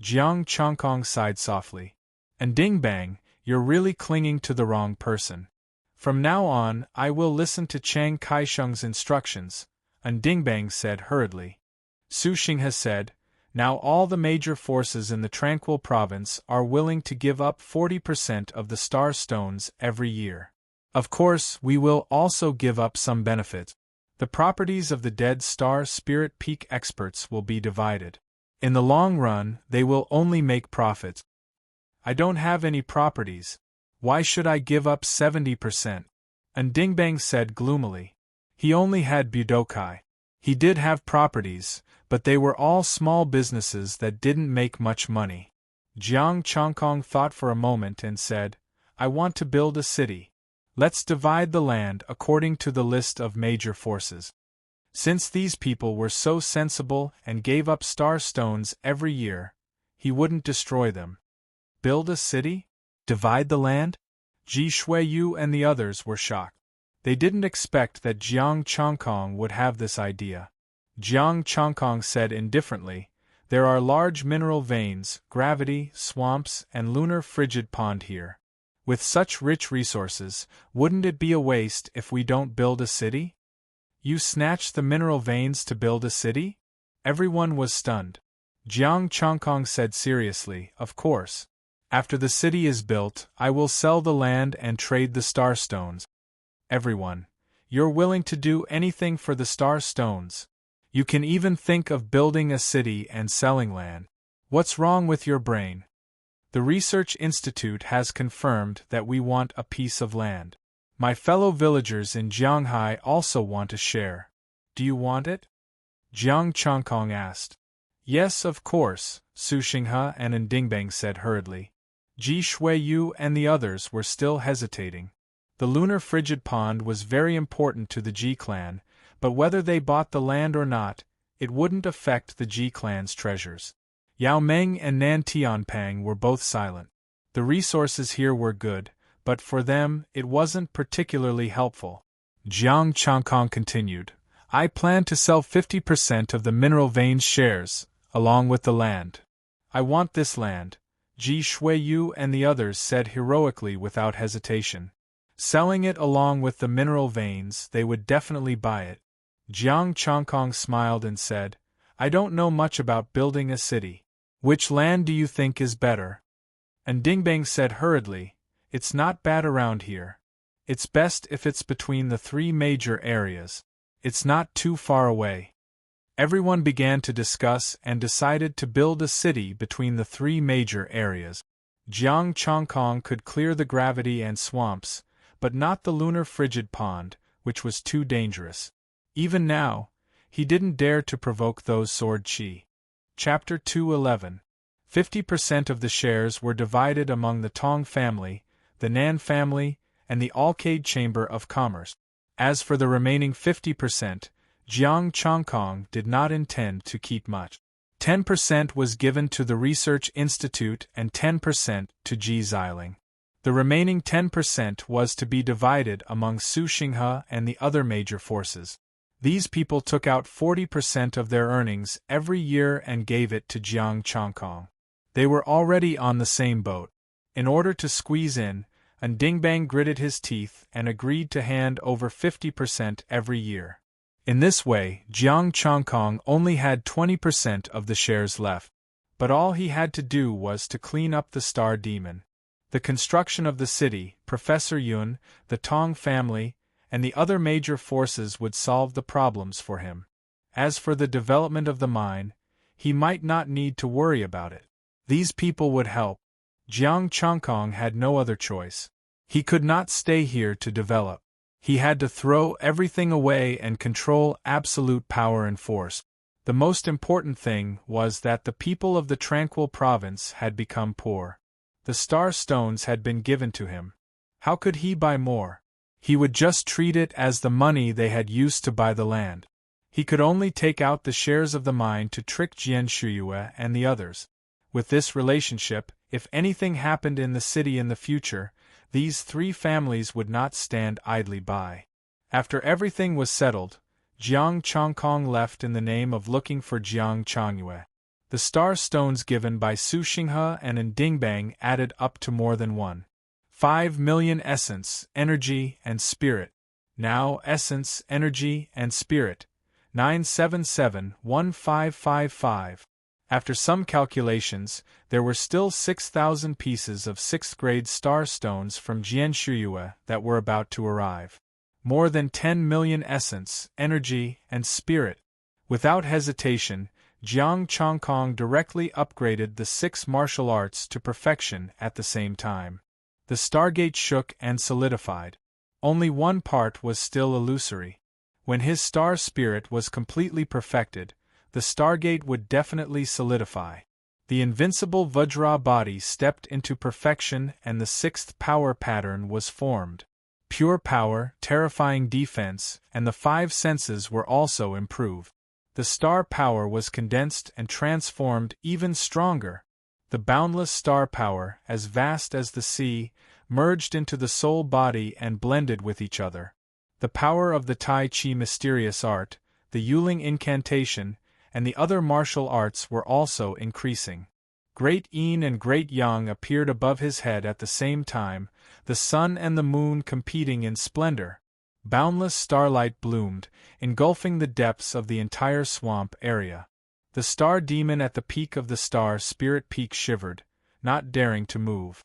Jiang Chongkong sighed softly. And Dingbang, you're really clinging to the wrong person. From now on, I will listen to Chang Kaisheng's instructions, and Dingbang said hurriedly. Su Xinghe said, now all the major forces in the Tranquil Province are willing to give up 40% of the star stones every year. Of course, we will also give up some benefits. The properties of the dead star spirit peak experts will be divided. In the long run, they will only make profits. I don't have any properties. Why should I give up 70%? And Dingbang said gloomily. He only had Budokai. He did have properties, but they were all small businesses that didn't make much money. Jiang Chongkong thought for a moment and said, I want to build a city. Let's divide the land according to the list of major forces. Since these people were so sensible and gave up star stones every year, he wouldn't destroy them. Build a city? Divide the land? Ji Shuiyu and the others were shocked. They didn't expect that Jiang Chongkong would have this idea. Jiang Chongkong said indifferently, there are large mineral veins, gravity, swamps, and lunar frigid pond here. With such rich resources, wouldn't it be a waste if we don't build a city? You snatched the mineral veins to build a city? Everyone was stunned. Jiang Chongkong said seriously, of course. After the city is built, I will sell the land and trade the star stones. Everyone. You're willing to do anything for the star stones. You can even think of building a city and selling land. What's wrong with your brain? The Research Institute has confirmed that we want a piece of land. My fellow villagers in Jianghai also want a share. Do you want it? Jiang Chongkong asked. Yes, of course, Su Xinghe and Ndingbang said hurriedly. Ji Shuiyu and the others were still hesitating. The lunar frigid pond was very important to the Ji clan, but whether they bought the land or not, it wouldn't affect the Ji clan's treasures. Yao Meng and Nan Tianpang were both silent. The resources here were good, but for them it wasn't particularly helpful. Jiang Chongkong continued, I plan to sell 50% of the mineral veins shares, along with the land. I want this land, Ji Shuiyu and the others said heroically without hesitation. Selling it along with the mineral veins, they would definitely buy it. Jiang Chongkong smiled and said, I don't know much about building a city. Which land do you think is better? And Ndingbang said hurriedly, It's not bad around here. It's best if it's between the three major areas. It's not too far away. Everyone began to discuss and decided to build a city between the three major areas. Jiang Chongkong could clear the gravity and swamps, but not the lunar frigid pond, which was too dangerous. Even now, he didn't dare to provoke those sword chi. Chapter 2:11. 50% of the shares were divided among the Tong family, the Nan family, and the Alcade Chamber of Commerce. As for the remaining 50%, Jiang Chongkong did not intend to keep much. 10% was given to the Research Institute and 10% to Ji Xiling. The remaining 10% was to be divided among Su Xinghe and the other major forces. These people took out 40% of their earnings every year and gave it to Jiang Chongkong. They were already on the same boat. In order to squeeze in, Ndingbang gritted his teeth and agreed to hand over 50% every year. In this way, Jiang Chongkong only had 20% of the shares left. But all he had to do was to clean up the star demon. The construction of the city, Professor Yun, the Tong family, and the other major forces would solve the problems for him. As for the development of the mine, he might not need to worry about it. These people would help. Jiang Chongkong had no other choice. He could not stay here to develop. He had to throw everything away and control absolute power and force. The most important thing was that the people of the tranquil province had become poor. The star stones had been given to him. How could he buy more? He would just treat it as the money they had used to buy the land. He could only take out the shares of the mine to trick Jian Shuyue and the others. With this relationship, if anything happened in the city in the future, these three families would not stand idly by. After everything was settled, Jiang Chongkong left in the name of looking for Jiang Chongyue. The star stones given by Su Xinghe and Ndingbang added up to more than 1.5 million essence, energy, and spirit. Now essence, energy, and spirit. 977-1555. After some calculations, there were still 6,000 pieces of 6th-grade star stones from Jianshuyue that were about to arrive. More than 10 million essence, energy, and spirit. Without hesitation, Jiang Chongkong directly upgraded the 6 martial arts to perfection at the same time. The Stargate shook and solidified. Only one part was still illusory. When his star spirit was completely perfected, the Stargate would definitely solidify. The invincible Vajra body stepped into perfection and the 6th power pattern was formed. Pure power, terrifying defense, and the 5 senses were also improved. The star power was condensed and transformed even stronger. The boundless star power, as vast as the sea, merged into the soul body and blended with each other. The power of the Tai Chi mysterious art, the Yuling incantation, and the other martial arts were also increasing. Great Yin and Great Yang appeared above his head at the same time, the sun and the moon competing in splendor. Boundless starlight bloomed, engulfing the depths of the entire swamp area. The star demon at the peak of the star spirit peak shivered, not daring to move.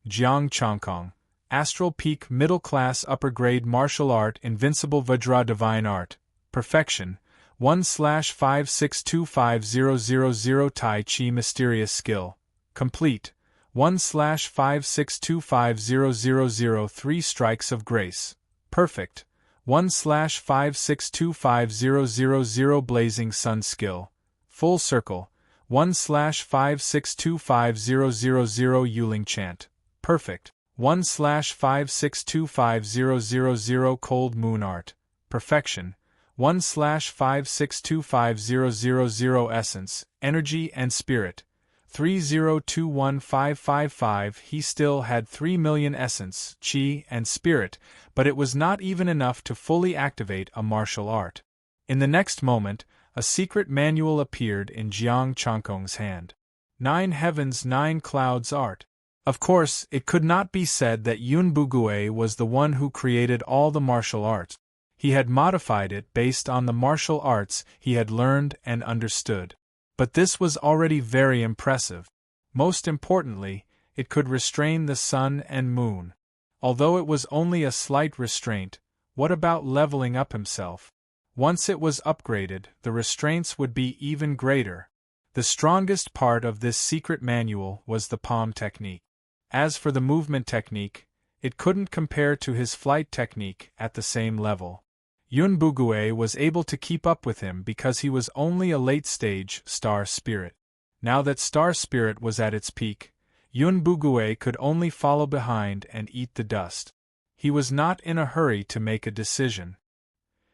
Jiang Chongkong, Astral Peak Middle Class Upper Grade Martial Art Invincible Vajra Divine Art, Perfection, 1/562500 Tai Chi Mysterious Skill, Complete, 1/562500 3 Strikes of Grace, Perfect, 1/562500 Blazing Sun Skill, Full Circle, 1/562500 Yuling Chant, Perfect, 1/562500 Cold Moon Art, Perfection, 1/562500 Essence, Energy and Spirit, 3021555. He still had 3 million essence, chi, and spirit, but it was not even enough to fully activate a martial art. In the next moment, a secret manual appeared in Jiang Chongkong's hand. 9 Heavens 9 Clouds Art. Of course, it could not be said that Yun Bugui was the one who created all the martial arts. He had modified it based on the martial arts he had learned and understood. But this was already very impressive. Most importantly, it could restrain the sun and moon. Although it was only a slight restraint, what about leveling up himself? Once it was upgraded, the restraints would be even greater. The strongest part of this secret manual was the palm technique. As for the movement technique, it couldn't compare to his flight technique at the same level. Yun Bugui was able to keep up with him because he was only a late-stage star spirit. Now that star spirit was at its peak, Yun Bugui could only follow behind and eat the dust. He was not in a hurry to make a decision.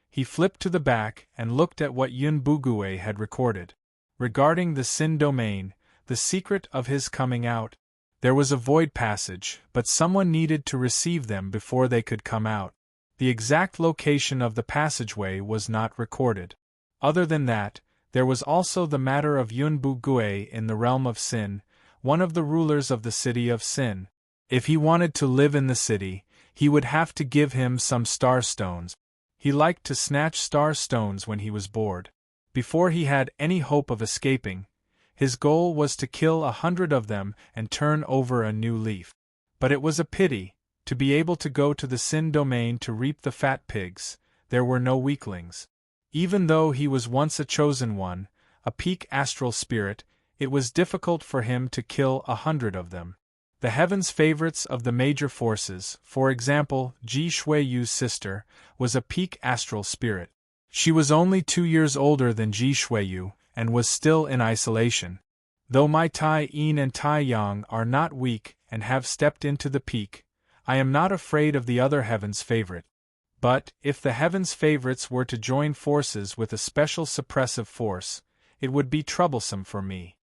He flipped to the back and looked at what Yun Bugui had recorded. Regarding the Sin domain, the secret of his coming out, there was a void passage, but someone needed to receive them before they could come out. The exact location of the passageway was not recorded. Other than that, there was also the matter of Yun Bugui in the realm of Sin, one of the rulers of the city of Sin. If he wanted to live in the city, he would have to give him some star stones. He liked to snatch star stones when he was bored. Before he had any hope of escaping, his goal was to kill 100 of them and turn over a new leaf. But it was a pity. To be able to go to the Sin domain to reap the fat pigs, there were no weaklings. Even though he was once a chosen one, a peak astral spirit, it was difficult for him to kill 100 of them. The heavens' favorites of the major forces, for example, Ji Shuiyu's sister, was a peak astral spirit. She was only 2 years older than Ji Shuiyu, and was still in isolation. Though my Tai Yin and Tai Yang are not weak and have stepped into the peak, I am not afraid of the other heaven's favorite. But, if the heaven's favorites were to join forces with a special suppressive force, it would be troublesome for me.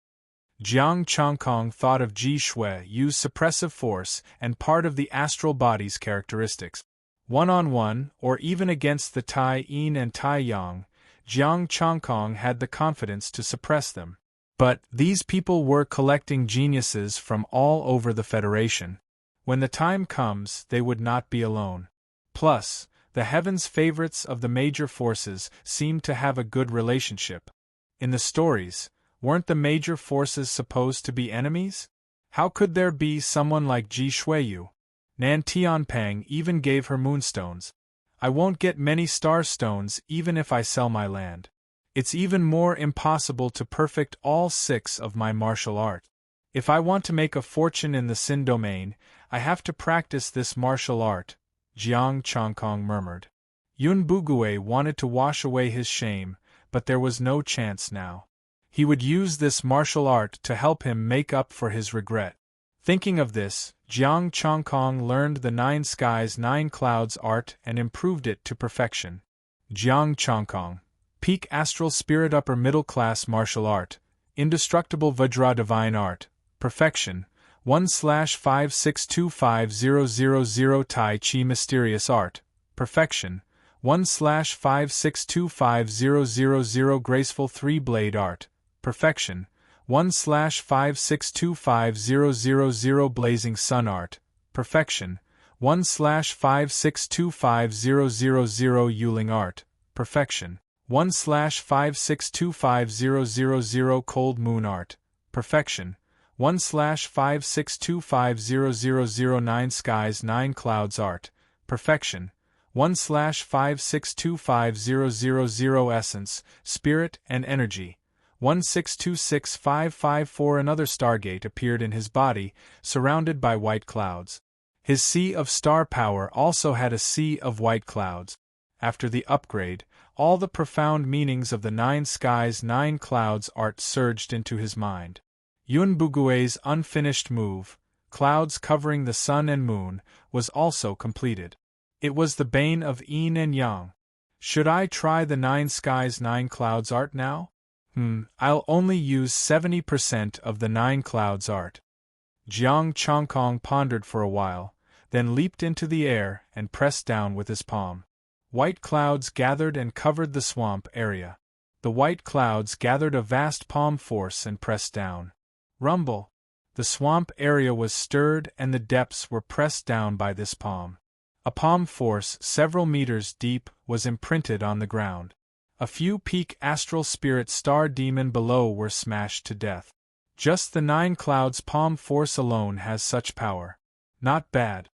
Jiang Chongkong thought of Ji Shuiyu's suppressive force and part of the astral body's characteristics. One-on-one, or even against the Tai Yin and Tai Yang, Jiang Chongkong had the confidence to suppress them. But, these people were collecting geniuses from all over the Federation. When the time comes, they would not be alone. Plus, the heavens' favorites of the major forces seemed to have a good relationship. In the stories, weren't the major forces supposed to be enemies? How could there be someone like Ji Shuiyu? Nan Tianpeng even gave her moonstones. I won't get many star stones even if I sell my land. It's even more impossible to perfect all 6 of my martial art. If I want to make a fortune in the Sin domain, I have to practice this martial art, Jiang Chongkong murmured. Yun Bugui wanted to wash away his shame, but there was no chance now. He would use this martial art to help him make up for his regret. Thinking of this, Jiang Chongkong learned the 9 skies 9 clouds art and improved it to perfection. Jiang Chongkong, Peak Astral Spirit Upper Middle Class Martial Art, Indestructible Vajra Divine Art, Perfection, 1/562500 Tai Chi Mysterious Art, Perfection, 1/562500 Graceful 3-Blade Art, Perfection, 1/562500 Blazing Sun Art, Perfection, 1/5625000 Yuling art, perfection. 1/5625000 cold moon art, perfection. 1/5625000 skies 9 clouds art, perfection. 1/5625000 essence, spirit and energy. 1626554 Another stargate appeared in his body, surrounded by white clouds. His sea of star power also had a sea of white clouds. After the upgrade, all the profound meanings of the 9 skies 9 clouds art surged into his mind. Yun Bugue's unfinished move, clouds covering the sun and moon, was also completed. It was the bane of yin and yang. Should I try the 9 skies 9 clouds art now? I'll only use 70% of the 9 clouds art. Jiang Chongkong pondered for a while, then leaped into the air and pressed down with his palm. White clouds gathered and covered the swamp area. The white clouds gathered a vast palm force and pressed down. Rumble! The swamp area was stirred and the depths were pressed down by this palm. A palm force several meters deep was imprinted on the ground. A few peak astral spirit star demon below were smashed to death. Just the 9 clouds palm force alone has such power. Not bad.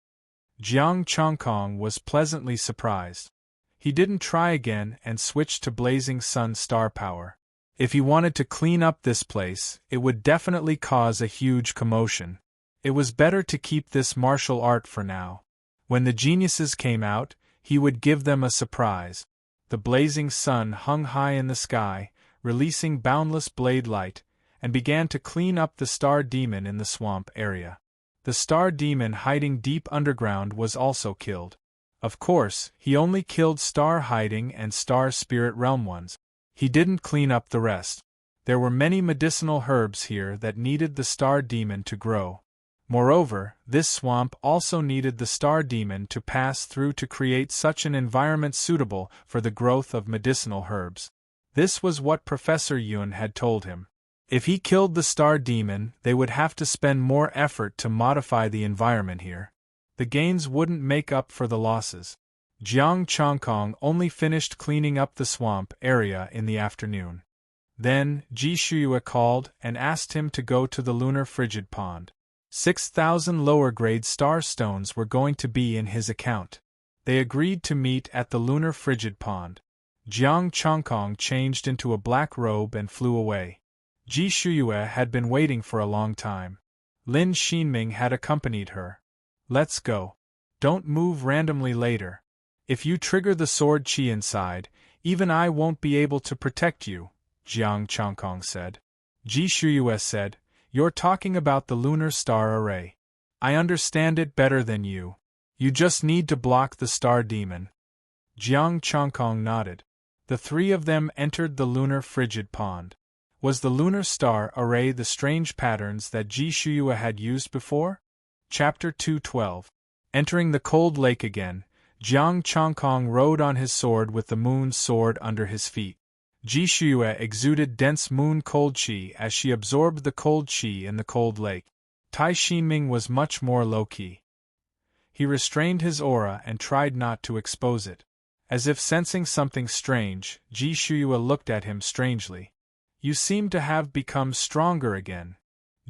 Jiang Chongkong was pleasantly surprised. He didn't try again and switched to blazing sun star power. If he wanted to clean up this place, it would definitely cause a huge commotion. It was better to keep this martial art for now. When the geniuses came out, he would give them a surprise. The blazing sun hung high in the sky, releasing boundless blade light, and began to clean up the star demon in the swamp area. The star demon hiding deep underground was also killed. Of course, he only killed star hiding and star spirit realm ones. He didn't clean up the rest. There were many medicinal herbs here that needed the star demon to grow. Moreover, this swamp also needed the star demon to pass through to create such an environment suitable for the growth of medicinal herbs. This was what Professor Yun had told him. If he killed the star demon, they would have to spend more effort to modify the environment here. The gains wouldn't make up for the losses. Jiang Chongkong only finished cleaning up the swamp area in the afternoon. Then, Ji Shuyue called and asked him to go to the lunar frigid pond. 6,000 lower-grade star stones were going to be in his account. They agreed to meet at the lunar frigid pond. Jiang Chongkong changed into a black robe and flew away. Ji Shuyue had been waiting for a long time. Lin Xinming had accompanied her. Let's go. Don't move randomly later. If you trigger the sword chi inside, even I won't be able to protect you, Jiang Chongkong said. Ji Shuyue said, You're talking about the lunar star array. I understand it better than you. You just need to block the star demon. Jiang Chongkong nodded. The 3 of them entered the lunar frigid pond. Was the lunar star array the strange patterns that Ji Shuyue had used before? Chapter 212. Entering the cold lake again, Jiang Chongkong rode on his sword with the moon's sword under his feet. Ji Shuyue exuded dense moon cold chi as she absorbed the cold chi in the cold lake. Tai Xinming was much more low-key. He restrained his aura and tried not to expose it. As if sensing something strange, Ji Shuyue looked at him strangely. You seem to have become stronger again.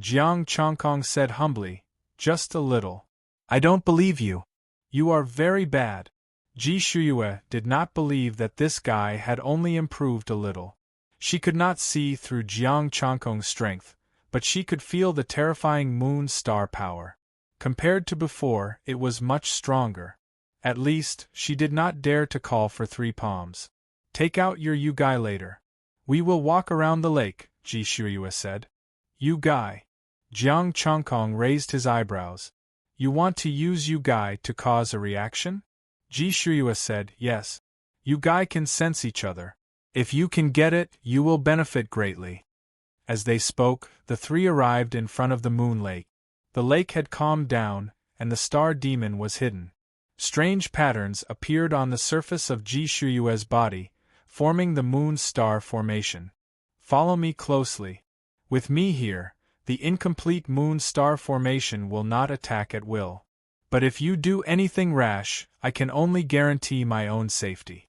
Jiang Chongkong said humbly, Just a little. I don't believe you. You are very bad. Ji Shuyue did not believe that this guy had only improved a little. She could not see through Jiang Chongkong's strength, but she could feel the terrifying moon star power. Compared to before, it was much stronger. At least, she did not dare to call for 3 palms. Take out your Yugai later. We will walk around the lake, Ji Shuyue said. Yugai. Jiang Chongkong raised his eyebrows. You want to use Yugai to cause a reaction? Ji Shuyue said, Yes. Yugai can sense each other. If you can get it, you will benefit greatly. As they spoke, the 3 arrived in front of the moon lake. The lake had calmed down, and the star demon was hidden. Strange patterns appeared on the surface of Ji Shuyue's body, forming the moon star formation. Follow me closely. With me here, the incomplete moon star formation will not attack at will. But if you do anything rash, I can only guarantee my own safety.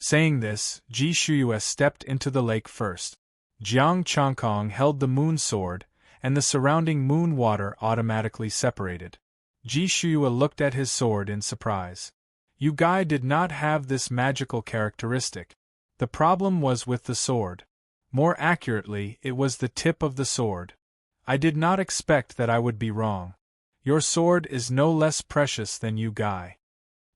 Saying this, Ji Shuyue stepped into the lake first. Jiang Changkong held the moon sword, and the surrounding moon water automatically separated. Ji Shuyue looked at his sword in surprise. Yu Gai did not have this magical characteristic. The problem was with the sword. More accurately, it was the tip of the sword. I did not expect that I would be wrong. Your sword is no less precious than Yu Gai.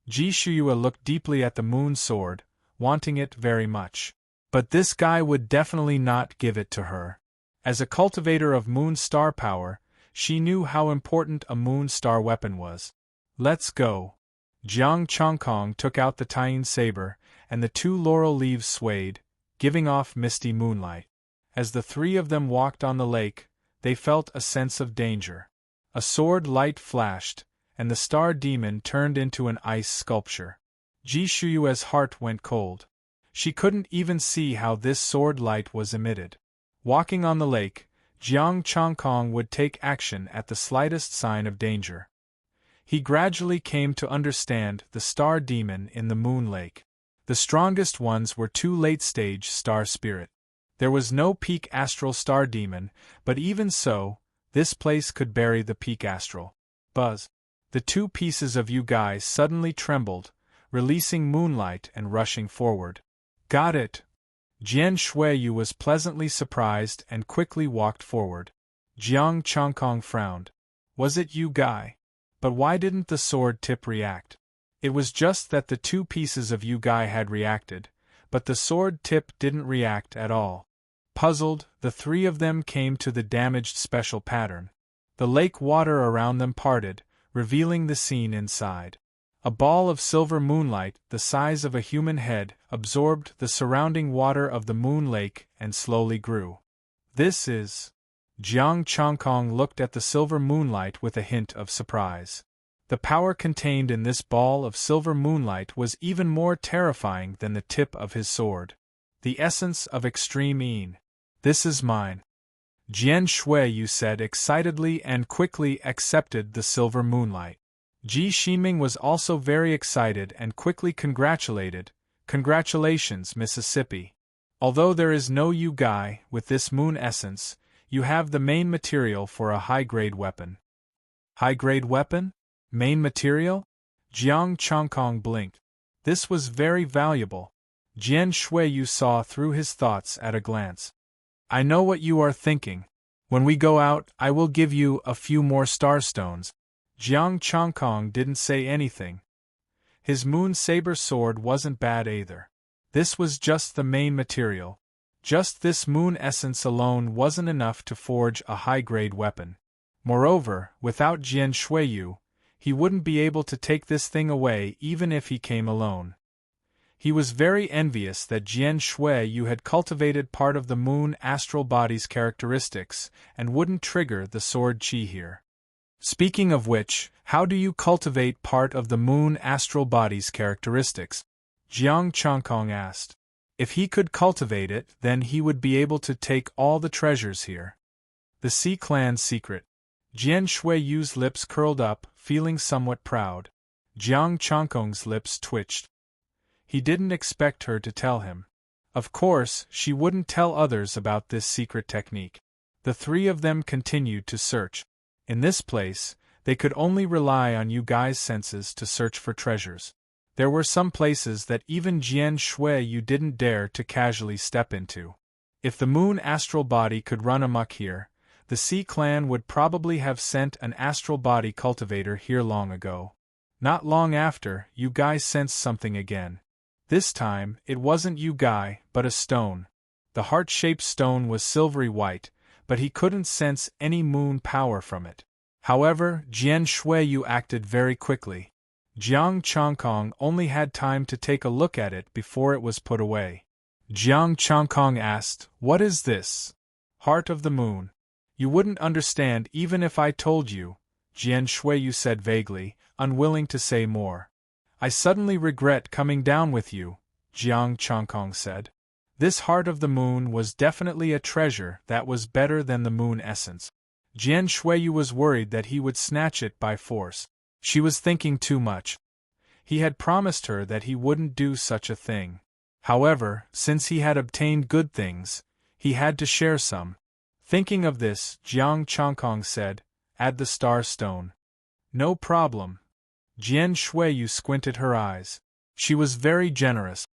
Ji Shuyue looked deeply at the moon sword, wanting it very much. But this guy would definitely not give it to her. As a cultivator of moon star power, she knew how important a moon star weapon was. Let's go. Jiang Changkong took out the Taiyin saber, and the two laurel leaves swayed, giving off misty moonlight. As the three of them walked on the lake, they felt a sense of danger. A sword light flashed, and the star demon turned into an ice sculpture. Ji Shuyue's heart went cold. She couldn't even see how this sword light was emitted. Walking on the lake, Jiang Changkong would take action at the slightest sign of danger. He gradually came to understand the star demon in the moon lake. The strongest ones were two late-stage star spirit. There was no peak astral star demon, but even so, this place could bury the peak astral. Buzz. The two pieces of Yu Gai suddenly trembled, releasing moonlight and rushing forward. Got it! Jian Shuiyu was pleasantly surprised and quickly walked forward. Jiang Changkong frowned. Was it Yu Gai? But why didn't the sword tip react? It was just that the two pieces of Yu Gai had reacted, but the sword tip didn't react at all. Puzzled, the three of them came to the damaged special pattern. The lake water around them parted, revealing the scene inside. A ball of silver moonlight, the size of a human head, absorbed the surrounding water of the moon lake and slowly grew. This is... Jiang Changkong looked at the silver moonlight with a hint of surprise. The power contained in this ball of silver moonlight was even more terrifying than the tip of his sword. The essence of extreme Yin. This is mine. Jian Shuiyu said excitedly and quickly accepted the silver moonlight. Ji Shiming was also very excited and quickly congratulated. Congratulations, Mississippi. Although there is no Yu Gai, with this moon essence, you have the main material for a high-grade weapon. High-grade weapon? Main material? Jiang Changkong blinked. This was very valuable. Jian Shuiyu saw through his thoughts at a glance. I know what you are thinking. When we go out, I will give you a few more starstones. Jiang Changkong didn't say anything. His moon saber sword wasn't bad either. This was just the main material. Just this moon essence alone wasn't enough to forge a high-grade weapon. Moreover, without Jian Shuiyu, he wouldn't be able to take this thing away even if he came alone. He was very envious that Jian Shuiyu had cultivated part of the moon astral body's characteristics and wouldn't trigger the sword chi here. Speaking of which, how do you cultivate part of the moon astral body's characteristics? Jiang Changkong asked. If he could cultivate it, then he would be able to take all the treasures here. The Sea Clan's secret. Jian Shuiyu's lips curled up, feeling somewhat proud. Jiang Changkong's lips twitched. He didn't expect her to tell him. Of course, she wouldn't tell others about this secret technique. The three of them continued to search. In this place, they could only rely on Yu Gai's senses to search for treasures. There were some places that even Jian Shuiyu didn't dare to casually step into. If the moon astral body could run amok here, the Sea Clan would probably have sent an astral body cultivator here long ago. Not long after, Yu Gai sensed something again. This time, it wasn't Yu Gai, but a stone. The heart-shaped stone was silvery white, but he couldn't sense any moon power from it. However, Jian Shuiyu acted very quickly. Jiang Changkong only had time to take a look at it before it was put away. Jiang Changkong asked, "What is this?" "Heart of the moon." "You wouldn't understand even if I told you," Jian Shuiyu said vaguely, unwilling to say more. "I suddenly regret coming down with you," Jiang Changkong said. This heart of the moon was definitely a treasure that was better than the moon essence. Jian Shuiyu was worried that he would snatch it by force. She was thinking too much. He had promised her that he wouldn't do such a thing. However, since he had obtained good things, he had to share some. Thinking of this, Jiang Changkong said, "Add the star stone." "No problem." Jian Shuiyu squinted her eyes. She was very generous.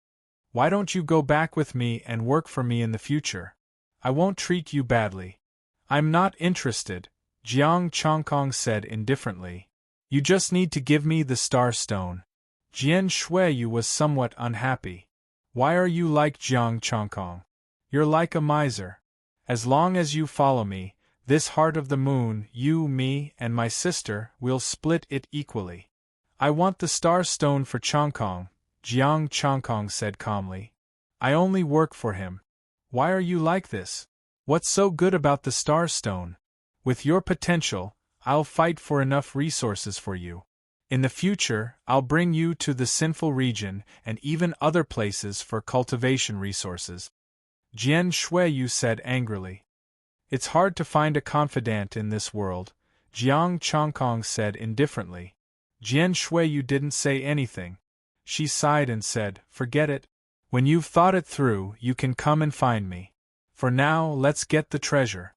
"Why don't you go back with me and work for me in the future? I won't treat you badly." "I'm not interested," Jiang Changkong said indifferently. "You just need to give me the star stone." Jian Shuiyu was somewhat unhappy. "Why are you like Jiang Changkong? You're like a miser. As long as you follow me, this heart of the moon, you, me, and my sister, we'll split it equally." "I want the star stone for Changkong," Jiang Changkong said calmly. "I only work for him." "Why are you like this? What's so good about the star stone? With your potential, I'll fight for enough resources for you. In the future, I'll bring you to the sinful region and even other places for cultivation resources." Jian Shuiyu said angrily. "It's hard to find a confidant in this world," Jiang Changkong said indifferently. Jian Shuiyu didn't say anything. She sighed and said, "Forget it. When you've thought it through, you can come and find me. For now, let's get the treasure."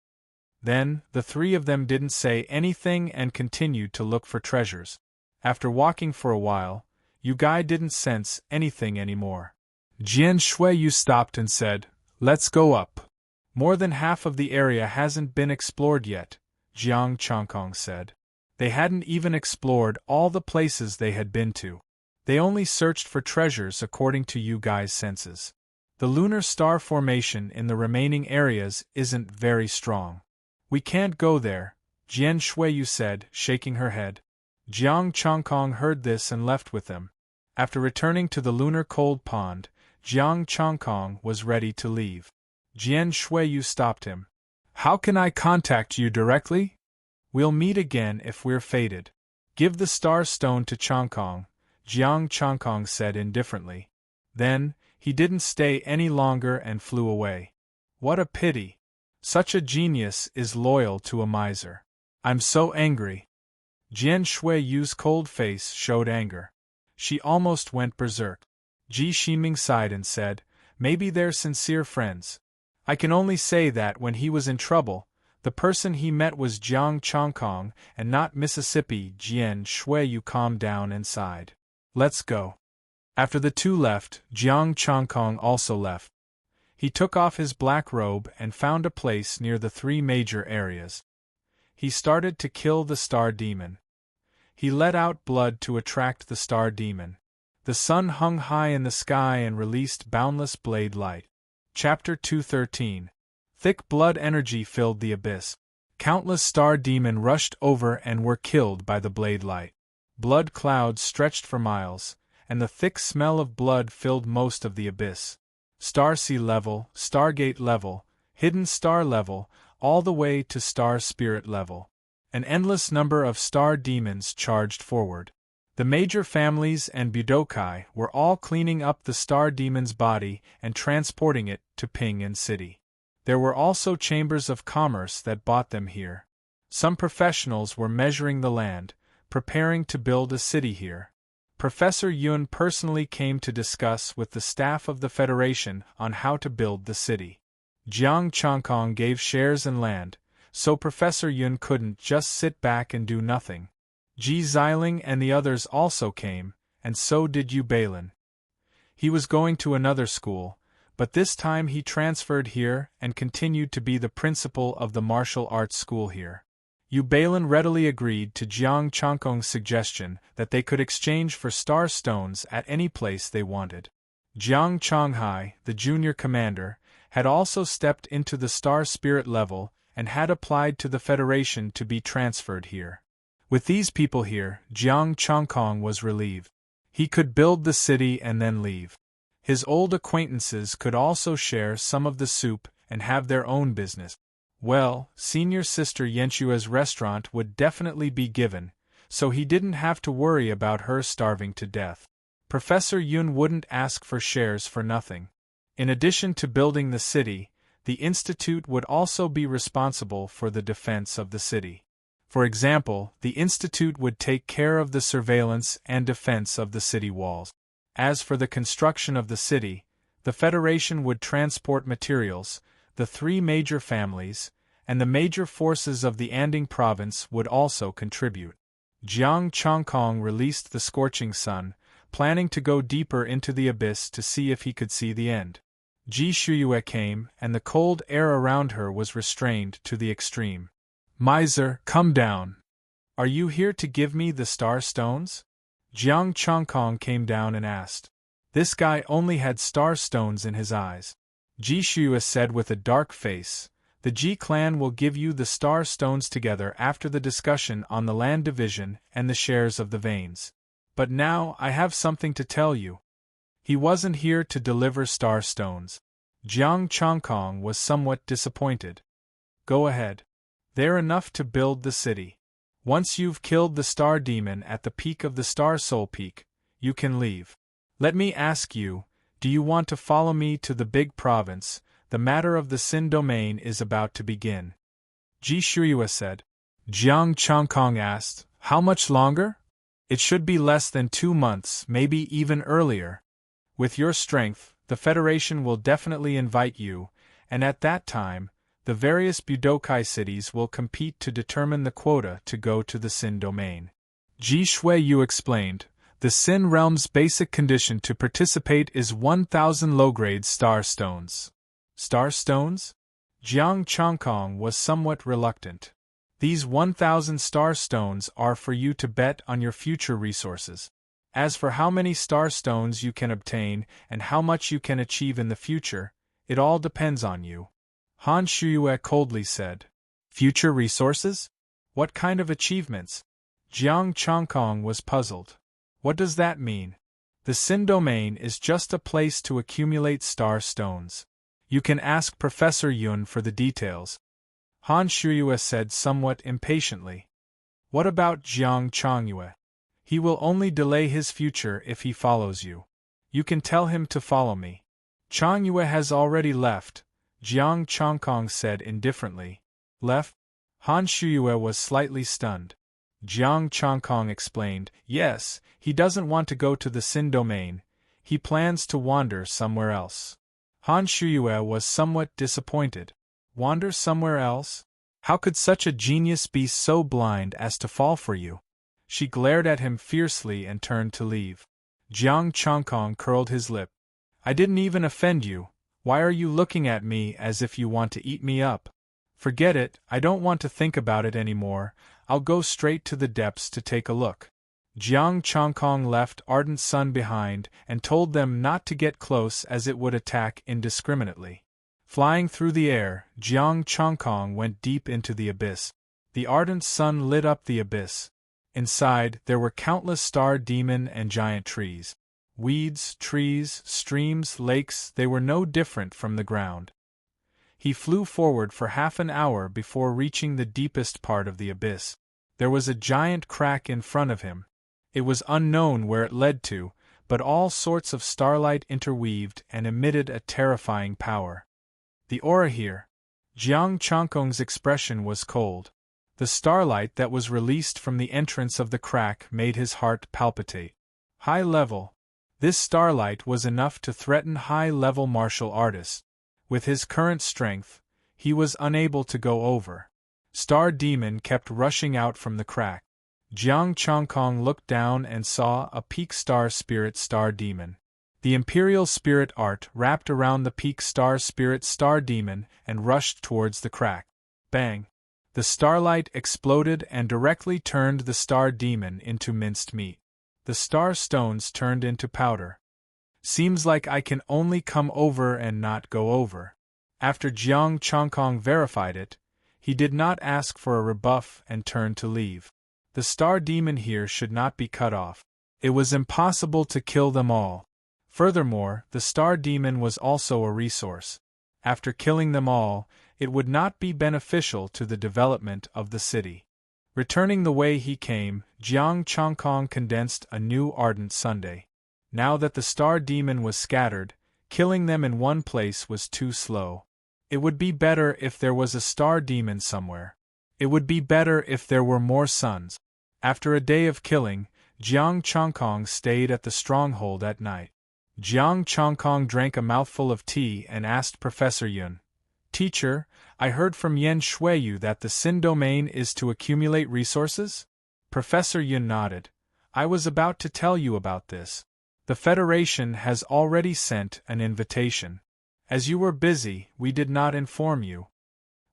Then, the three of them didn't say anything and continued to look for treasures. After walking for a while, Yu Gai didn't sense anything anymore. Jian Shuiyu stopped and said, "Let's go up." "More than half of the area hasn't been explored yet," Jiang Changkong said. They hadn't even explored all the places they had been to. They only searched for treasures according to Yu Gai's senses. The lunar star formation in the remaining areas isn't very strong. "We can't go there," Jian Shuiyu said, shaking her head. Jiang Changkong heard this and left with them. After returning to the lunar cold pond, Jiang Changkong was ready to leave. Jian Shuiyu stopped him. "How can I contact you directly?" "We'll meet again if we're fated. Give the star stone to Changkong," Jiang Changkong said indifferently. Then, he didn't stay any longer and flew away. What a pity. Such a genius is loyal to a miser. "I'm so angry." Jian Shuiyu's cold face showed anger. She almost went berserk. Ji Ximing sighed and said, "Maybe they're sincere friends. I can only say that when he was in trouble, the person he met was Jiang Changkong and not Mississippi." Jian Shuiyu calmed down and sighed. "Let's go." After the two left, Jiang Changkong also left. He took off his black robe and found a place near the three major areas. He started to kill the star demon. He let out blood to attract the star demon. The sun hung high in the sky and released boundless blade light. Chapter 213. Thick blood energy filled the abyss. Countless star demon rushed over and were killed by the blade light. Blood clouds stretched for miles, and the thick smell of blood filled most of the abyss. Star sea level, stargate level, hidden star level, all the way to star spirit level. An endless number of star demons charged forward. The major families and Budokai were all cleaning up the star demon's body and transporting it to Ping'an City. There were also chambers of commerce that bought them here. Some professionals were measuring the land, preparing to build a city here. Professor Yun personally came to discuss with the staff of the Federation on how to build the city. Jiang Changkong gave shares in land, so Professor Yun couldn't just sit back and do nothing. Ji Xiling and the others also came, and so did Yu Balin. He was going to another school, but this time he transferred here and continued to be the principal of the martial arts school here. Yu Balin readily agreed to Jiang Changkong's suggestion that they could exchange for star stones at any place they wanted. Jiang Changhai, the junior commander, had also stepped into the star spirit level and had applied to the Federation to be transferred here. With these people here, Jiang Changkong was relieved. He could build the city and then leave. His old acquaintances could also share some of the soup and have their own business. Well, senior sister Yenshua's restaurant would definitely be given, so he didn't have to worry about her starving to death. Professor Yun wouldn't ask for shares for nothing. In addition to building the city, the institute would also be responsible for the defense of the city. For example, the Institute would take care of the surveillance and defense of the city walls. As for the construction of the city, the Federation would transport materials, the three major families, and the major forces of the Anding province would also contribute. Jiang Chongkong released the scorching sun, planning to go deeper into the abyss to see if he could see the end. Ji Shuyue came, and the cold air around her was restrained to the extreme. Miser, come down. Are you here to give me the star stones? Jiang Chongkong came down and asked. This guy only had star stones in his eyes. Ji Shuyue said with a dark face, the Ji clan will give you the star stones together after the discussion on the land division and the shares of the veins. But now I have something to tell you. He wasn't here to deliver star stones. Jiang Chongkong was somewhat disappointed. Go ahead. They're enough to build the city. Once you've killed the star demon at the peak of the Star Soul Peak, you can leave. Let me ask you, do you want to follow me to the big province? The matter of the Sin domain is about to begin. Ji Shuyue said. Jiang Chongkong asked, how much longer? It should be less than 2 months, maybe even earlier. With your strength, the Federation will definitely invite you, and at that time, the various Budokai cities will compete to determine the quota to go to the Sin domain. Ji Shuiyu explained, the Sin realm's basic condition to participate is 1,000 low-grade star stones. Star stones? Jiang Chongkong was somewhat reluctant. These 1,000 star stones are for you to bet on your future resources. As for how many star stones you can obtain and how much you can achieve in the future, it all depends on you. Han Shuyue coldly said. Future resources? What kind of achievements? Jiang Chongkong was puzzled. What does that mean? The Sin domain is just a place to accumulate star stones. You can ask Professor Yun for the details. Han Shuyue said somewhat impatiently. What about Jiang Chongyue? He will only delay his future if he follows you. You can tell him to follow me. Chongyue has already left, Jiang Chongkong said indifferently. Left? Han Shuyue was slightly stunned. Jiang Chongkong explained, yes, he doesn't want to go to the Sin domain, he plans to wander somewhere else. Han Shuyue was somewhat disappointed. Wander somewhere else? How could such a genius be so blind as to fall for you? She glared at him fiercely and turned to leave. Jiang Chongkong curled his lip. I didn't even offend you. Why are you looking at me as if you want to eat me up? Forget it, I don't want to think about it anymore, I'll go straight to the depths to take a look. Jiang Chongkong left Ardent Sun behind and told them not to get close as it would attack indiscriminately. Flying through the air, Jiang Chongkong went deep into the abyss. The ardent sun lit up the abyss. Inside, there were countless star demon and giant trees. Weeds, trees, streams, lakes, they were no different from the ground. He flew forward for half an hour before reaching the deepest part of the abyss. There was a giant crack in front of him. It was unknown where it led to, but all sorts of starlight interweaved and emitted a terrifying power. The aura here. Jiang Chongkong's expression was cold. The starlight that was released from the entrance of the crack made his heart palpitate. High level. This starlight was enough to threaten high-level martial artists. With his current strength, he was unable to go over. Star Demon kept rushing out from the crack. Jiang Chongkong looked down and saw a peak star spirit Star Demon. The Imperial Spirit Art wrapped around the peak star spirit Star Demon and rushed towards the crack. Bang! The starlight exploded and directly turned the Star Demon into minced meat. The star stones turned into powder. Seems like I can only come over and not go over. After Jiang Chongkong verified it, he did not ask for a rebuff and turned to leave. The Star Demon here should not be cut off. It was impossible to kill them all. Furthermore, the Star Demon was also a resource. After killing them all, it would not be beneficial to the development of the city. Returning the way he came, Jiang Chongkong condensed a new ardent Sunday. Now that the Star Demon was scattered, killing them in one place was too slow. It would be better if there was a Star Demon somewhere. It would be better if there were more suns. After a day of killing, Jiang Chongkong stayed at the stronghold at night. Jiang Chongkong drank a mouthful of tea and asked Professor Yun, "Teacher, I heard from Yen Shuiyu that the Sin domain is to accumulate resources?" Professor Yun nodded. "I was about to tell you about this. The Federation has already sent an invitation. As you were busy, we did not inform you."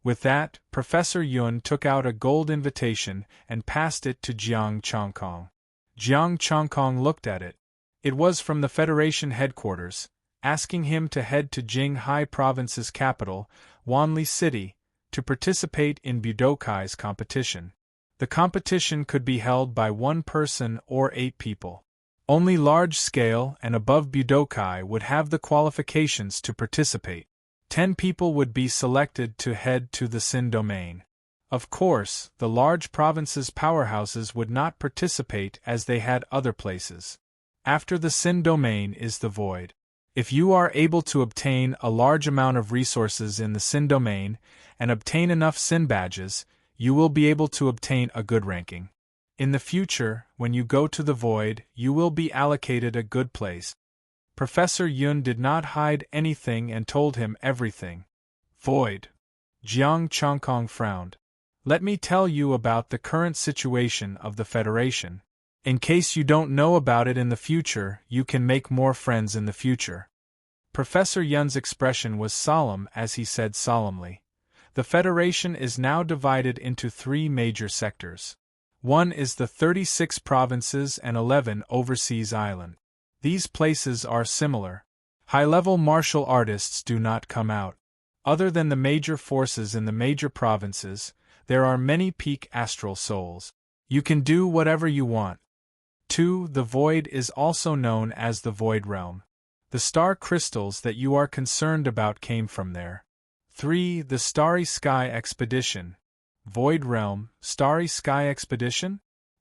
With that, Professor Yun took out a gold invitation and passed it to Jiang Chongkong. Jiang Chongkong looked at it. It was from the Federation headquarters, asking him to head to Jinghai Province's capital, Wanli City, to participate in Budokai's competition. The competition could be held by one person or 8 people. Only large-scale and above Budokai would have the qualifications to participate. 10 people would be selected to head to the Sin domain. Of course, the large provinces' powerhouses would not participate as they had other places. After the Sin domain is the void. If you are able to obtain a large amount of resources in the Sin domain and obtain enough Sin badges, you will be able to obtain a good ranking. In the future, when you go to the void, you will be allocated a good place. Professor Yun did not hide anything and told him everything. Void. Jiang Chongkong frowned. Let me tell you about the current situation of the Federation. In case you don't know about it in the future, you can make more friends in the future. Professor Yun's expression was solemn as he said solemnly. The Federation is now divided into 3 major sectors. One is the 36 provinces and 11 overseas islands. These places are similar. High-level martial artists do not come out. Other than the major forces in the major provinces, there are many peak astral souls. You can do whatever you want. 2. The void is also known as the void realm. The star crystals that you are concerned about came from there. 3. The Starry Sky Expedition. Void Realm, Starry Sky Expedition?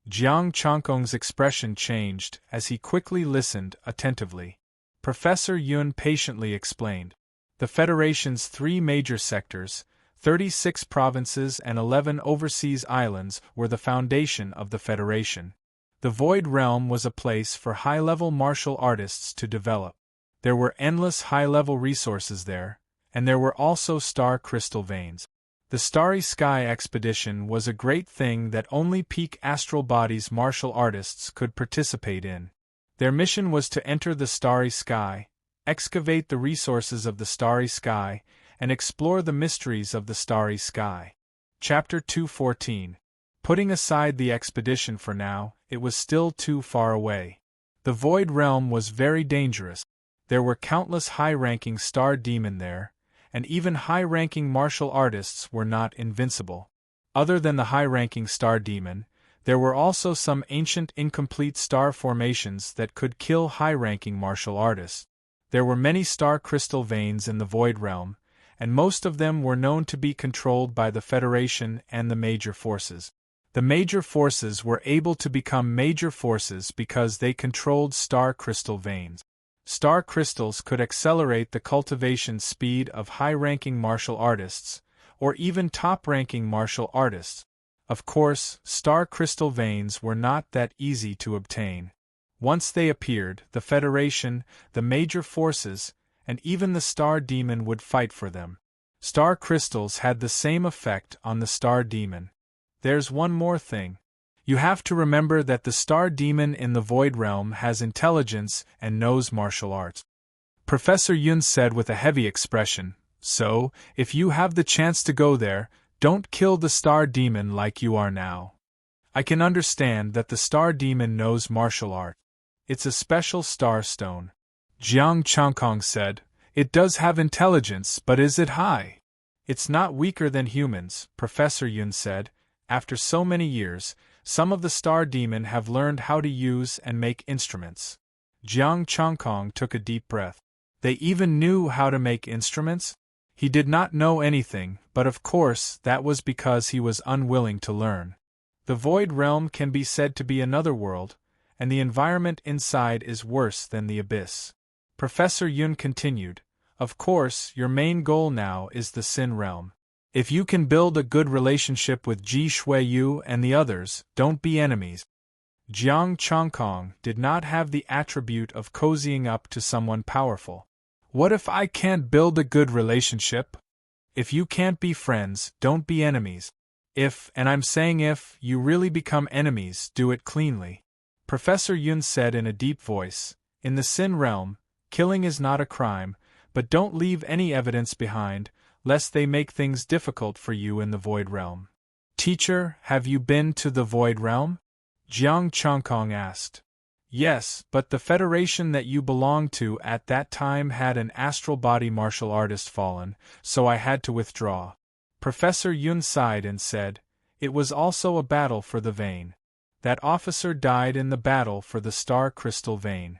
Jiang Chongkong's expression changed as he quickly listened attentively. Professor Yun patiently explained. The Federation's 3 major sectors, 36 provinces and 11 overseas islands were the foundation of the Federation. The Void Realm was a place for high-level martial artists to develop. There were endless high-level resources there, and there were also star crystal veins. The Starry Sky Expedition was a great thing that only peak astral bodies martial artists could participate in. Their mission was to enter the Starry Sky, excavate the resources of the Starry Sky, and explore the mysteries of the Starry Sky. Chapter 214. Putting aside the expedition for now, it was still too far away. The Void Realm was very dangerous. There were countless high-ranking star demon there, and even high-ranking martial artists were not invincible. Other than the high-ranking star demon, there were also some ancient incomplete star formations that could kill high-ranking martial artists. There were many star crystal veins in the Void Realm, and most of them were known to be controlled by the Federation and the major forces. The major forces were able to become major forces because they controlled star crystal veins. Star crystals could accelerate the cultivation speed of high-ranking martial artists, or even top-ranking martial artists. Of course, star crystal veins were not that easy to obtain. Once they appeared, the Federation, the major forces, and even the Star Demon would fight for them. Star crystals had the same effect on the Star Demon. There's one more thing. You have to remember that the Star Demon in the Void Realm has intelligence and knows martial arts. Professor Yun said with a heavy expression, so, if you have the chance to go there, don't kill the Star Demon like you are now. I can understand that the Star Demon knows martial art. It's a special star stone. Jiang Chongkong said, it does have intelligence, but is it high? It's not weaker than humans, Professor Yun said. After so many years, some of the Star Demon have learned how to use and make instruments. Jiang Chongkong took a deep breath. They even knew how to make instruments? He did not know anything, but of course that was because he was unwilling to learn. The Void Realm can be said to be another world, and the environment inside is worse than the abyss. Professor Yun continued, of course, your main goal now is the Sin Realm. If you can build a good relationship with Ji Shuiyu and the others, don't be enemies. Jiang Chongkong did not have the attribute of cozying up to someone powerful. What if I can't build a good relationship? If you can't be friends, don't be enemies. If, and I'm saying if, you really become enemies, do it cleanly. Professor Yun said in a deep voice, in the Sin realm, killing is not a crime, but don't leave any evidence behind, lest they make things difficult for you in the Void realm. Teacher, have you been to the Void realm? Jiang Chongkong asked. Yes, but the federation that you belonged to at that time had an astral body martial artist fallen, so I had to withdraw. Professor Yun sighed and said, it was also a battle for the vein. That officer died in the battle for the star crystal vein.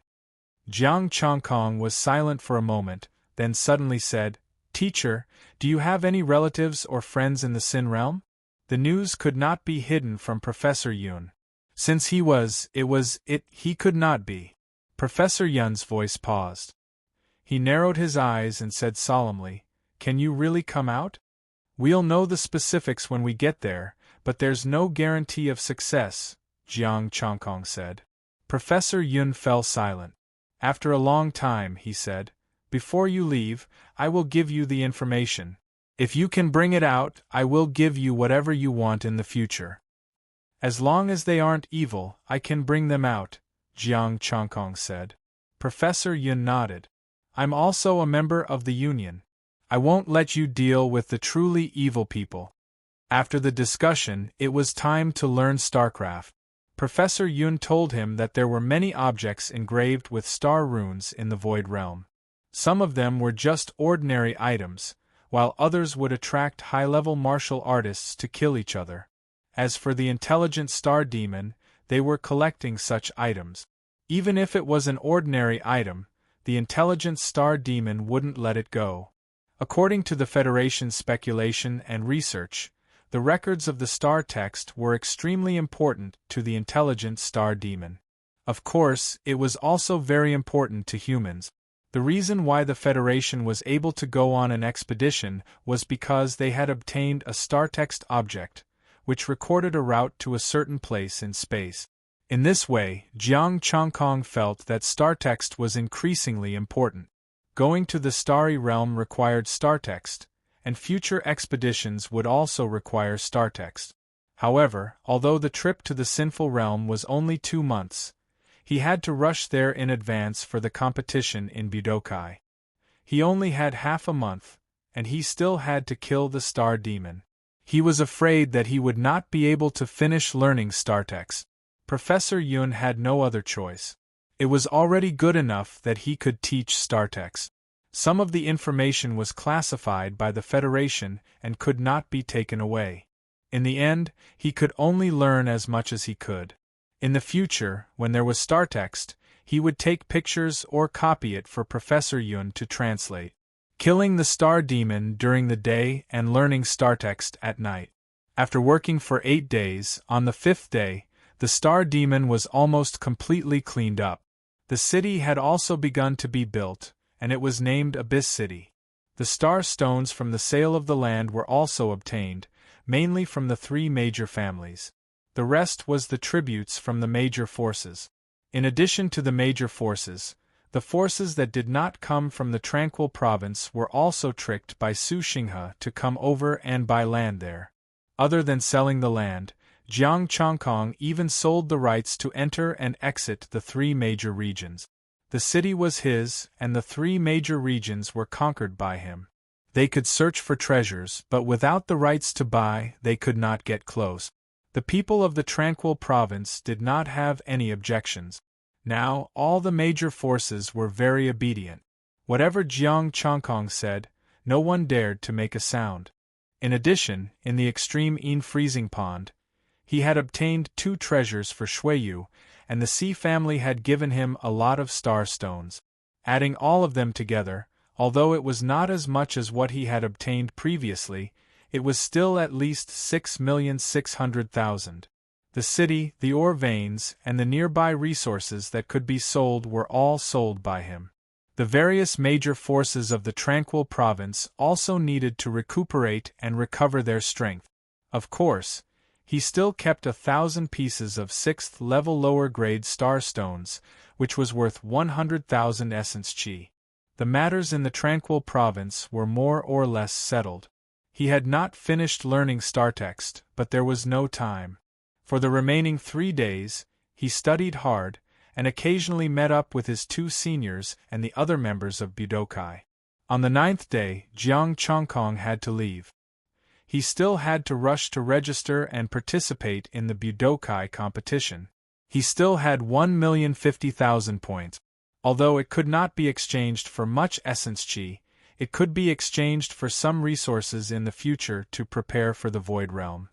Jiang Chongkong was silent for a moment, then suddenly said, Teacher, do you have any relatives or friends in the Sin realm? The news could not be hidden from Professor Yun. Since he could not be. Professor Yun's voice paused. He narrowed his eyes and said solemnly, Can you really come out? We'll know the specifics when we get there, but there's no guarantee of success, Jiang Chongkong said. Professor Yun fell silent. After a long time, he said, Before you leave, I will give you the information. If you can bring it out, I will give you whatever you want in the future. As long as they aren't evil, I can bring them out, Jiang Chongkong said. Professor Yun nodded. I'm also a member of the Union. I won't let you deal with the truly evil people. After the discussion, it was time to learn StarCraft. Professor Yun told him that there were many objects engraved with star runes in the Void Realm. Some of them were just ordinary items, while others would attract high-level martial artists to kill each other. As for the intelligent star demon, they were collecting such items. Even if it was an ordinary item, the intelligent star demon wouldn't let it go. According to the Federation's speculation and research, the records of the star text were extremely important to the intelligent star demon. Of course, it was also very important to humans. The reason why the Federation was able to go on an expedition was because they had obtained a star text object, which recorded a route to a certain place in space. In this way, Jiang Chongkong felt that startext was increasingly important. Going to the starry realm required startext, and future expeditions would also require startext. However, although the trip to the sinful realm was only 2 months, he had to rush there in advance for the competition in Budokai. He only had half a month, and he still had to kill the star demon. He was afraid that he would not be able to finish learning StarText. Professor Yun had no other choice. It was already good enough that he could teach StarText. Some of the information was classified by the Federation and could not be taken away. In the end, he could only learn as much as he could. In the future, when there was StarText, he would take pictures or copy it for Professor Yun to translate. Killing the star demon during the day and learning StarText at night. After working for 8 days, on the 5th day, the star demon was almost completely cleaned up. The city had also begun to be built, and it was named Abyss City. The star stones from the sale of the land were also obtained, mainly from the 3 major families. The rest was the tributes from the major forces. In addition to the major forces, the forces that did not come from the Tranquil Province were also tricked by Su Xinghe to come over and buy land there. Other than selling the land, Jiang Chongkong even sold the rights to enter and exit the 3 major regions. The city was his, and the 3 major regions were conquered by him. They could search for treasures, but without the rights to buy, they could not get close. The people of the Tranquil Province did not have any objections. Now, all the major forces were very obedient. Whatever Jiang Chongkong said, no one dared to make a sound. In addition, in the extreme freezing pond, he had obtained 2 treasures for Shuiyu, and the Sea family had given him a lot of star stones. Adding all of them together, although it was not as much as what he had obtained previously, it was still at least 6,600,000. The city, the ore veins, and the nearby resources that could be sold were all sold by him. The various major forces of the tranquil province also needed to recuperate and recover their strength. Of course, he still kept 1,000 pieces of 6th-level lower-grade starstones, which was worth 100,000 essence chi. The matters in the tranquil province were more or less settled. He had not finished learning startext, but there was no time. For the remaining 3 days, he studied hard, and occasionally met up with his 2 seniors and the other members of Budokai. On the 9th day, Jiang Chongkong had to leave. He still had to rush to register and participate in the Budokai competition. He still had 1,050,000 points. Although it could not be exchanged for much essence chi, it could be exchanged for some resources in the future to prepare for the Void Realm.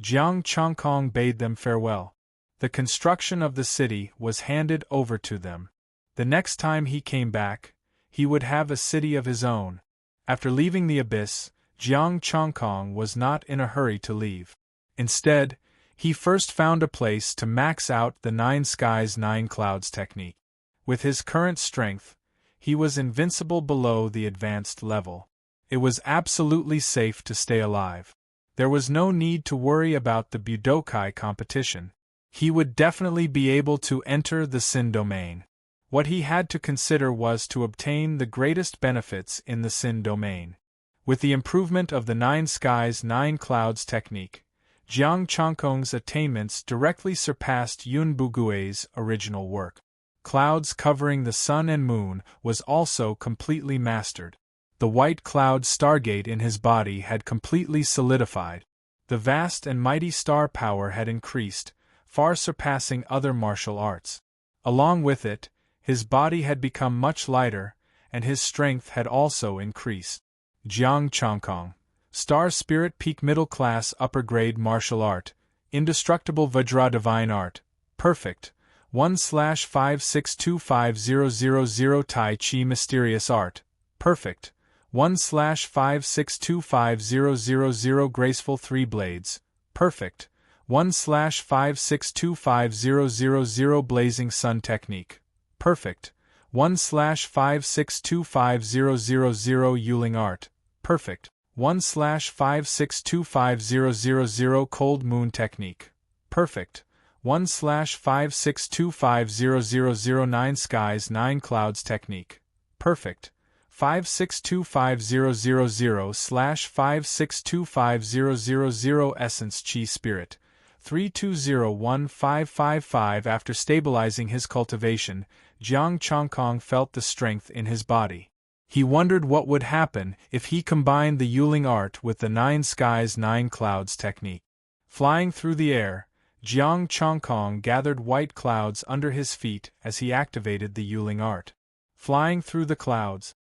Jiang Chongkong bade them farewell. The construction of the city was handed over to them. The next time he came back, he would have a city of his own. After leaving the abyss, Jiang Chongkong was not in a hurry to leave. Instead, he first found a place to max out the 9 skies 9 clouds technique. With his current strength, he was invincible below the advanced level. It was absolutely safe to stay alive. There was no need to worry about the Budokai competition. He would definitely be able to enter the Sin domain. What he had to consider was to obtain the greatest benefits in the Sin domain. With the improvement of the 9 skies 9 clouds technique, Jiang Chongkong's attainments directly surpassed Yun Bugui's original work. Clouds covering the sun and moon was also completely mastered. The white cloud stargate in his body had completely solidified. The vast and mighty star power had increased, far surpassing other martial arts. Along with it, his body had become much lighter, and his strength had also increased. Jiang Chongkong, Star Spirit Peak Middle Class Upper Grade Martial Art, Indestructible Vajra Divine Art, Perfect, 1/562500 Tai Chi Mysterious Art, Perfect, 1/562500 Graceful 3 Blades, Perfect, 1/562500 Blazing Sun Technique, Perfect, 1/562500 Yuling Art, Perfect, 1/562500 Cold Moon Technique, Perfect, 1/562500 9 Skies 9 Clouds Technique, Perfect, 56250/5625000 Essence Chi Spirit, 3201555. After stabilizing his cultivation, Jiang Chongkong felt the strength in his body. He wondered what would happen if he combined the Yuling art with the 9 skies 9 clouds technique. Flying through the air, Jiang Chongkong gathered white clouds under his feet as he activated the Yuling art. Flying through the clouds,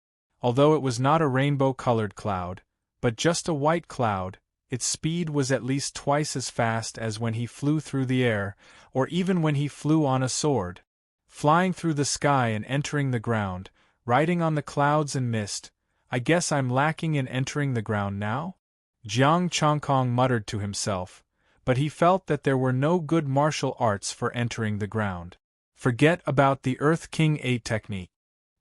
although it was not a rainbow-colored cloud, but just a white cloud, its speed was at least twice as fast as when he flew through the air, or even when he flew on a sword. Flying through the sky and entering the ground, riding on the clouds and mist, I guess I'm lacking in entering the ground now? Jiang Chongkong muttered to himself, but he felt that there were no good martial arts for entering the ground. Forget about the Earth King 8 technique.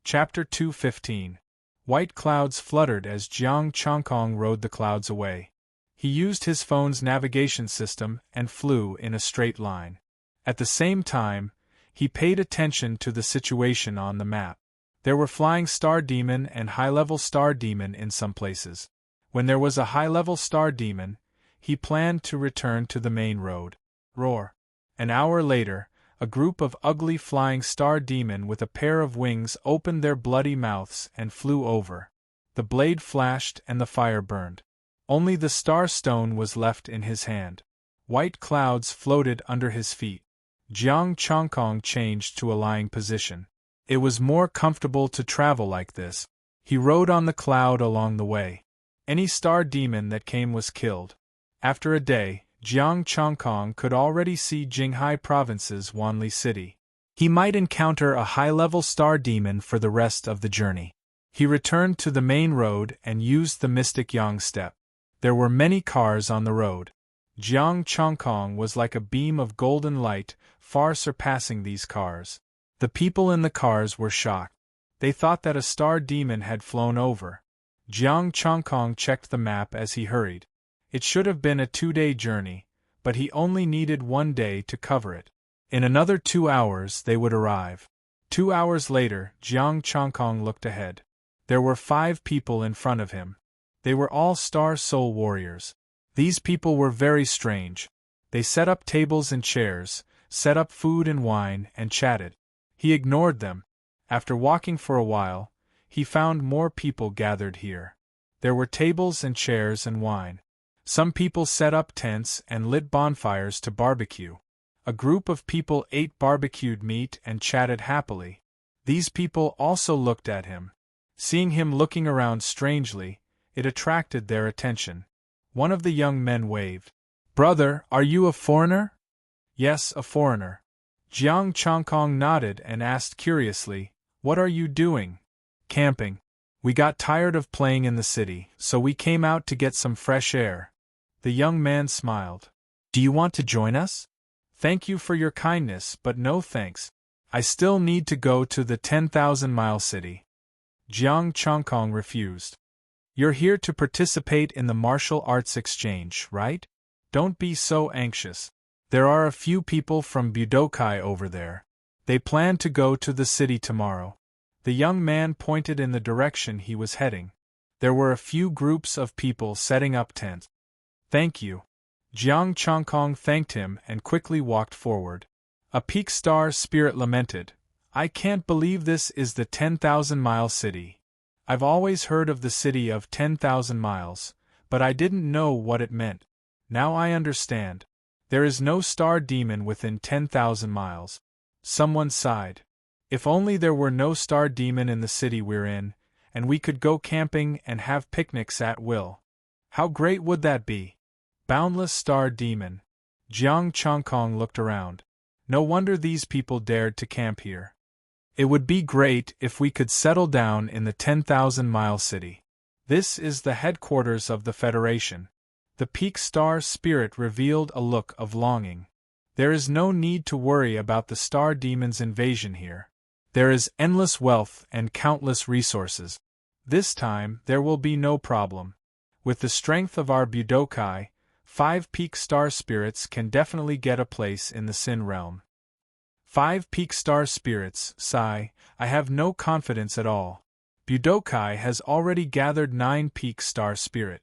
Chapter 2:15. White clouds fluttered as Jiang Chongkong rode the clouds away. He used his phone's navigation system and flew in a straight line. At the same time, he paid attention to the situation on the map. There were flying star demon and high-level star demon in some places. When there was a high-level star demon, he planned to return to the main road. Roar. An hour later, a group of ugly flying star demon with a pair of wings opened their bloody mouths and flew over. The blade flashed and the fire burned. Only the star stone was left in his hand. White clouds floated under his feet. Jiang Chongkong changed to a lying position. It was more comfortable to travel like this. He rode on the cloud along the way. Any star demon that came was killed. After a day, Jiang Chongkong could already see Jinghai Province's Wanli City. He might encounter a high-level star demon for the rest of the journey. He returned to the main road and used the Mystic Yang Step. There were many cars on the road. Jiang Chongkong was like a beam of golden light, far surpassing these cars. The people in the cars were shocked. They thought that a star demon had flown over. Jiang Chongkong checked the map as he hurried. It should have been a 2-day journey, but he only needed 1 day to cover it. In another 2 hours they would arrive. 2 hours later, Jiang Chongkong looked ahead. There were 5 people in front of him. They were all Star Soul warriors. These people were very strange. They set up tables and chairs, set up food and wine, and chatted. He ignored them. After walking for a while, he found more people gathered here. There were tables and chairs and wine. Some people set up tents and lit bonfires to barbecue. A group of people ate barbecued meat and chatted happily. These people also looked at him. Seeing him looking around strangely, it attracted their attention. One of the young men waved. "Brother, are you a foreigner?" "Yes, a foreigner." Jiang Chongkong nodded and asked curiously, "What are you doing?" "Camping. We got tired of playing in the city, so we came out to get some fresh air." The young man smiled. "Do you want to join us?" "Thank you for your kindness, but no thanks. I still need to go to the 10,000-mile city." Jiang Chongkong refused. "You're here to participate in the martial arts exchange, right? Don't be so anxious. There are a few people from Budokai over there. They plan to go to the city tomorrow." The young man pointed in the direction he was heading. There were a few groups of people setting up tents. "Thank you." Jiang Chongkong thanked him and quickly walked forward. A peak star spirit lamented, "I can't believe this is the 10,000-mile city. I've always heard of the city of 10,000 miles, but I didn't know what it meant. Now I understand. There is no star demon within 10,000 miles. Someone sighed. If only there were no star demon in the city we're in, and we could go camping and have picnics at will. How great would that be? Boundless star demon. Jiang Chongkong looked around. No wonder these people dared to camp here. It would be great if we could settle down in the 10,000-mile city. This is the headquarters of the Federation. The peak star spirit revealed a look of longing. There is no need to worry about the star demon's invasion here. There is endless wealth and countless resources. This time there will be no problem. With the strength of our Budokai, 5 peak star spirits can definitely get a place in the Sin realm. 5 peak star spirits, sigh, I have no confidence at all. Budokai has already gathered 9 peak star spirit.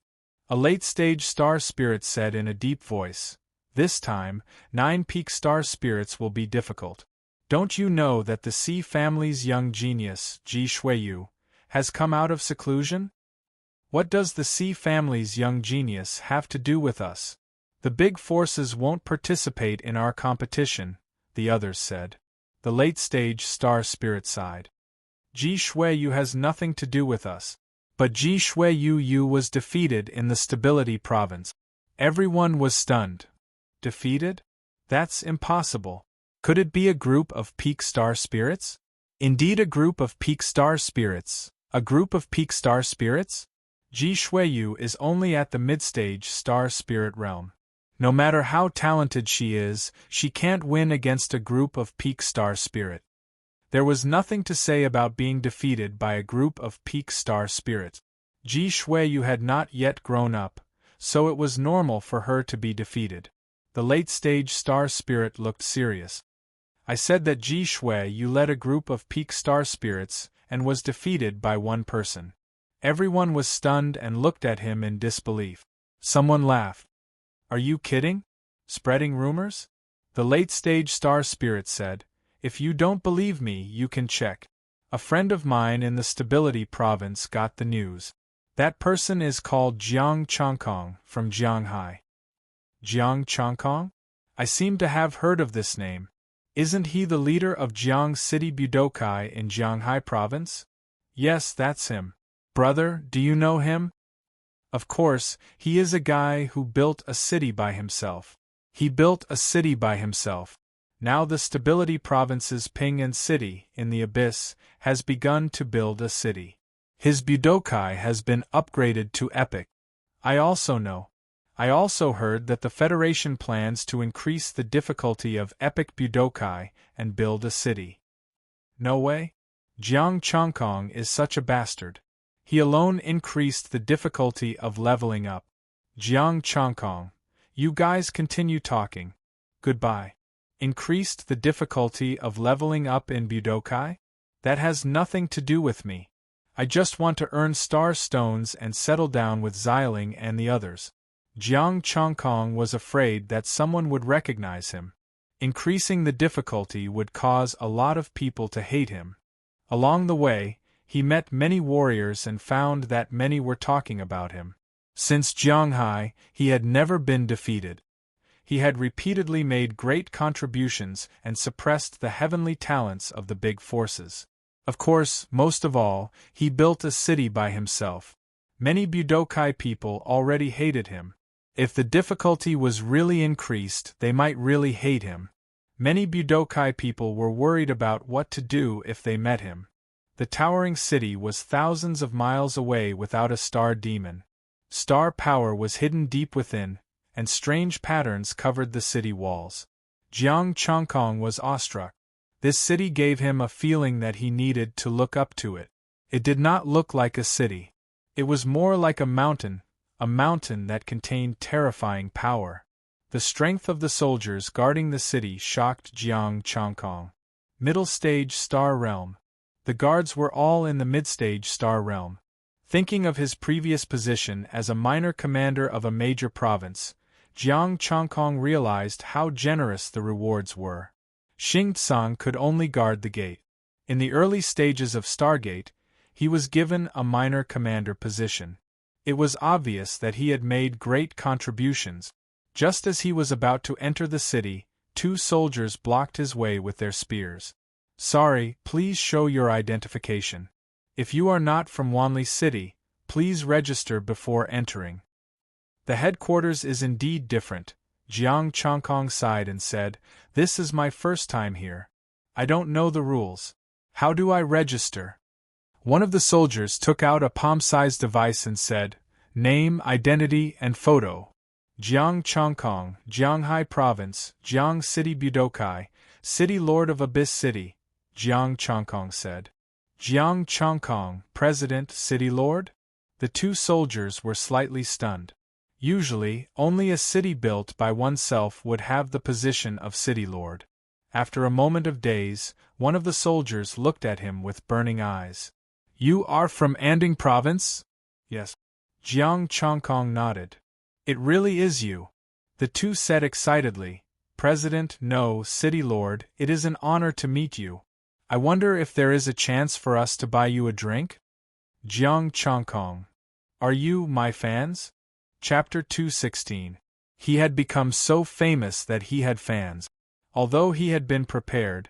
A late-stage star spirit said in a deep voice, "This time, 9 peak star spirits will be difficult. Don't you know that the Sea family's young genius, Ji Shuiyu, has come out of seclusion?" "What does the Sea family's young genius have to do with us? The big forces won't participate in our competition," the others said. The late-stage star spirit sighed. "Ji Shuiyu has nothing to do with us. But Ji Shuiyu was defeated in the Stability Province." Everyone was stunned. Defeated? That's impossible. Could it be a group of peak star spirits? Indeed, a group of peak star spirits. A group of peak star spirits? Ji Shuiyu is only at the mid-stage star spirit realm. No matter how talented she is, she can't win against a group of peak star spirit. There was nothing to say about being defeated by a group of peak star spirits. Ji Shuiyu had not yet grown up, so it was normal for her to be defeated. The late-stage star spirit looked serious. "I said that Ji Shuiyu led a group of peak star spirits and was defeated by one person." Everyone was stunned and looked at him in disbelief. Someone laughed. "Are you kidding? Spreading rumors?" The late-stage star spirit said, "If you don't believe me, you can check. A friend of mine in the Stability Province got the news. That person is called Jiang Chongkong from Jianghai." Jiang Chongkong? I seem to have heard of this name. Isn't he the leader of Jiang City Budokai in Jianghai Province? Yes, that's him. Brother, do you know him? Of course, he is a guy who built a city by himself. He built a city by himself. Now the Stability Province's Ping'an City, in the Abyss, has begun to build a city. His Budokai has been upgraded to Epic. I also know. I also heard that the Federation plans to increase the difficulty of Epic Budokai and build a city. No way? Jiang Chongkong is such a bastard. He alone increased the difficulty of leveling up. Jiang Chongkong, you guys continue talking. Goodbye. Increased the difficulty of leveling up in Budokai? That has nothing to do with me. I just want to earn star stones and settle down with Xiling and the others. Jiang Chongkong was afraid that someone would recognize him. Increasing the difficulty would cause a lot of people to hate him. Along the way, he met many warriors and found that many were talking about him. Since Jianghai, he had never been defeated. He had repeatedly made great contributions and suppressed the heavenly talents of the big forces. Of course, most of all, he built a city by himself. Many Budokai people already hated him. If the difficulty was really increased, they might really hate him. Many Budokai people were worried about what to do if they met him. The towering city was thousands of miles away without a star demon. Star power was hidden deep within, and strange patterns covered the city walls. Jiang Chongkong was awestruck. This city gave him a feeling that he needed to look up to it. It did not look like a city. It was more like a mountain that contained terrifying power. The strength of the soldiers guarding the city shocked Jiang Chongkong. Middle Stage Star Realm. The guards were all in the Mid-Stage Star Realm. Thinking of his previous position as a minor commander of a major province, Jiang Chongkong realized how generous the rewards were. Xing Tsang could only guard the gate. In the early stages of Stargate, he was given a minor commander position. It was obvious that he had made great contributions. Just as he was about to enter the city, 2 soldiers blocked his way with their spears. Sorry, please show your identification. If you are not from Wanli City, please register before entering. The headquarters is indeed different. Jiang Chongkong sighed and said, "This is my first time here. I don't know the rules. How do I register?" One of the soldiers took out a palm-sized device and said, "Name, identity, and photo. Jiang Chongkong, Jianghai Province, Jiang City Budokai, City Lord of Abyss City," Jiang Chongkong said. Jiang Chongkong, President, City Lord? The 2 soldiers were slightly stunned. Usually, only a city built by oneself would have the position of City Lord. After a moment of daze, one of the soldiers looked at him with burning eyes. "You are from Anding Province?" "Yes." Jiang Chongkong nodded. "It really is you." The 2 said excitedly, "President, no, City Lord, it is an honor to meet you. I wonder if there is a chance for us to buy you a drink?" Jiang Chongkong. "Are you my fans?" Chapter 216. He had become so famous that he had fans. Although he had been prepared,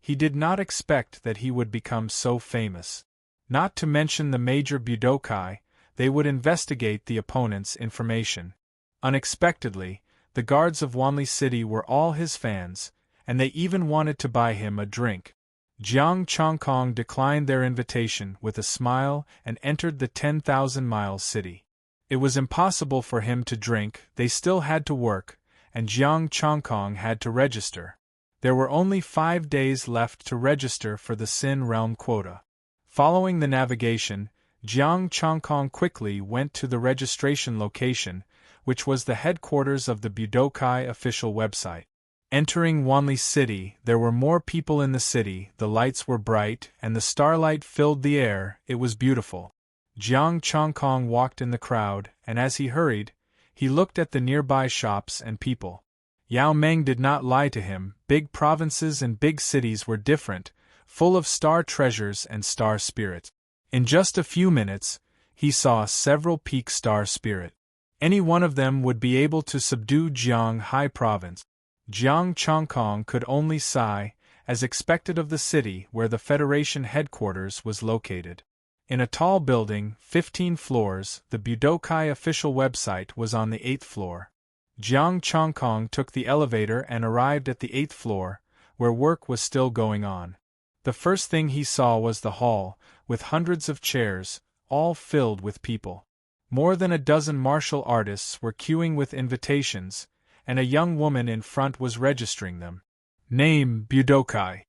he did not expect that he would become so famous. Not to mention the major Budokai, they would investigate the opponent's information. Unexpectedly, the guards of Wanli City were all his fans, and they even wanted to buy him a drink. Jiang Chongkong declined their invitation with a smile and entered the 10,000-mile city. It was impossible for him to drink, they still had to work, and Jiang Chongkong had to register. There were only 5 days left to register for the Sin Realm quota. Following the navigation, Jiang Chongkong quickly went to the registration location, which was the headquarters of the Budokai official website. Entering Wanli City, there were more people in the city, the lights were bright, and the starlight filled the air, it was beautiful. Jiang Chongkong walked in the crowd, and as he hurried, he looked at the nearby shops and people. Yao Meng did not lie to him, big provinces and big cities were different, full of star treasures and star spirit. In just a few minutes, he saw several peak star spirit. Any one of them would be able to subdue Jianghai Province. Jiang Chongkong could only sigh, as expected of the city where the Federation headquarters was located. In a tall building, 15 floors, the Budokai official website was on the 8th floor. Jiang Chongkong took the elevator and arrived at the 8th floor, where work was still going on. The first thing he saw was the hall, with hundreds of chairs, all filled with people. More than a dozen martial artists were queuing with invitations, and a young woman in front was registering them. Name, Budokai.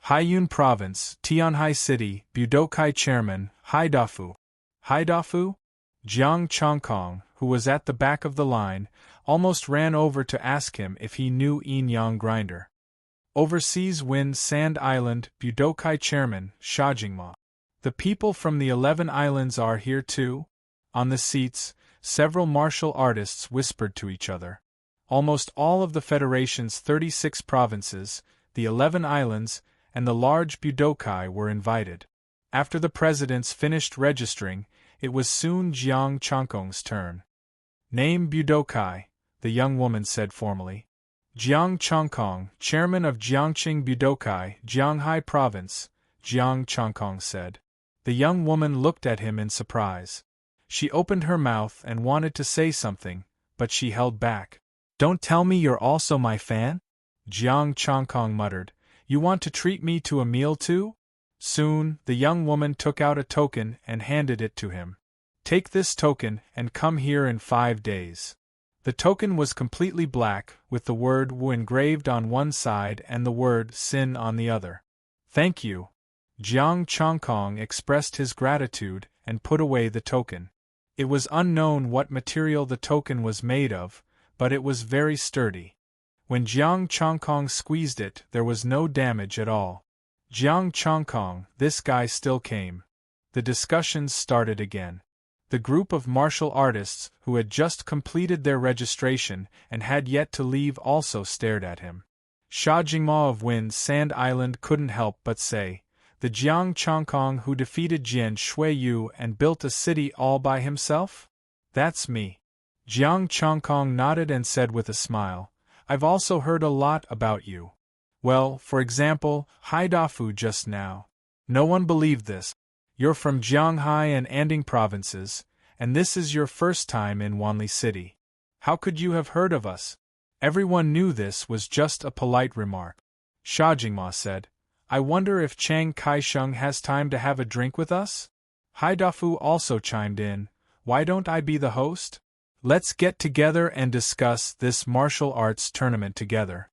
Haiyun Province, Tianhai City, Budokai Chairman, Haidafu. Haidafu? Jiang Chongkong, who was at the back of the line, almost ran over to ask him if he knew Yin Yang Grinder. Overseas Wind Sand Island, Budokai Chairman, Shajingma. The people from the 11 islands are here too? On the seats, several martial artists whispered to each other. Almost all of the Federation's 36 provinces, the 11 islands, and the large Budokai were invited. After the presidents finished registering, it was soon Jiang Chongkong's turn. Name Budokai, the young woman said formally. Jiang Chongkong, chairman of Jiangqing Budokai, Jianghai Province, Jiang Chongkong said. The young woman looked at him in surprise. She opened her mouth and wanted to say something, but she held back. Don't tell me you're also my fan? Jiang Chongkong muttered. You want to treat me to a meal too? Soon, the young woman took out a token and handed it to him. Take this token and come here in 5 days. The token was completely black, with the word Wu engraved on one side and the word Sin on the other. Thank you. Jiang Chongkong expressed his gratitude and put away the token. It was unknown what material the token was made of, but it was very sturdy. When Jiang Chongkong squeezed it, there was no damage at all. Jiang Chongkong, this guy still came. The discussions started again. The group of martial artists who had just completed their registration and had yet to leave also stared at him. Sha Jingma of Wind Sand Island couldn't help but say, the Jiang Chongkong who defeated Jian Shuiyu and built a city all by himself? That's me. Jiang Chongkong nodded and said with a smile, I've also heard a lot about you. Well, for example, Haidafu just now. No one believed this. You're from Jianghai and Anding provinces, and this is your first time in Wanli City. How could you have heard of us? Everyone knew this was just a polite remark. Sha Jingma said, I wonder if Chiang Kai-sheng has time to have a drink with us? Haidafu also chimed in, why don't I be the host? Let's get together and discuss this martial arts tournament together.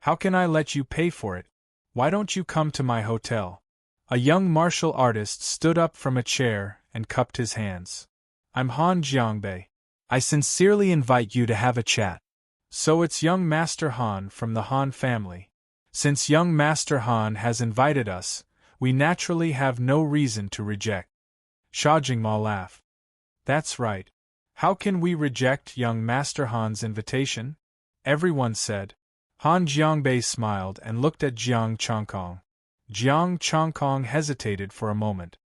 How can I let you pay for it? Why don't you come to my hotel? A young martial artist stood up from a chair and cupped his hands. I'm Han Jiangbei. I sincerely invite you to have a chat. So it's young Master Han from the Han family. Since young Master Han has invited us, we naturally have no reason to reject. Sha Jingma laughed. That's right. How can we reject young Master Han's invitation? Everyone said. Han Jiangbei smiled and looked at Jiang Chongkong. Jiang Chongkong hesitated for a moment.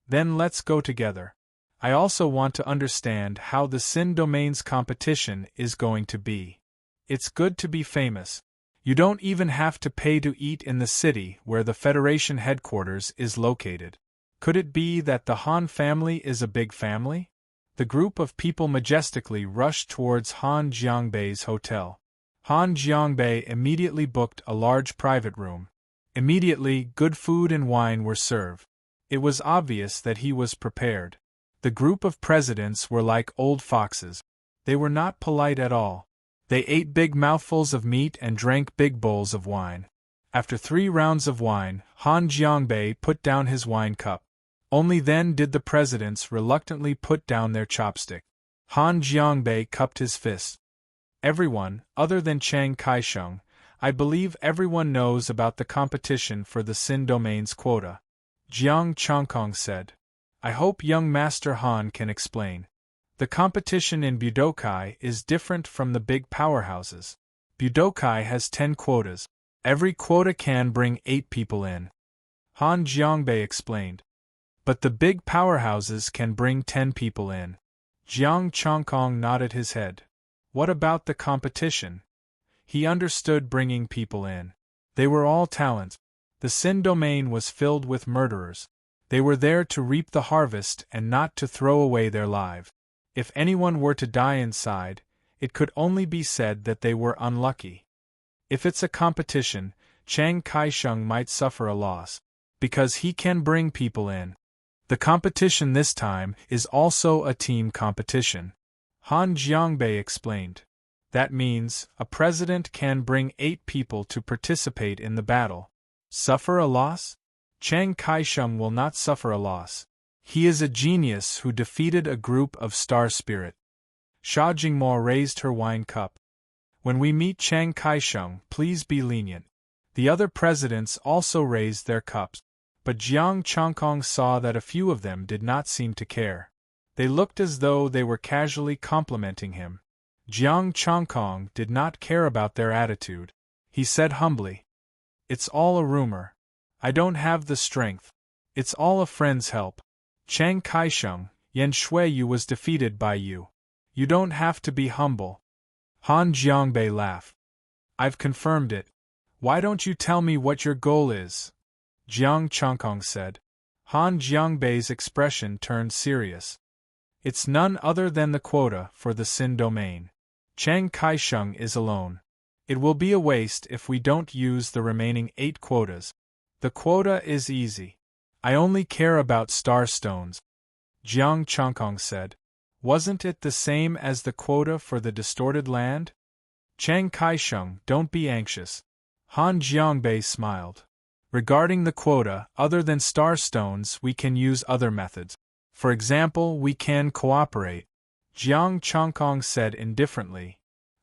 Then let's go together. I also want to understand how the Sin Domains competition is going to be. It's good to be famous. You don't even have to pay to eat in the city where the Federation headquarters is located. Could it be that the Han family is a big family? The group of people majestically rushed towards Han Jiangbei's hotel. Han Jiangbei immediately booked a large private room. Immediately, good food and wine were served. It was obvious that he was prepared. The group of presidents were like old foxes. They were not polite at all. They ate big mouthfuls of meat and drank big bowls of wine. After 3 rounds of wine, Han Jiangbei put down his wine cup. Only then did the presidents reluctantly put down their chopstick. Han Jiangbei cupped his fist. Everyone, other than Chiang Kai-sheng, I believe everyone knows about the competition for the Sin Domains quota. Jiang Chongkong said. I hope young Master Han can explain. The competition in Budokai is different from the big powerhouses. Budokai has 10 quotas. Every quota can bring 8 people in. Han Jiangbei explained. But the big powerhouses can bring 10 people in. Jiang Chongkong nodded his head. What about the competition? He understood bringing people in. They were all talent. The Sin Domain was filled with murderers. They were there to reap the harvest and not to throw away their lives. If anyone were to die inside, it could only be said that they were unlucky. If it's a competition, Chiang Kai-sheng might suffer a loss, because he can bring people in. The competition this time is also a team competition. Han Jiangbei explained. That means, a president can bring 8 people to participate in the battle. Suffer a loss? Chiang Kai-shek will not suffer a loss. He is a genius who defeated a group of star spirit. Sha Jingmo raised her wine cup. When we meet Chiang Kai-shek, please be lenient. The other presidents also raised their cups. But Jiang Changkong saw that a few of them did not seem to care. They looked as though they were casually complimenting him. Jiang Changkong did not care about their attitude. He said humbly, "It's all a rumor. I don't have the strength. It's all a friend's help. Chiang Kai-shek, Yan Shuiyu was defeated by you. You don't have to be humble." Han Jiangbei laughed. "I've confirmed it. Why don't you tell me what your goal is?" Jiang Changkong said. Han Jiangbei's expression turned serious. "It's none other than the quota for the Sin domain. Chiang Kai-shek is alone. It will be a waste if we don't use the remaining 8 quotas. The quota is easy. I only care about star stones." Jiang Changkong said. "Wasn't it the same as the quota for the distorted land?" Chiang Kai-shek, don't be anxious. Han Jiangbei smiled. "Regarding the quota, other than star stones, we can use other methods. For example, we can cooperate." Jiang Changkong said indifferently.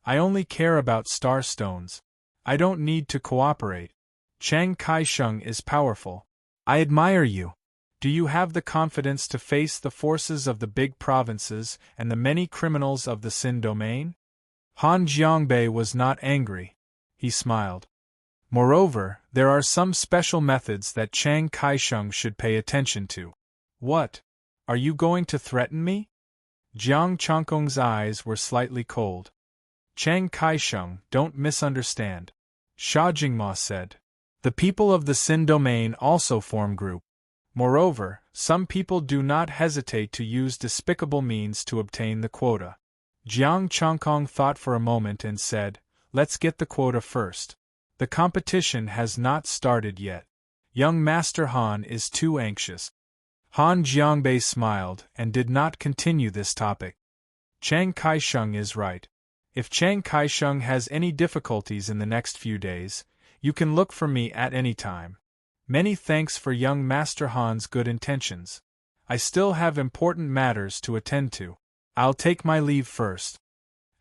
"I only care about star stones. I don't need to cooperate. Chiang Kai-shek is powerful. I admire you. Do you have the confidence to face the forces of the big provinces and the many criminals of the Sin domain?" Han Jiangbei was not angry. He smiled. "Moreover, there are some special methods that Chiang Kai-shek should pay attention to." "What? Are you going to threaten me?" Jiang Changkong's eyes were slightly cold. "Chiang Kai-shek, don't misunderstand," Sha Jingmo said. "The people of the Sin domain also form group. Moreover, some people do not hesitate to use despicable means to obtain the quota." Jiang Changkong thought for a moment and said, "Let's get the quota first. The competition has not started yet. Young Master Han is too anxious." Han Jiangbei smiled and did not continue this topic. Chiang Kai-shek is right. If Chiang Kai-shek has any difficulties in the next few days, you can look for me at any time. Many thanks for young Master Han's good intentions. I still have important matters to attend to. I'll take my leave first."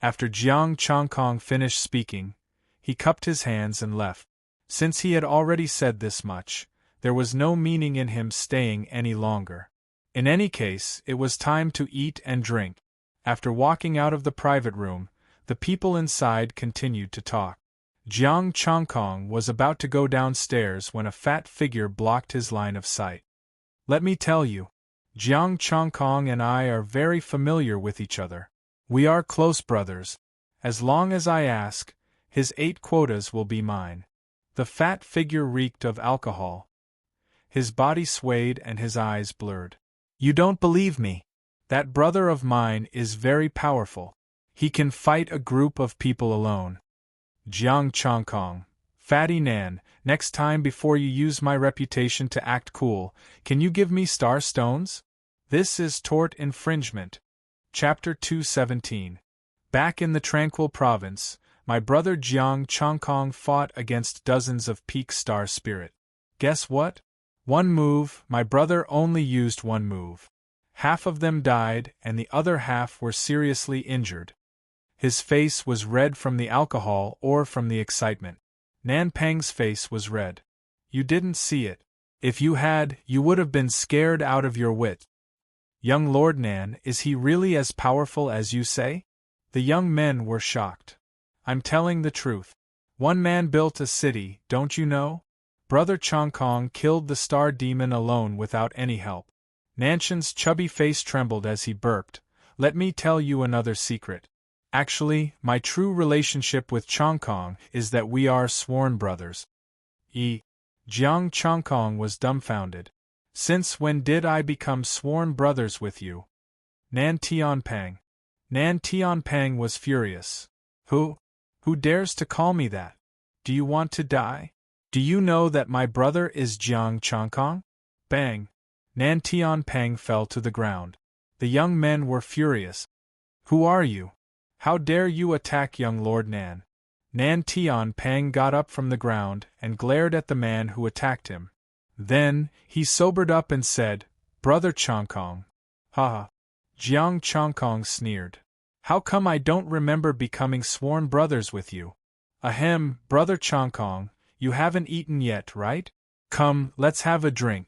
After Jiang Changkong finished speaking, he cupped his hands and left. Since he had already said this much, there was no meaning in him staying any longer. In any case, it was time to eat and drink. After walking out of the private room, the people inside continued to talk. Jiang Changkong was about to go downstairs when a fat figure blocked his line of sight. "Let me tell you, Jiang Changkong and I are very familiar with each other. We are close brothers. As long as I ask, his 8 quotas will be mine." The fat figure reeked of alcohol. His body swayed and his eyes blurred. "You don't believe me? That brother of mine is very powerful. He can fight a group of people alone." Jiang Changkong, "Fatty Nan, next time before you use my reputation to act cool, can you give me star stones? This is tort infringement." Chapter 217. Back in the tranquil province, my brother Jiang Changkong fought against dozens of peak star spirit. Guess what? One move, my brother only used one move. Half of them died and the other half were seriously injured. His face was red from the alcohol or from the excitement. Nan Peng's face was red. You didn't see it. If you had, you would have been scared out of your wit. "Young Lord Nan, is he really as powerful as you say?" The young men were shocked. "I'm telling the truth. One man built a city, don't you know? Brother Changkong killed the star demon alone without any help." Nanshan's chubby face trembled as he burped. "Let me tell you another secret. Actually, my true relationship with Changkong is that we are sworn brothers." Jiang Changkong was dumbfounded. "Since when did I become sworn brothers with you?" Nan Tianpeng. Nan Tianpeng was furious. Who dares to call me that? Do you want to die? Do you know that my brother is Jiang Changkong?" Bang! Nan Tianpeng fell to the ground. The young men were furious. "Who are you? How dare you attack young Lord Nan?" Nan Tian Pang got up from the ground and glared at the man who attacked him. Then, he sobered up and said, "Brother Chongkong." "Ha!" Jiang Chongkong sneered. "How come I don't remember becoming sworn brothers with you?" "Ahem, Brother Chongkong, you haven't eaten yet, right? Come, let's have a drink."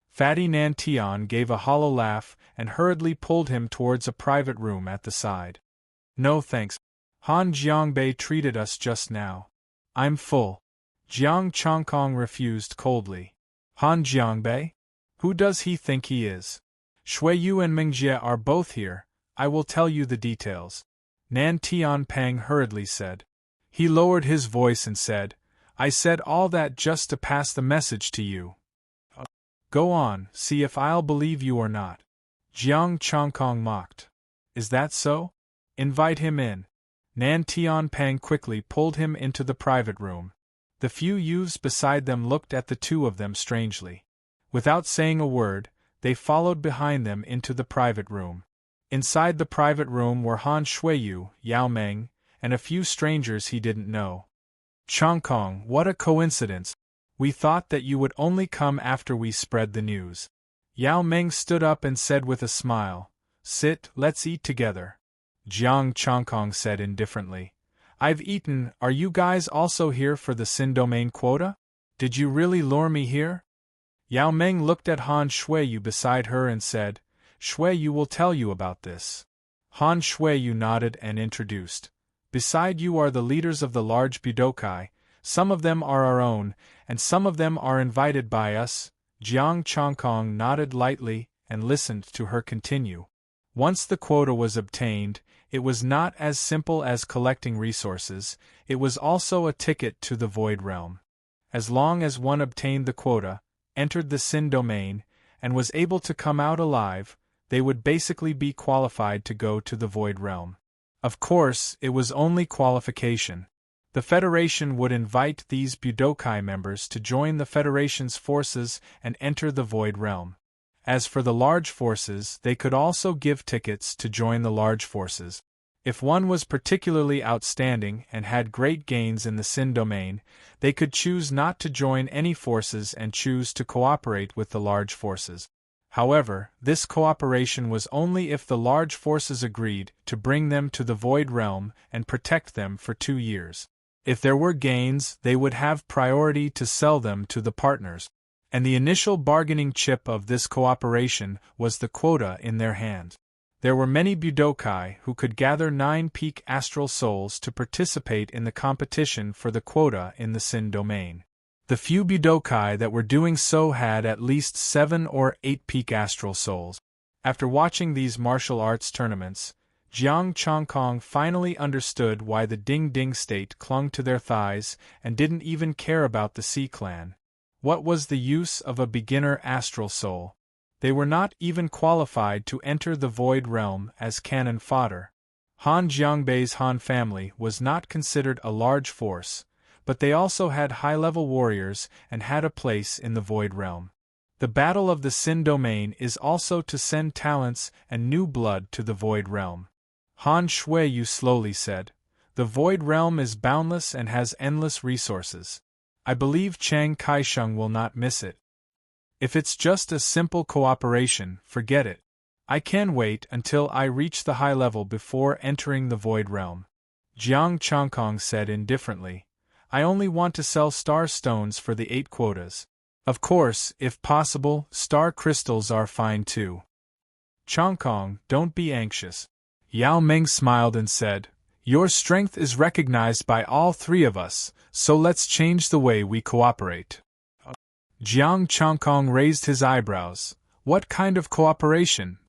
Fatty Nan Tian gave a hollow laugh and hurriedly pulled him towards a private room at the side. "No thanks. Han Jiangbei treated us just now. I'm full." Jiang Chongkong refused coldly. "Han Jiangbei? Who does he think he is? Shuiyu and Mingjie are both here, I will tell you the details," Nan Tian Pang hurriedly said. He lowered his voice and said, "I said all that just to pass the message to you. Go on, see if I'll believe you or not." Jiang Chongkong mocked. "Is that so? Invite him in." Nan Tian Pang quickly pulled him into the private room. The few youths beside them looked at the two of them strangely. Without saying a word, they followed behind them into the private room. Inside the private room were Han Shuiyu, Yao Meng, and a few strangers he didn't know. "Chongkong, what a coincidence! We thought that you would only come after we spread the news." Yao Meng stood up and said with a smile, "Sit, let's eat together." Jiang Chongkong said indifferently, "I've eaten. Are you guys also here for the Sin Domain quota? Did you really lure me here?" Yao Meng looked at Han Shuiyu beside her and said, "Shuiyu will tell you about this." Han Shuiyu nodded and introduced. "Beside you are the leaders of the large Budokai. Some of them are our own, and some of them are invited by us." Jiang Chongkong nodded lightly and listened to her continue. Once the quota was obtained, it was not as simple as collecting resources, it was also a ticket to the Void Realm. As long as one obtained the quota, entered the Sin Domain, and was able to come out alive, they would basically be qualified to go to the Void Realm. Of course, it was only qualification. The Federation would invite these Budokai members to join the Federation's forces and enter the Void Realm. As for the large forces, they could also give tickets to join the large forces. If one was particularly outstanding and had great gains in the Sin Domain, they could choose not to join any forces and choose to cooperate with the large forces. However, this cooperation was only if the large forces agreed to bring them to the Void Realm and protect them for 2 years. If there were gains, they would have priority to sell them to the partners. And the initial bargaining chip of this cooperation was the quota in their hands. There were many Budokai who could gather 9 peak astral souls to participate in the competition for the quota in the Sin Domain. The few Budokai that were doing so had at least 7 or 8 peak astral souls. After watching these martial arts tournaments, Jiang Chongkong finally understood why the Ding Ding state clung to their thighs and didn't even care about the Sea Clan. What was the use of a beginner astral soul? They were not even qualified to enter the Void Realm as cannon fodder. Han Jiangbei's Han family was not considered a large force, but they also had high-level warriors and had a place in the Void Realm. The battle of the Sin Domain is also to send talents and new blood to the Void Realm. Han Shuiyu slowly said, "The Void Realm is boundless and has endless resources. I believe Chiang Kai-sheng will not miss it. If it's just a simple cooperation, forget it. I can wait until I reach the high level before entering the Void Realm." Jiang Chongkong said indifferently, "I only want to sell star stones for the 8 quotas. Of course, if possible, star crystals are fine too." "Chongkong, don't be anxious." Yao Meng smiled and said, "Your strength is recognized by all 3 of us, so let's change the way we cooperate." Jiang Chongkong raised his eyebrows. What kind of cooperation?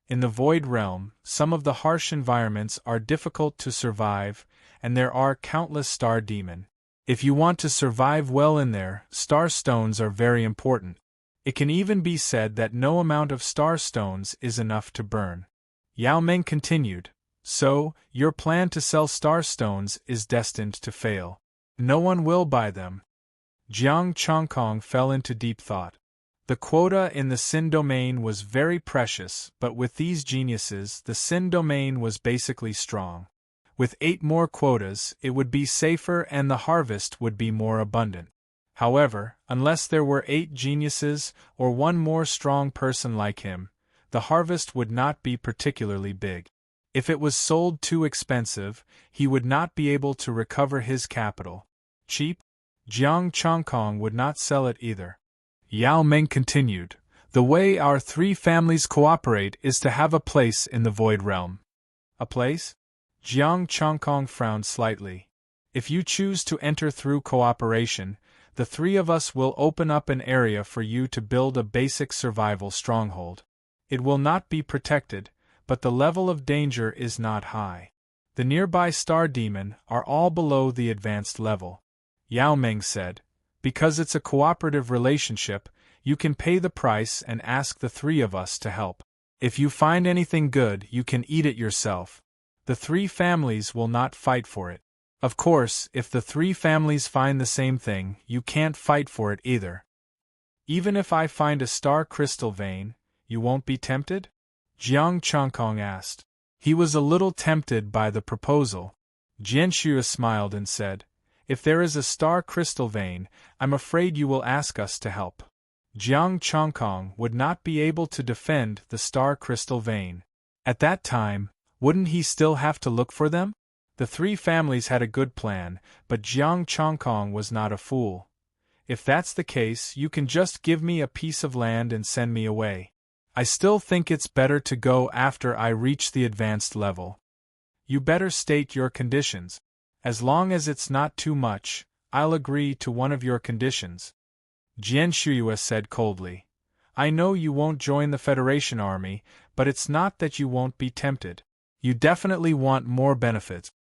In the Void Realm, some of the harsh environments are difficult to survive, and there are countless star demon. If you want to survive well in there, star stones are very important. It can even be said that no amount of star stones is enough to burn. Yao Meng continued, "So, your plan to sell star stones is destined to fail. No one will buy them." Jiang Chongkong fell into deep thought. The quota in the Sin Domain was very precious, but with these geniuses, the Sin Domain was basically strong. With 8 more quotas, it would be safer and the harvest would be more abundant. However, unless there were 8 geniuses or one more strong person like him, the harvest would not be particularly big. If it was sold too expensive, he would not be able to recover his capital. Cheap? Jiang Chongkong would not sell it either. Yao Meng continued, "The way our 3 families cooperate is to have a place in the Void Realm." A place? Jiang Chongkong frowned slightly. "If you choose to enter through cooperation, the 3 of us will open up an area for you to build a basic survival stronghold. It will not be protected, but the level of danger is not high. The nearby star demon are all below the advanced level." Yao Meng said, "Because it's a cooperative relationship, you can pay the price and ask the 3 of us to help. If you find anything good, you can eat it yourself. The 3 families will not fight for it. Of course, if the 3 families find the same thing, you can't fight for it either." "Even if I find a star crystal vein, you won't be tempted?" Jiang Chongkong asked. He was a little tempted by the proposal. Jianxue smiled and said, "If there is a star crystal vein, I'm afraid you will ask us to help." Jiang Chongkong would not be able to defend the star crystal vein. At that time, wouldn't he still have to look for them? The 3 families had a good plan, but Jiang Chongkong was not a fool. "If that's the case, you can just give me a piece of land and send me away. I still think it's better to go after I reach the advanced level." "You better state your conditions. As long as it's not too much, I'll agree to one of your conditions." Jianxue said coldly, "I know you won't join the Federation army, but it's not that you won't be tempted. You definitely want more benefits."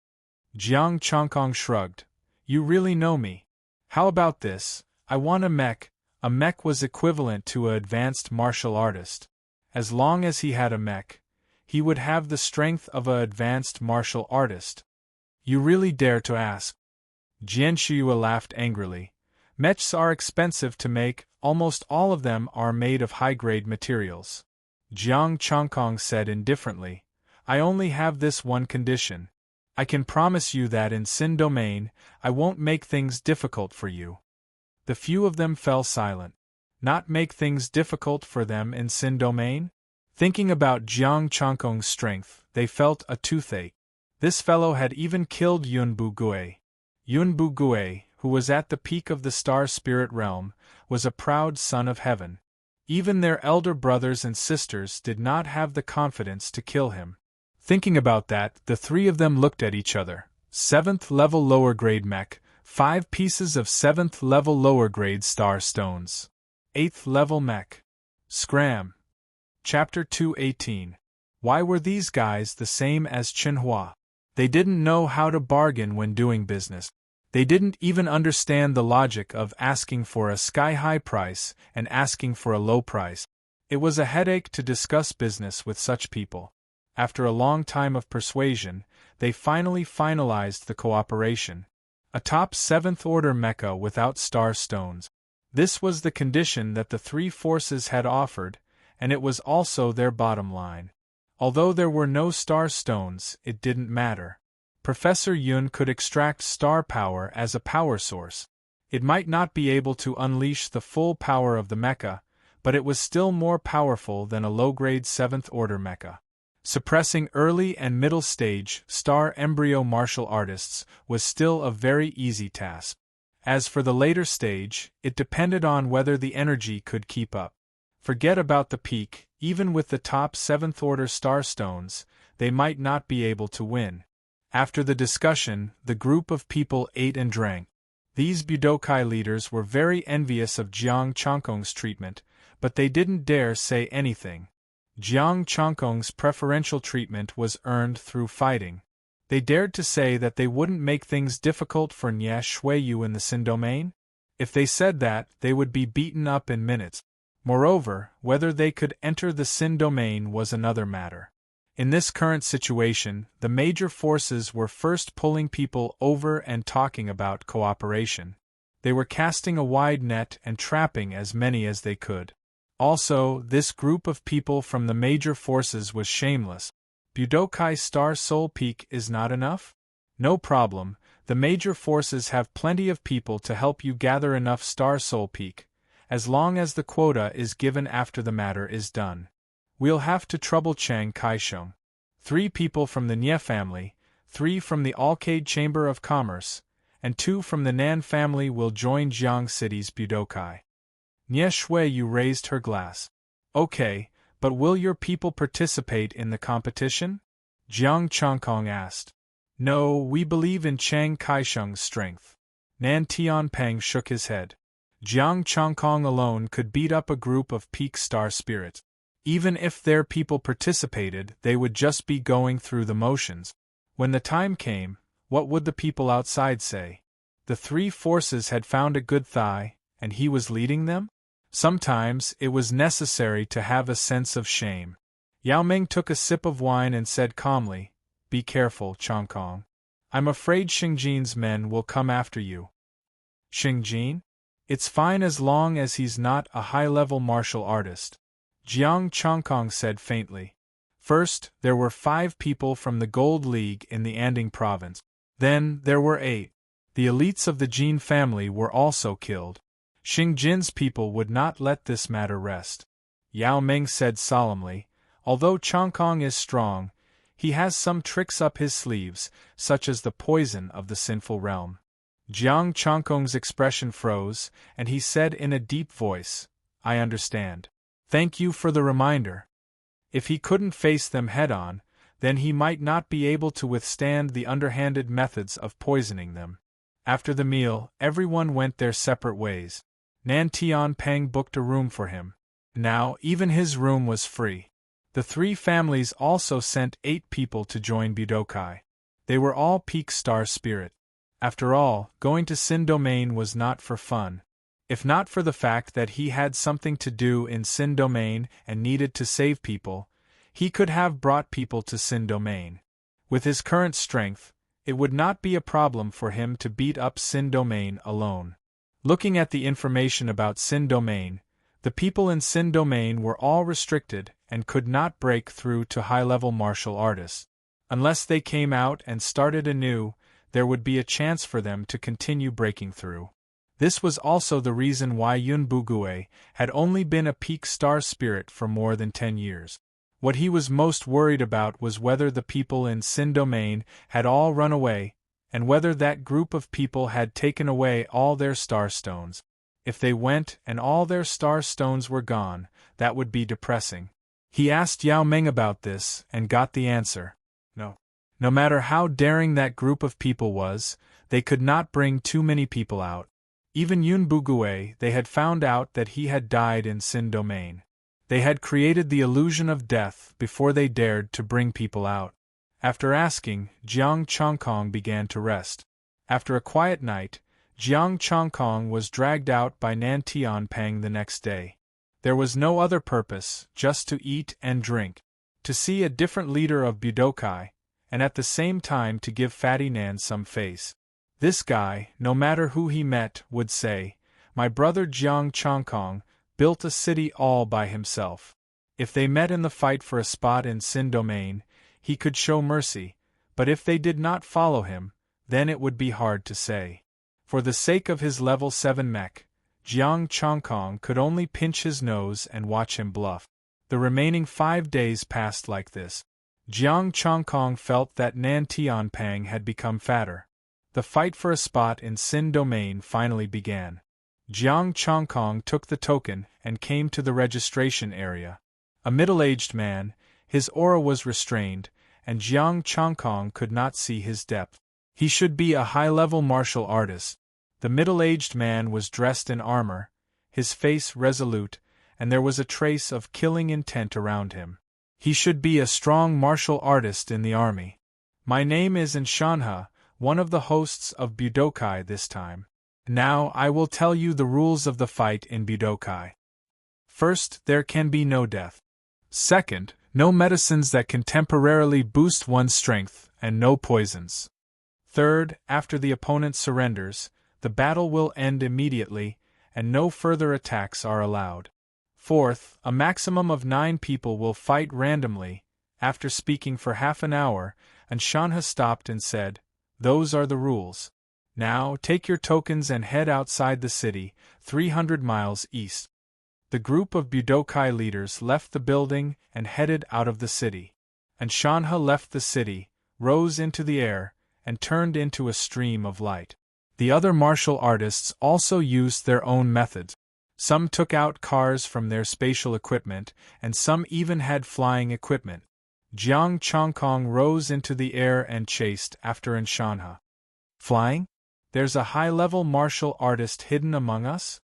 Jiang Chongkong shrugged. "You really know me. How about this? I want a mech." A mech was equivalent to an advanced martial artist. As long as he had a mech, he would have the strength of an advanced martial artist. "You really dare to ask?" Jianxue laughed angrily. "Mechs are expensive to make, almost all of them are made of high-grade materials." Jiang Chongkong said indifferently, "I only have this one condition. I can promise you that in Sin Domain, I won't make things difficult for you." The few of them fell silent. Not make things difficult for them in Sin Domain? Thinking about Jiang Chongkong's strength, they felt a toothache. This fellow had even killed Yun Bugui. Yun Bugui, who was at the peak of the star spirit realm, was a proud son of heaven. Even their elder brothers and sisters did not have the confidence to kill him. Thinking about that, the 3 of them looked at each other. 7th level lower grade mech, 5 pieces of 7th level lower grade star stones. 8th level mech. Scram. Chapter 218. Why were these guys the same as Chenhua? They didn't know how to bargain when doing business. They didn't even understand the logic of asking for a sky-high price and asking for a low price. It was a headache to discuss business with such people. After a long time of persuasion, they finally finalized the cooperation. A top 7th order mecha without star stones. This was the condition that the 3 forces had offered, and it was also their bottom line. Although there were no star stones, it didn't matter. Professor Yun could extract star power as a power source. It might not be able to unleash the full power of the mecha, but it was still more powerful than a low-grade 7th order mecha. Suppressing early and middle stage star embryo martial artists was still a very easy task. As for the later stage, it depended on whether the energy could keep up. Forget about the peak, even with the top 7th order star stones, they might not be able to win. After the discussion, the group of people ate and drank. These Budokai leaders were very envious of Jiang Chongkong's treatment, but they didn't dare say anything. Jiang Chongkong's preferential treatment was earned through fighting. They dared to say that they wouldn't make things difficult for Nya Shuiyu in the Sin Domain? If they said that, they would be beaten up in minutes. Moreover, whether they could enter the Sin Domain was another matter. In this current situation, the major forces were first pulling people over and talking about cooperation. They were casting a wide net and trapping as many as they could. Also, this group of people from the major forces was shameless. Budokai Star Soul Peak is not enough? No problem, the major forces have plenty of people to help you gather enough Star Soul Peak, as long as the quota is given after the matter is done. We'll have to trouble Chiang Kai-shung. 3 people from the Nye family, 3 from the Alcade Chamber of Commerce, and 2 from the Nan family will join Jiang City's Budokai. Nye Shui raised her glass. Okay, but will your people participate in the competition? Jiang Chongkong asked. No, we believe in Chiang Kai-shung's strength. Nan Tianpeng shook his head. Jiang Chongkong alone could beat up a group of peak star spirits. Even if their people participated, they would just be going through the motions. When the time came, what would the people outside say? The 3 forces had found a good thigh, and he was leading them? Sometimes it was necessary to have a sense of shame. Yao Ming took a sip of wine and said calmly, Be careful, Chongkong. I'm afraid Xingjin's men will come after you. Xingjin? It's fine as long as he's not a high-level martial artist, Jiang Chongkong said faintly. First, there were 5 people from the Gold League in the Anding province. Then, there were 8. The elites of the Jin family were also killed. Xingjin's people would not let this matter rest. Yao Ming said solemnly, Although Chongkong is strong, he has some tricks up his sleeves, such as the poison of the sinful realm. Jiang Chongkong's expression froze, and he said in a deep voice, I understand. Thank you for the reminder. If he couldn't face them head-on, then he might not be able to withstand the underhanded methods of poisoning them. After the meal, everyone went their separate ways. Nan Tianpeng booked a room for him. Now, even his room was free. The 3 families also sent 8 people to join Budokai. They were all peak star spirit. After all, going to Sin Domain was not for fun. If not for the fact that he had something to do in Sin Domain and needed to save people, he could have brought people to Sin Domain. With his current strength, it would not be a problem for him to beat up Sin Domain alone. Looking at the information about Sin Domain, the people in Sin Domain were all restricted and could not break through to high-level martial artists. Unless they came out and started anew, there would be a chance for them to continue breaking through. This was also the reason why Yun Bugue had only been a peak star spirit for more than 10 years. What he was most worried about was whether the people in Sin Domain had all run away, and whether that group of people had taken away all their star stones. If they went and all their star stones were gone, that would be depressing. He asked Yao Ming about this and got the answer. No. No matter how daring that group of people was, they could not bring too many people out. Even Yun Bugue, they had found out that he had died in Sin Domain. They had created the illusion of death before they dared to bring people out. After asking, Jiang Chongkong began to rest. After a quiet night, Jiang Chongkong was dragged out by Nan Tianpeng the next day. There was no other purpose, just to eat and drink, to see a different leader of Budokai, and at the same time to give Fatty Nan some face. This guy, no matter who he met, would say, My brother Jiang Chongkong built a city all by himself. If they met in the fight for a spot in Sin Domain, he could show mercy, but if they did not follow him, then it would be hard to say. For the sake of his level 7 mech, Jiang Chongkong could only pinch his nose and watch him bluff. The remaining 5 days passed like this. Jiang Chongkong felt that Nan Tianpeng had become fatter. The fight for a spot in Sin Domain finally began. Jiang Chongkong took the token and came to the registration area. A middle-aged man, his aura was restrained, and Jiang Chongkong could not see his depth. He should be a high-level martial artist. The middle-aged man was dressed in armor, his face resolute, and there was a trace of killing intent around him. He should be a strong martial artist in the army. My name is Nshanha, one of the hosts of Budokai this time. Now I will tell you the rules of the fight in Budokai. First, there can be no death. Second, no medicines that can temporarily boost one's strength, and no poisons. Third, after the opponent surrenders, the battle will end immediately, and no further attacks are allowed. Fourth, a maximum of 9 people will fight randomly. After speaking for half an hour, Nshanha stopped and said, Those are the rules. Now, take your tokens and head outside the city, 300 miles east. The group of Budokai leaders left the building and headed out of the city. And Shanha left the city, rose into the air, and turned into a stream of light. The other martial artists also used their own methods. Some took out cars from their spatial equipment, and some even had flying equipment. Jiang Chongkong rose into the air and chased after Shanha. Flying? There's a high-level martial artist hidden among us?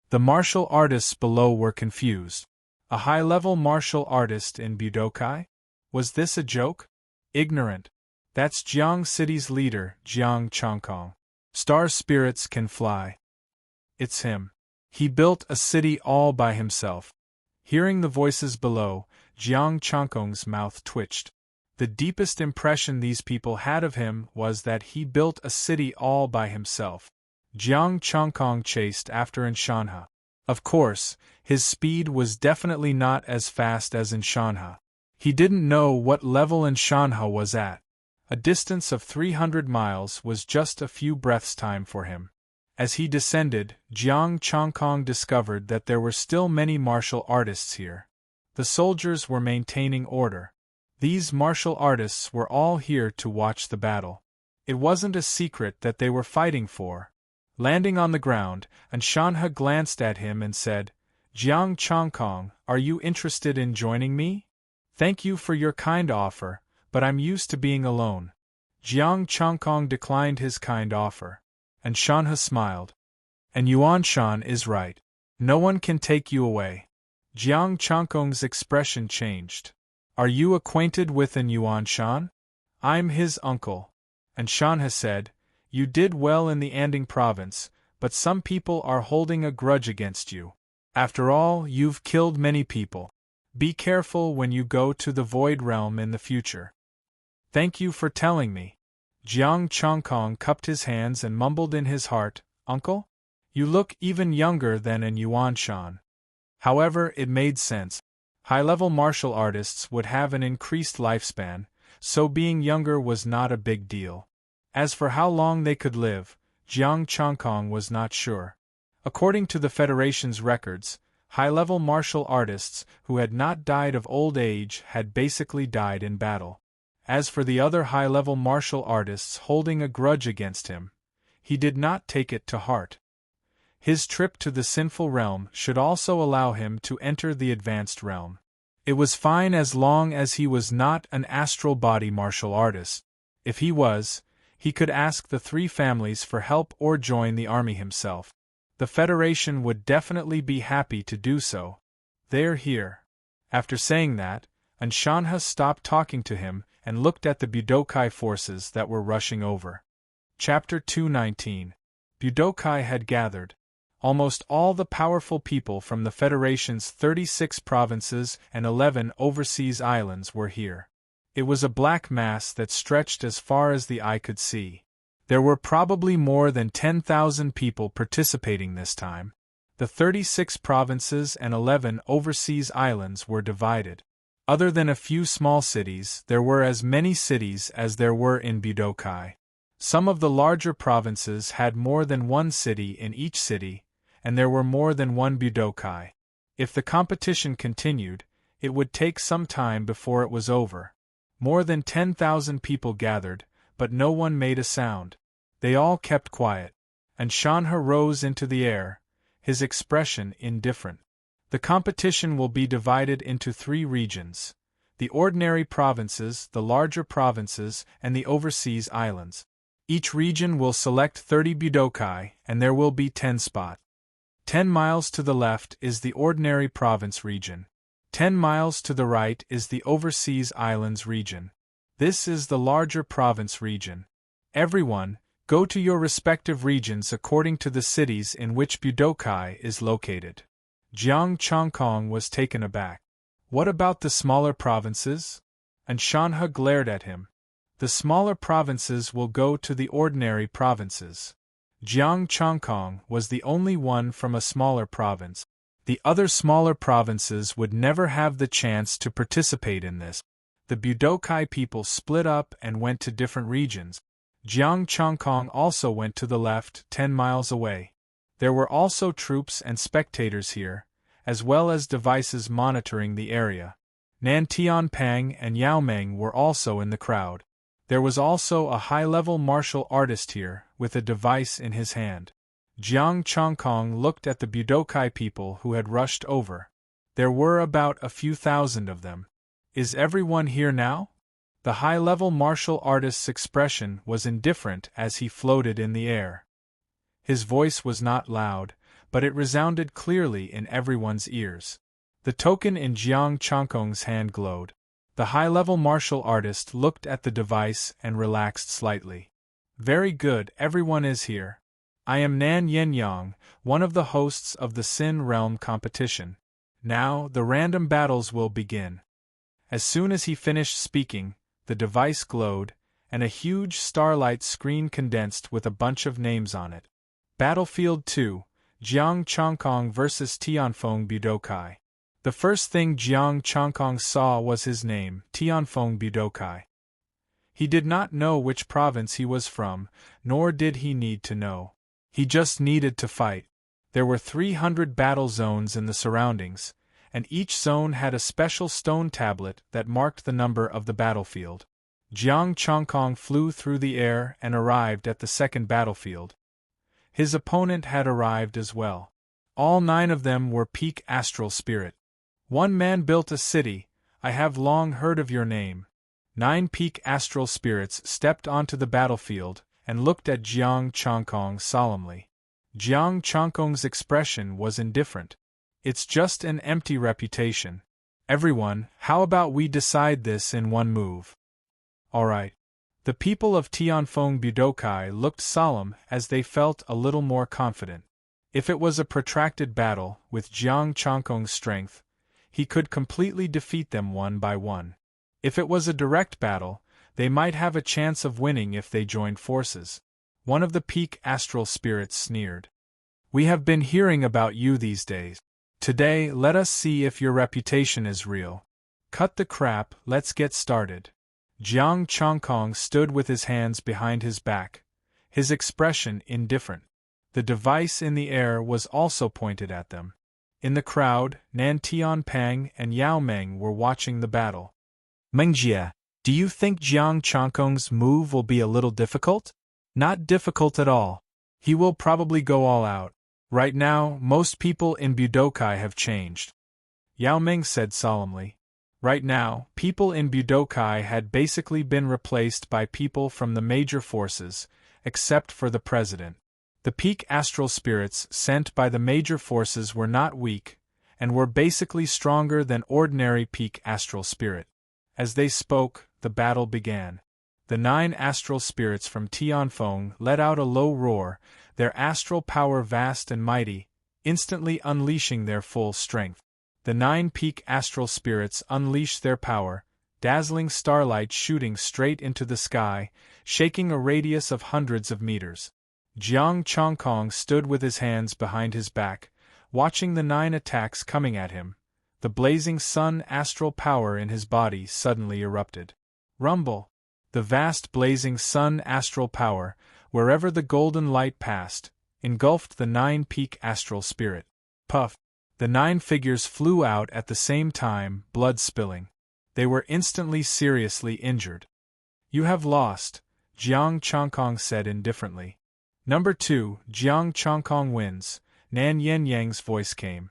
The martial artists below were confused. A high-level martial artist in Budokai? Was this a joke? Ignorant. That's Jiang City's leader, Jiang Chongkong. Star spirits can fly. It's him. He built a city all by himself. Hearing the voices below, Jiang Chongkong's mouth twitched. The deepest impression these people had of him was that he built a city all by himself. Jiang Chongkong chased after Shanha. Of course, his speed was definitely not as fast as Shanha. He didn't know what level Shanha was at. A distance of 300 miles was just a few breaths' time for him. As he descended, Jiang Chongkong discovered that there were still many martial artists here. The soldiers were maintaining order. These martial artists were all here to watch the battle. It wasn't a secret that they were fighting for. Landing on the ground, Shanha glanced at him and said, "Jiang Chongkong, are you interested in joining me? Thank you for your kind offer, but I'm used to being alone." Jiang Chongkong declined his kind offer. Shanha smiled. "And Yuanshan is right. No one can take you away." Jiang Chongkong's expression changed. "Are you acquainted with Yuanshan? I'm his uncle." Shanha said, "You did well in the Anding province, but some people are holding a grudge against you. After all, you've killed many people. Be careful when you go to the Void Realm in the future." "Thank you for telling me." Jiang Chongkong cupped his hands and mumbled in his heart, "Uncle? You look even younger than Yuanshan." However, it made sense. High-level martial artists would have an increased lifespan, so being younger was not a big deal. As for how long they could live, Jiang Chongkong was not sure. According to the Federation's records, high-level martial artists who had not died of old age had basically died in battle. As for the other high-level martial artists holding a grudge against him, he did not take it to heart. His trip to the sinful realm should also allow him to enter the advanced realm. It was fine as long as he was not an astral body martial artist. If he was, he could ask the three families for help or join the army himself. The Federation would definitely be happy to do so. "They're here." After saying that, Shanha stopped talking to him and looked at the Budokai forces that were rushing over. Chapter 219. Budokai had gathered. Almost all the powerful people from the Federation's 36 provinces and 11 overseas islands were here. It was a black mass that stretched as far as the eye could see. There were probably more than 10,000 people participating this time. The 36 provinces and 11 overseas islands were divided. Other than a few small cities, there were as many cities as there were in Budokai. Some of the larger provinces had more than one city in each city, and there were more than one Budokai. If the competition continued, it would take some time before it was over. More than 10,000 people gathered, but no one made a sound. They all kept quiet. Shanha rose into the air, his expression indifferent. The competition will be divided into 3 regions: the ordinary provinces, the larger provinces, and the overseas islands. Each region will select 30 Budokai, and there will be 10 spots. 10 miles to the left is the ordinary province region. 10 miles to the right is the overseas islands region. This is the larger province region. Everyone, go to your respective regions according to the cities in which Budokai is located. Jiang Chongkong was taken aback. "What about the smaller provinces?" Shanha glared at him. "The smaller provinces will go to the ordinary provinces." Jiang Chongkong was the only one from a smaller province. The other smaller provinces would never have the chance to participate in this. The Budokai people split up and went to different regions. Jiang Chongkong also went to the left, 10 miles away. There were also troops and spectators here, as well as devices monitoring the area. Nan Tianping and Yao Meng were also in the crowd. There was also a high-level martial artist here, with a device in his hand. Jiang Chongkong looked at the Budokai people who had rushed over. There were about a few thousand of them. Is everyone here now? The high-level martial artist's expression was indifferent as he floated in the air. His voice was not loud, but it resounded clearly in everyone's ears. The token in Jiang Chongkong's hand glowed. The high-level martial artist looked at the device and relaxed slightly. Very good, everyone is here. I am Nan Yenyang, one of the hosts of the Sin Realm competition. Now, the random battles will begin. As soon as he finished speaking, the device glowed, and a huge starlight screen condensed with a bunch of names on it. Battlefield 2, Jiang Chongkong vs Tianfeng Budokai. The first thing Jiang Chongkong saw was his name, Tianfeng Budokai. He did not know which province he was from, nor did he need to know. He just needed to fight. There were 300 battle zones in the surroundings, and each zone had a special stone tablet that marked the number of the battlefield. Jiang Chongkong flew through the air and arrived at the second battlefield. His opponent had arrived as well. All 9 of them were peak astral spirit. One man built a city. I have long heard of your name. 9 peak astral spirits stepped onto the battlefield and looked at Jiang Chongkong solemnly. Jiang Chongkong's expression was indifferent. It's just an empty reputation. Everyone, how about we decide this in one move? Alright. The people of Tianfeng Budokai looked solemn as they felt a little more confident. If it was a protracted battle, with Jiang Chongkong's strength, he could completely defeat them one by one. If it was a direct battle, they might have a chance of winning if they joined forces. One of the peak astral spirits sneered. We have been hearing about you these days. Today, let us see if your reputation is real. Cut the crap, let's get started. Jiang Chongkong stood with his hands behind his back, his expression indifferent. The device in the air was also pointed at them. In the crowd, Nan Tianping and Yao Meng were watching the battle. Mengjie, do you think Jiang Chongkong's move will be a little difficult? Not difficult at all. He will probably go all out. Right now, most people in Budokai have changed. Yao Ming said solemnly. Right now, people in Budokai had basically been replaced by people from the major forces, except for the president. The peak astral spirits sent by the major forces were not weak, and were basically stronger than ordinary peak astral spirit. As they spoke, the battle began. The 9 astral spirits from Tianfeng let out a low roar, their astral power vast and mighty, instantly unleashing their full strength. The 9 peak astral spirits unleashed their power, dazzling starlight shooting straight into the sky, shaking a radius of hundreds of meters. Jiang Chongkong stood with his hands behind his back, watching the 9 attacks coming at him. The blazing sun astral power in his body suddenly erupted. Rumble! The vast blazing sun astral power, wherever the golden light passed, engulfed the 9 peak astral spirit. Puff! The 9 figures flew out at the same time, blood spilling. They were instantly seriously injured. You have lost, Jiang Chongkong said indifferently. Number 2, Jiang Chongkong wins, Nan Yenyang's voice came.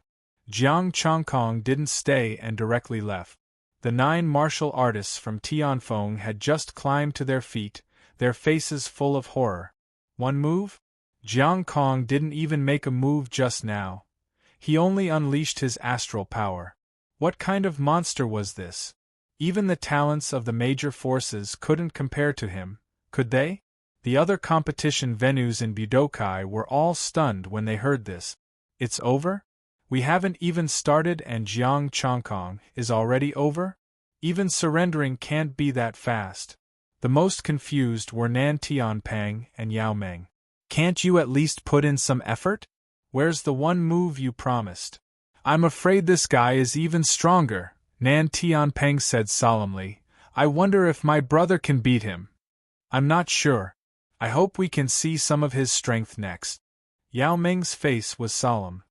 Jiang Chongkong didn't stay and directly left. The 9 martial artists from Tianfeng had just climbed to their feet, their faces full of horror. One move? Jiang Kong didn't even make a move just now. He only unleashed his astral power. What kind of monster was this? Even the talents of the major forces couldn't compare to him, could they? The other competition venues in Budokai were all stunned when they heard this. It's over? We haven't even started and Jiang Chongkong is already over? Even surrendering can't be that fast. The most confused were Nan Tianping and Yao Meng. Can't you at least put in some effort? Where's the one move you promised? I'm afraid this guy is even stronger, Nan Tianping said solemnly. I wonder if my brother can beat him. I'm not sure. I hope we can see some of his strength next. Yao Ming's face was solemn.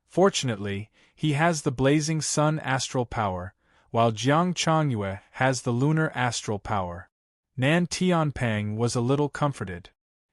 Fortunately, he has the blazing sun astral power, while Jiang Changyue has the lunar astral power. Nan Tianping was a little comforted.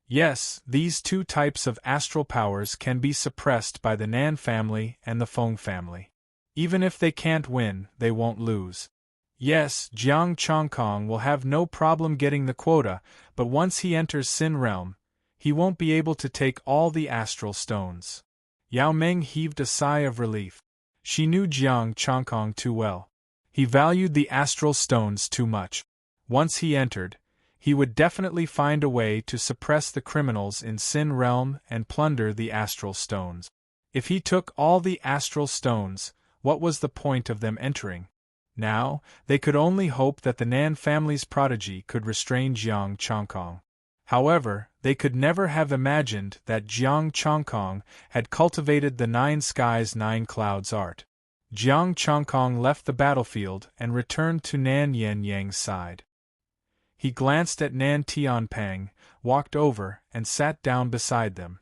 Yes, these two types of astral powers can be suppressed by the Nan family and the Feng family. Even if they can't win, they won't lose. Yes, Jiang Chongkong will have no problem getting the quota, but once he enters Sin Realm, he won't be able to take all the astral stones. Yao Ming heaved a sigh of relief. She knew Jiang Chongkong too well. He valued the astral stones too much. Once he entered, he would definitely find a way to suppress the criminals in Sin Realm and plunder the astral stones. If he took all the astral stones, what was the point of them entering? Now, they could only hope that the Nan family's prodigy could restrain Jiang Chongkong. However, they could never have imagined that Jiang Chongkong had cultivated the Nine Skies Nine Clouds art. Jiang Chongkong left the battlefield and returned to Nan Yanyang's side. He glanced at Nan Tianping, walked over, and sat down beside them.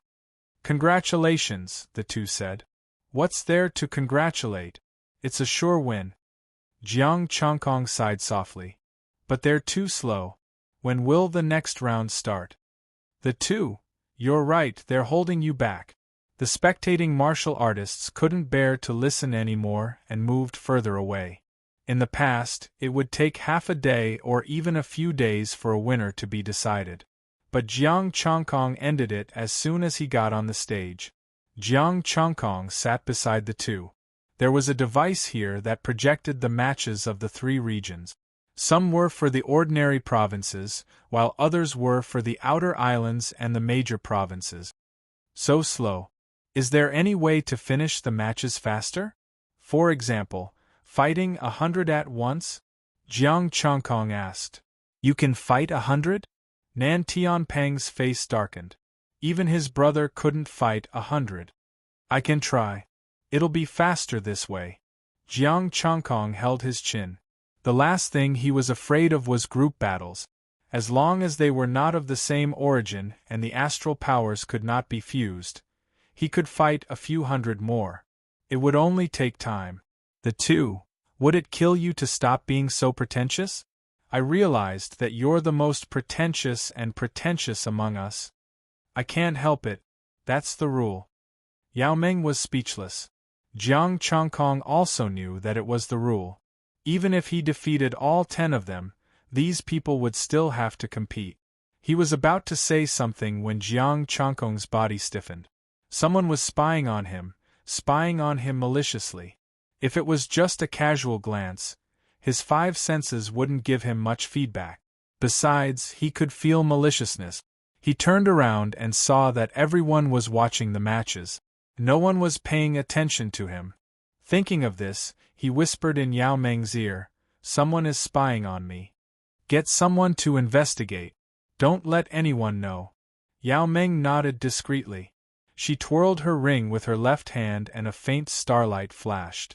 "Congratulations," the two said. "What's there to congratulate? It's a sure win." Jiang Chongkong sighed softly. "But they're too slow. When will the next round start?" "The two? You're right, they're holding you back." The spectating martial artists couldn't bear to listen anymore and moved further away. In the past, it would take half a day or even a few days for a winner to be decided. But Jiang Chongkong ended it as soon as he got on the stage. Jiang Chongkong sat beside the two. There was a device here that projected the matches of the three regions. Some were for the ordinary provinces, while others were for the outer islands and the major provinces. So slow. Is there any way to finish the matches faster? For example, fighting 100 at once? Jiang Chongkong asked. You can fight 100? Nan Tianping's face darkened. Even his brother couldn't fight 100. I can try. It'll be faster this way. Jiang Chongkong held his chin. The last thing he was afraid of was group battles. As long as they were not of the same origin and the astral powers could not be fused, he could fight a few hundred more. It would only take time. The two. Would it kill you to stop being so pretentious? I realized that you're the most pretentious and pretentious among us. I can't help it. That's the rule. Yao Ming was speechless. Jiang Chongkong also knew that it was the rule. Even if he defeated all 10 of them, these people would still have to compete. He was about to say something when Jiang Chongkong's body stiffened. Someone was spying on him maliciously. If it was just a casual glance, his 5 senses wouldn't give him much feedback. Besides, he could feel maliciousness. He turned around and saw that everyone was watching the matches. No one was paying attention to him. Thinking of this, he whispered in Yao Ming's ear, "Someone is spying on me. Get someone to investigate. Don't let anyone know." Yao Ming nodded discreetly. She twirled her ring with her left hand and a faint starlight flashed.